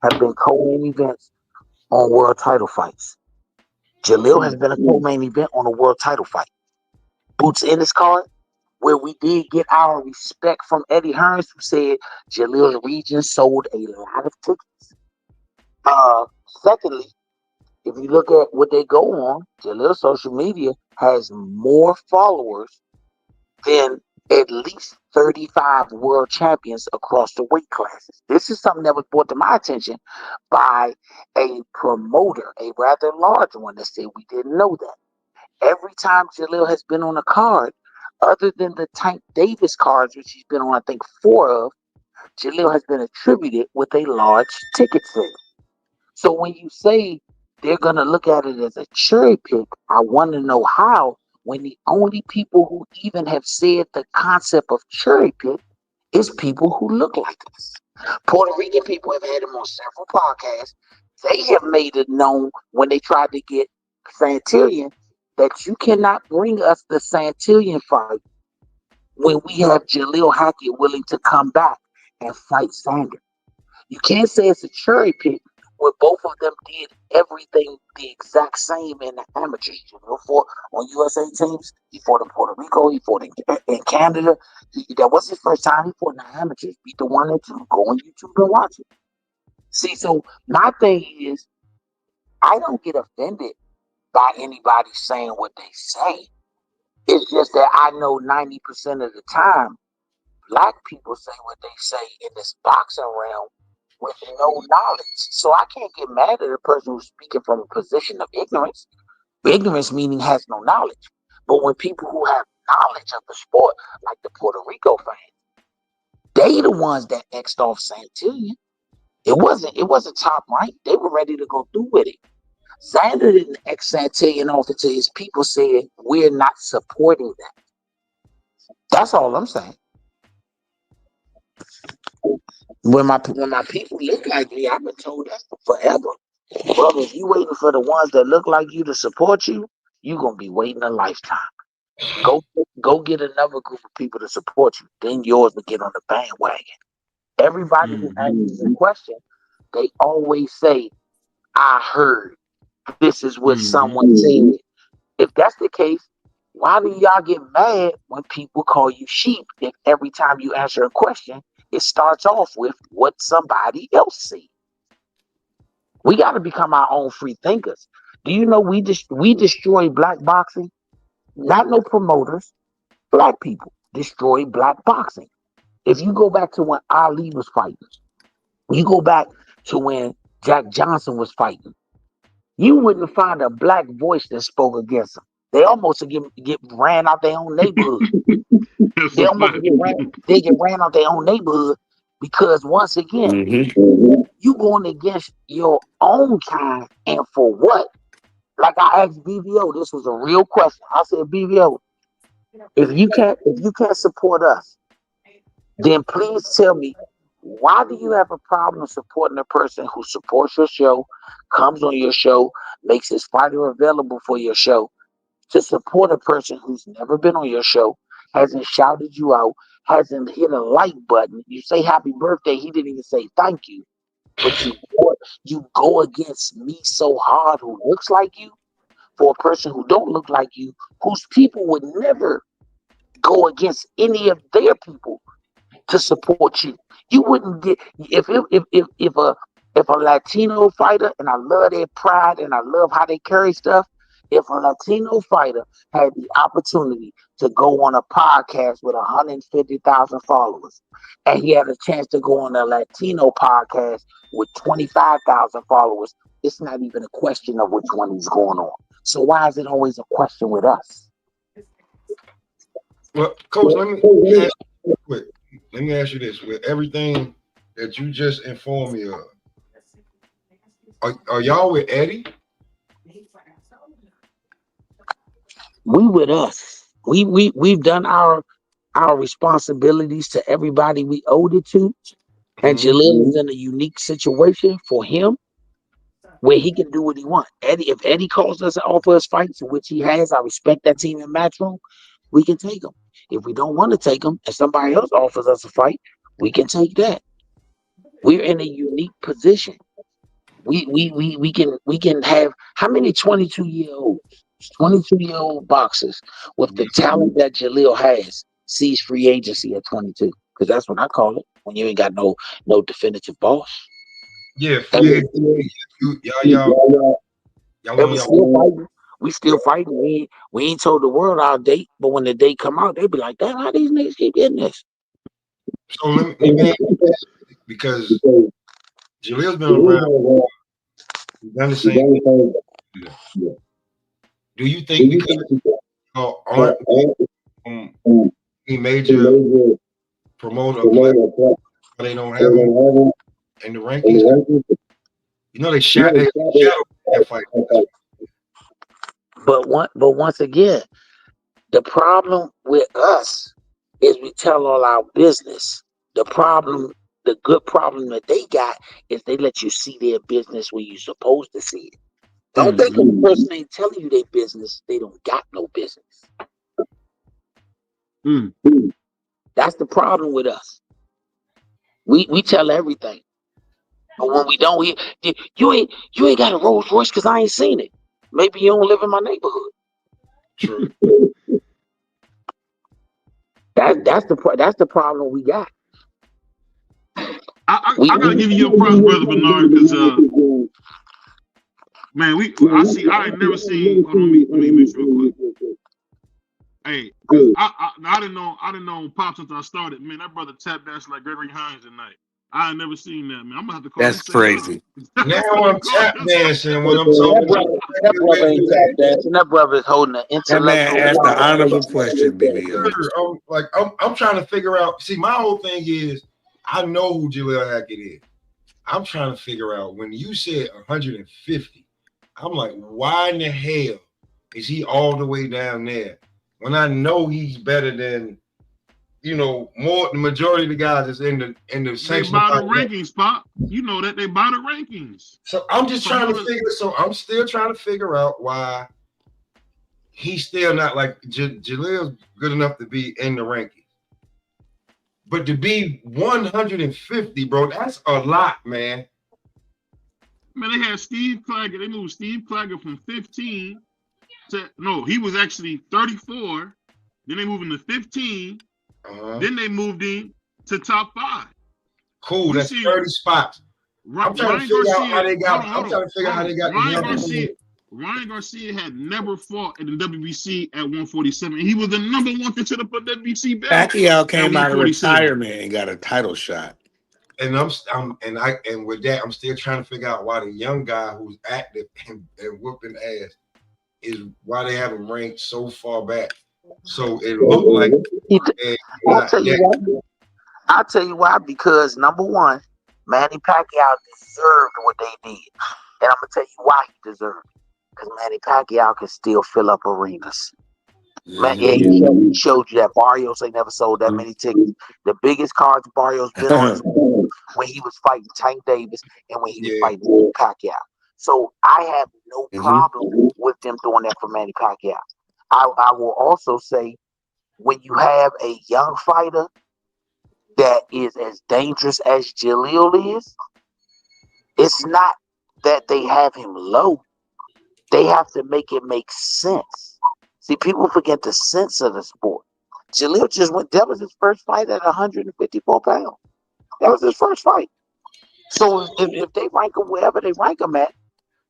have been co-main events on world title fights? Jaleel has been a co-main event on a world title fight. Boots in his card, where we did get our respect from Eddie Hearns, who said Jaleel's region sold a lot of tickets. Secondly, if you look at what they go on, Jaleel's social media has more followers than at least 35 world champions across the weight classes. This is something that was brought to my attention by a promoter, a rather large one, that said we didn't know that. Every time Jaleel has been on a card, other than the Tank Davis cards, which he's been on, I think, 4 of, Jaleel has been attributed with a large ticket sale. So when you say they're going to look at it as a cherry pick, I want to know how, when the only people who even have said the concept of cherry pick is people who look like us. Puerto Rican people have had him on several podcasts. They have made it known when they tried to get Santillan that you cannot bring us the Santillan fight when we have Jaleel Hackett willing to come back and fight Sander. You can't say it's a cherry pick where both of them did everything the exact same in the amateurs. Jaleel fought on USA teams. He fought in Puerto Rico. He fought in Canada. That was his first time. He fought in the amateurs. Beat the 1 and 2. Go on YouTube and watch it. See, so my thing is, I don't get offended by anybody saying what they say. It's just that I know 90% of the time, black people say what they say in this boxing realm with no knowledge. So I can't get mad at a person who's speaking from a position of ignorance. Ignorance meaning has no knowledge. But when people who have knowledge of the sport, like the Puerto Rico fans, they the ones that X'd off Santillan. It wasn't top right. They were ready to go through with it. Xander didn't X Santillan off until his people said, we're not supporting that. That's all I'm saying. When my people look like me, I've been told that forever. Brother, if you waiting for the ones that look like you to support you, you're going to be waiting a lifetime. Go get another group of people to support you. Then yours will get on the bandwagon. Everybody who asks the question, they always say, I heard. This is what someone said. If that's the case, why do y'all get mad when people call you sheep if every time you answer a question, it starts off with what somebody else said? We got to become our own free thinkers. Do you know we destroy black boxing? Not no promoters, black people destroy black boxing. If you go back to when Ali was fighting, you go back to when Jack Johnson was fighting, you wouldn't find a black voice that spoke against them. They almost get ran out their own neighborhood. They almost get ran out their own neighborhood because once again, you going against your own kind, and for what? Like I asked BVO, this was a real question. I said, BVO, if you can't support us, then please tell me, why do you have a problem supporting a person who supports your show, comes on your show, makes his fighter available for your show, to support a person who's never been on your show, hasn't shouted you out, hasn't hit a like button? You say happy birthday, he didn't even say thank you. But you go against me so hard who looks like you for a person who don't look like you, whose people would never go against any of their people to support you. You wouldn't get if a Latino fighter, and I love their pride and I love how they carry stuff. If a Latino fighter had the opportunity to go on a podcast with 150,000 followers, and he had a chance to go on a Latino podcast with 25,000 followers, it's not even a question of which one he's going on. So why is it always a question with us? Well, Coach, let me ask you this. With everything that you just informed me of, are y'all with Eddie? We with us. We've done our responsibilities to everybody we owed it to. And Jaleel is in a unique situation for him where he can do what he wants. If Eddie calls us and offers us fights, which he has, I respect that team in Matchroom, we can take them. If we don't want to take them and somebody else offers us a fight, we can take that. We're in a unique position. We can have how many 22-year-old boxers with the talent that Jaleel has sees free agency at 22? Because that's what I call it, when you ain't got no definitive boss. Yeah, free agency. Y'all we still fighting. We ain't told the world our date, but when the date come out, they be like, "Damn, how these niggas keep getting this?" So let me ask you this, because Jaleel's been around, he's done the same thing. Do you think because aren't any major promoter they don't have them in the rankings? You know they shadow that fight. But once again, the problem with us is we tell all our business. The good problem that they got is they let you see their business where you're supposed to see it. Don't think if a person ain't telling you their business, they don't got no business. That's the problem with us. We tell everything. But when we don't, you ain't got a Rolls Royce because I ain't seen it. Maybe you don't live in my neighborhood. True. That's the problem we got. I gotta give you your props, brother Bernard, because man, I ain't never seen. Hold on, let me make sure real quick. Hey, I didn't know Pop since I started. Man, that brother tap dance like Gregory Hines tonight. I ain't never seen that, man. I'm gonna have to call. That's crazy. Now I'm tap dancing when I'm talking. That brother ain't tap dancing. That brother is holding an That man intellectual. asked the honorable question, BVO. I'm trying to figure out. See, my whole thing is, I know who Jaleel Hackett is. I'm trying to figure out when you said 150. I'm like, why in the hell is he all the way down there when I know he's better than, the majority of the guys is in the They buy the rankings, Pop. You know that they buy the rankings. So I'm just trying to figure. So I'm still trying to figure out why he's still not like Jaleel's good enough to be in the rankings, but to be 150, bro, that's a lot, man. Man, they had Steve Claggett. They moved Steve Claggett from 15 No, he was actually 34. Then they moved him to 15. Then they moved him to top 5. Cool, that's 30 spots. I'm trying to figure out how they got. I'm trying to figure out how they got Ryan Garcia had never fought in the WBC at 147. He was the number 1 contender for WBC belt. Pacquiao came out of retirement and got a title shot. And with that, I'm still trying to figure out why the young guy who's active and whooping ass is why they have him ranked so far back. So it looked like I'll tell you why. Because number one, Manny Pacquiao deserved what they did, and I'm gonna tell you why he deserved it. Because Manny Pacquiao can still fill up arenas. Man, he showed you that Barrios ain't never sold that many tickets. The biggest cards Barrios been on is when he was fighting Tank Davis and when he was fighting Manny Pacquiao. So I have no problem with them doing that for Manny Pacquiao. I will also say, when you have a young fighter that is as dangerous as Jaleel is, it's not that they have him low. They have to make it make sense. See, people forget the sense of the sport. Jaleel just went, that was his first fight at 154 pounds. That was his first fight. So if they rank him wherever they rank him at,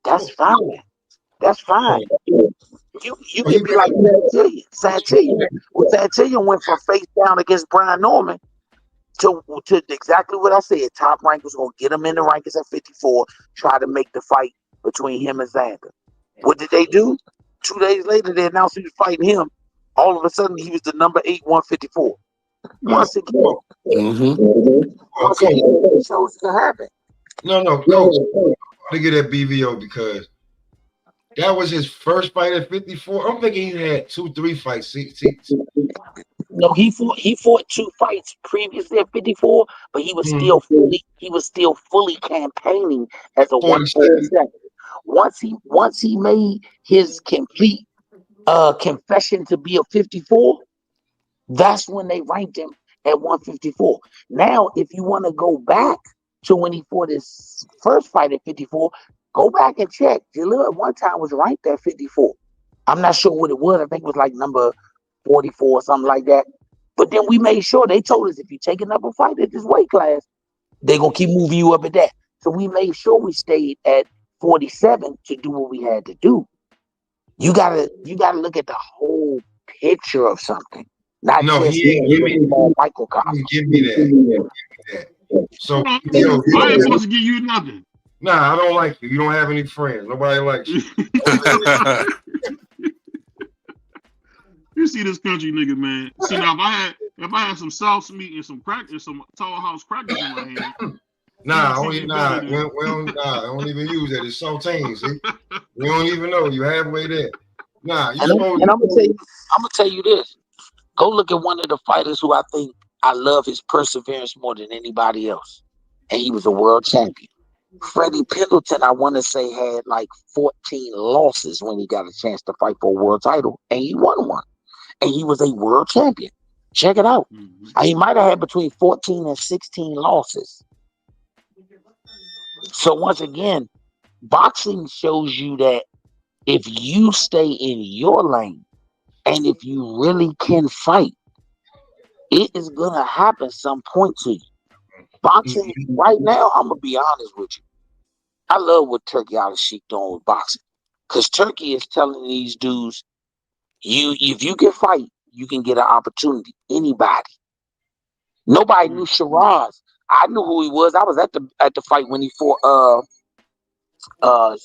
that's fine. That's fine. You can be like Santillan. Well, Santillan went from face down against Brian Norman to exactly what I said. Top Rank was going to get him in the rankings at 54, try to make the fight between him and Xander. What did they do? 2 days later, they announced he was fighting him. All of a sudden, he was the number 8, 154. Once again, it shows to happen. No, Coach, to get at BVO because that was his first fight at 54. I'm thinking he had 2-3 fights. No, he fought 2 fights previously at 54, but he was still fully campaigning as a 147. Once he made his complete confession to be a 54, that's when they ranked him at 154. Now, if you want to go back to when he fought his first fight at 54, go back and check. Jaleel at one time was ranked at 54. I'm not sure what it was. I think it was like number 44 or something like that. But then we made sure, they told us if you take another fight at this weight class, they're going to keep moving you up at that. So we made sure we stayed at 47 to do what we had to do. You gotta look at the whole picture of something. Not just microcosm. Give me that. So I ain't supposed to give you nothing. Nah, I don't like you. You don't have any friends. Nobody likes you. You see this country nigga, man. See now, if I had some sauce meat and some crack and some Tall House crackers in my hand. We don't even use that. It's saltines. See, we don't even know you halfway there. I'm gonna tell you this. Go look at one of the fighters who I love his perseverance more than anybody else, and he was a world champion. Freddie Pendleton, I want to say, had like 14 losses when he got a chance to fight for a world title, and he won one. And he was a world champion. Check it out. He might have had between 14 and 16 losses. So once again, boxing shows you that if you stay in your lane and if you really can fight, it is going to happen some point to you. Boxing right now, I'm going to be honest with you. I love what Turkey Al-Sheikh doing with boxing. Because Turkey is telling these dudes, if you can fight, you can get an opportunity. Anybody. Nobody knew Shiraz. I knew who he was. I was at the fight when he fought I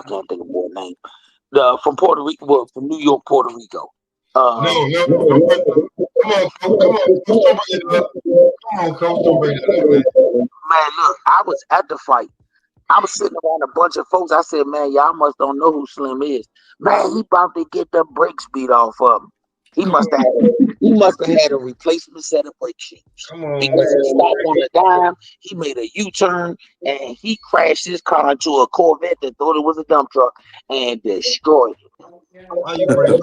can't think of his name. From Puerto Rico, from New York, Puerto Rico. Come on, Coach, don't bring that up, man. Man, look, I was at the fight. I was sitting around a bunch of folks. I said, man, y'all must don't know who Slim is. Man, he about to get the brakes beat off of him. He must have had a replacement set of brake shoes. Because he stopped on a dime, he made a U-turn, and he crashed his car into a Corvette that thought it was a dump truck and destroyed it. Why you bring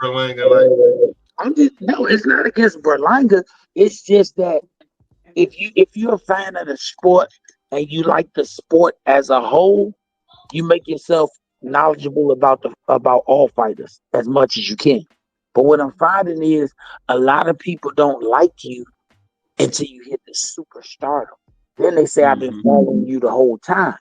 Berlanga like? No, it's not against Berlanga. It's just that if you're a fan of the sport and you like the sport as a whole, you make yourself knowledgeable about all fighters as much as you can. But what I'm finding is a lot of people don't like you until you hit the superstardom. Then they say I've been following you the whole time.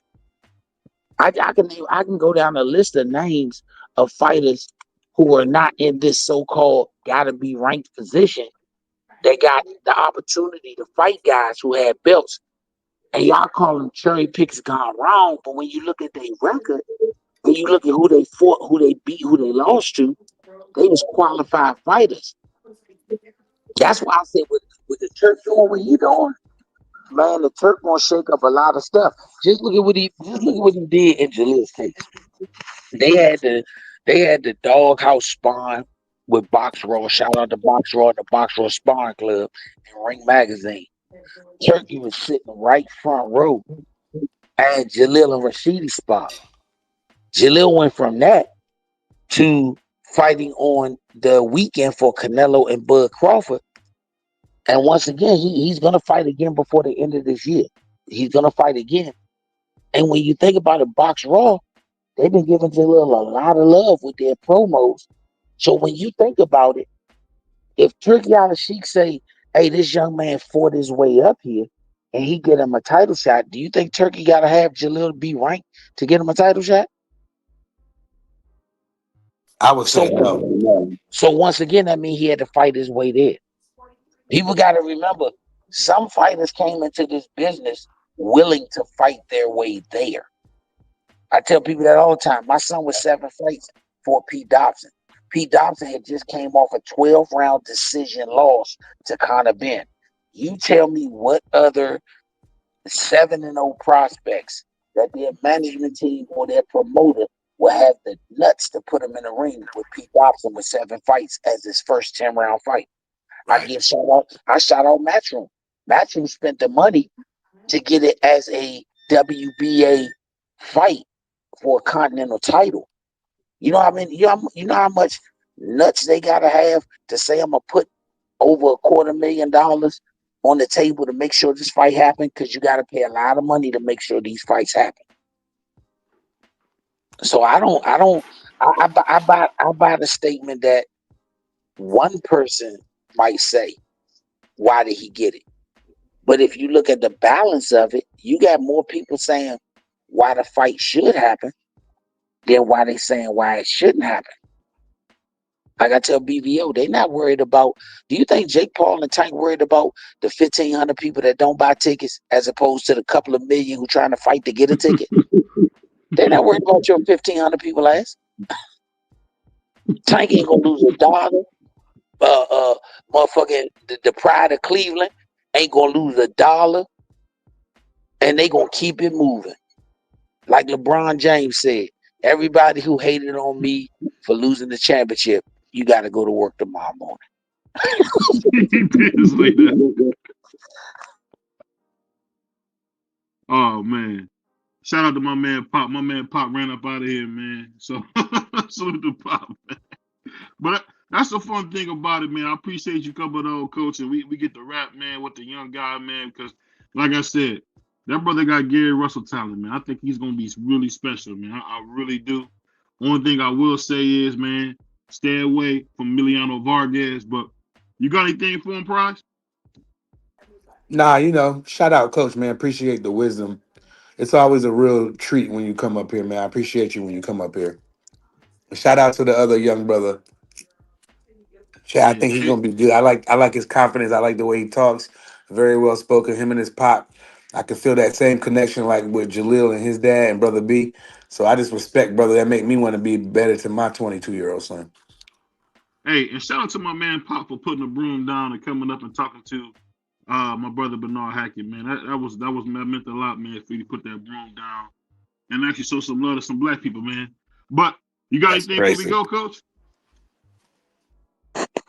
I can go down a list of names of fighters who are not in this so-called gotta be ranked position. They got the opportunity to fight guys who had belts. And y'all call them cherry picks gone wrong, but when you look at their record, when you look at who they fought, who they beat, who they lost to, they was qualified fighters. That's why I said with the Turk doing what he doing, man, the Turk gonna shake up a lot of stuff. Just look at what he did in Jalil's case. They had the doghouse spawn with Box Raw. Shout out to Box Raw, the Box Raw Sparring Club, and Ring Magazine. Turkey was sitting right front row at Jalil and Rashidi's spot. Jalil went from that to fighting on the weekend for Canelo and Bud Crawford. And once again, he's going to fight again before the end of this year. He's going to fight again. And when you think about it, Box Raw, they've been giving Jalil a lot of love with their promos. So when you think about it, if Turkey Al-Sheikh say, hey, this young man fought his way up here and he get him a title shot, do you think Turkey got to have Jalil be ranked to get him a title shot? I would say no. So once again, that means he had to fight his way there. People got to remember, some fighters came into this business willing to fight their way there. I tell people that all the time. My son was 7 fights for Pete Dobson. Pete Dobson had just came off a 12-round decision loss to Conor Benn. You tell me what other 7-0 prospects that their management team or their promoter will have the nuts to put him in a ring with Pete Dobson with 7 fights as his first 10-round fight. Right. I shout out Matchroom. Matchroom spent the money to get it as a WBA fight for a continental title. You know what I mean? You know how much nuts they gotta have to say I'm gonna put over $250,000 on the table to make sure this fight happen, because you gotta pay a lot of money to make sure these fights happen. So I buy the statement that one person might say, why did he get it? But if you look at the balance of it, you got more people saying why the fight should happen than why they saying why it shouldn't happen. Like I tell BVO, they not worried about, do you think Jake Paul and Tank worried about the 1,500 people that don't buy tickets as opposed to the couple of million who trying to fight to get a ticket? They're not worried about your 1,500 people ass. Tank ain't gonna lose $1. Motherfucking the pride of Cleveland ain't gonna lose $1, and they gonna keep it moving. Like LeBron James said, everybody who hated on me for losing the championship, you got to go to work tomorrow morning. Oh man. Shout out to my man Pop. My man Pop ran up out of here, man. So salute to Pop, man. But that's the fun thing about it, man. I appreciate you coming on, Coach, and we get to rap, man, with the young guy, man, because like I said, that brother got Gary Russell talent, man. I think he's gonna be really special, man. I really do. Only thing I will say is, man, stay away from Emiliano Vargas. But you got anything for him, Price? Nah, shout out, Coach, man. Appreciate the wisdom. It's always a real treat when you come up here, man. I appreciate you when you come up here. Shout out to the other young brother. I think he's gonna be good. I like his confidence. I like the way he talks. Very well spoken. Him and his pop. I can feel that same connection like with Jalil and his dad and brother B. So I just respect brother. That make me want to be better to my 22-year-old son. Hey, and shout out to my man Pop for putting the broom down and coming up and talking to my brother Bernard Hackett, man. That meant a lot, man, for you to put that broom down and actually show some love to some black people, man. But you got anything before we go, Coach?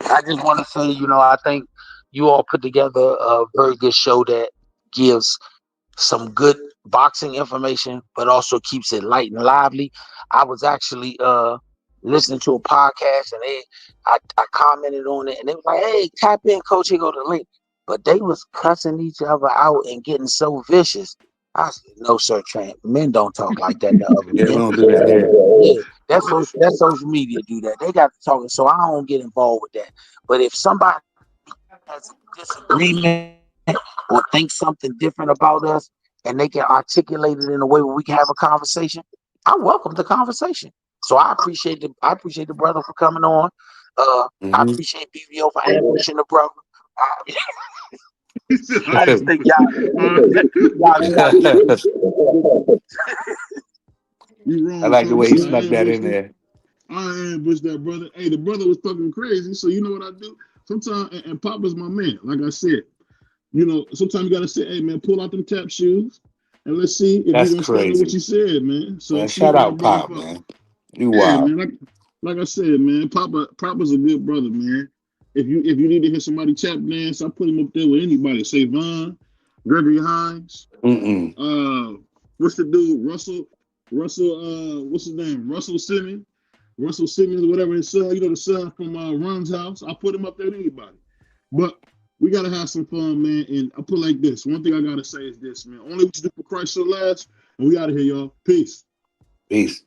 I just want to say, I think you all put together a very good show that gives some good boxing information, but also keeps it light and lively. I was actually listening to a podcast, and I commented on it, and they were like, "Hey, tap in, Coach. Here go the link." But they was cussing each other out and getting so vicious. I said, no, sir, Trent. Men don't talk like that to other Yeah, we men. don't do that here. Yeah, that's social media do that. They got to talking, so I don't get involved with that. But if somebody has a disagreement or thinks something different about us and they can articulate it in a way where we can have a conversation, I welcome the conversation. So I appreciate the brother for coming on. I appreciate BVO for ambushing the brother. I just think y'all got You wrong, I like the way Coach. he snuck that in there. I ambushed that brother. Hey, the brother was talking crazy. So you know what I do? Sometimes, and Papa's my man. Like I said, you know, sometimes you gotta say, hey man, pull out them tap shoes and let's see if That's you're gonna stand on what crazy. you said, man. So Man, see if shout I can out bring him Pop, up. man. You Yeah, wild. man. Like I said, man, Papa's a good brother, man. If you need to hear somebody tap dance, I put him up there with anybody. Say Vaughn, Gregory Hines. What's the dude? Russell, what's his name? Russell Simmons, whatever his son, you know, the son from Run's house. I put him up there to anybody. But we gotta have some fun, man. And I put it like this. One thing I gotta say is this, man. Only what you do for Christ shall last. And we out of here, y'all. Peace. Peace.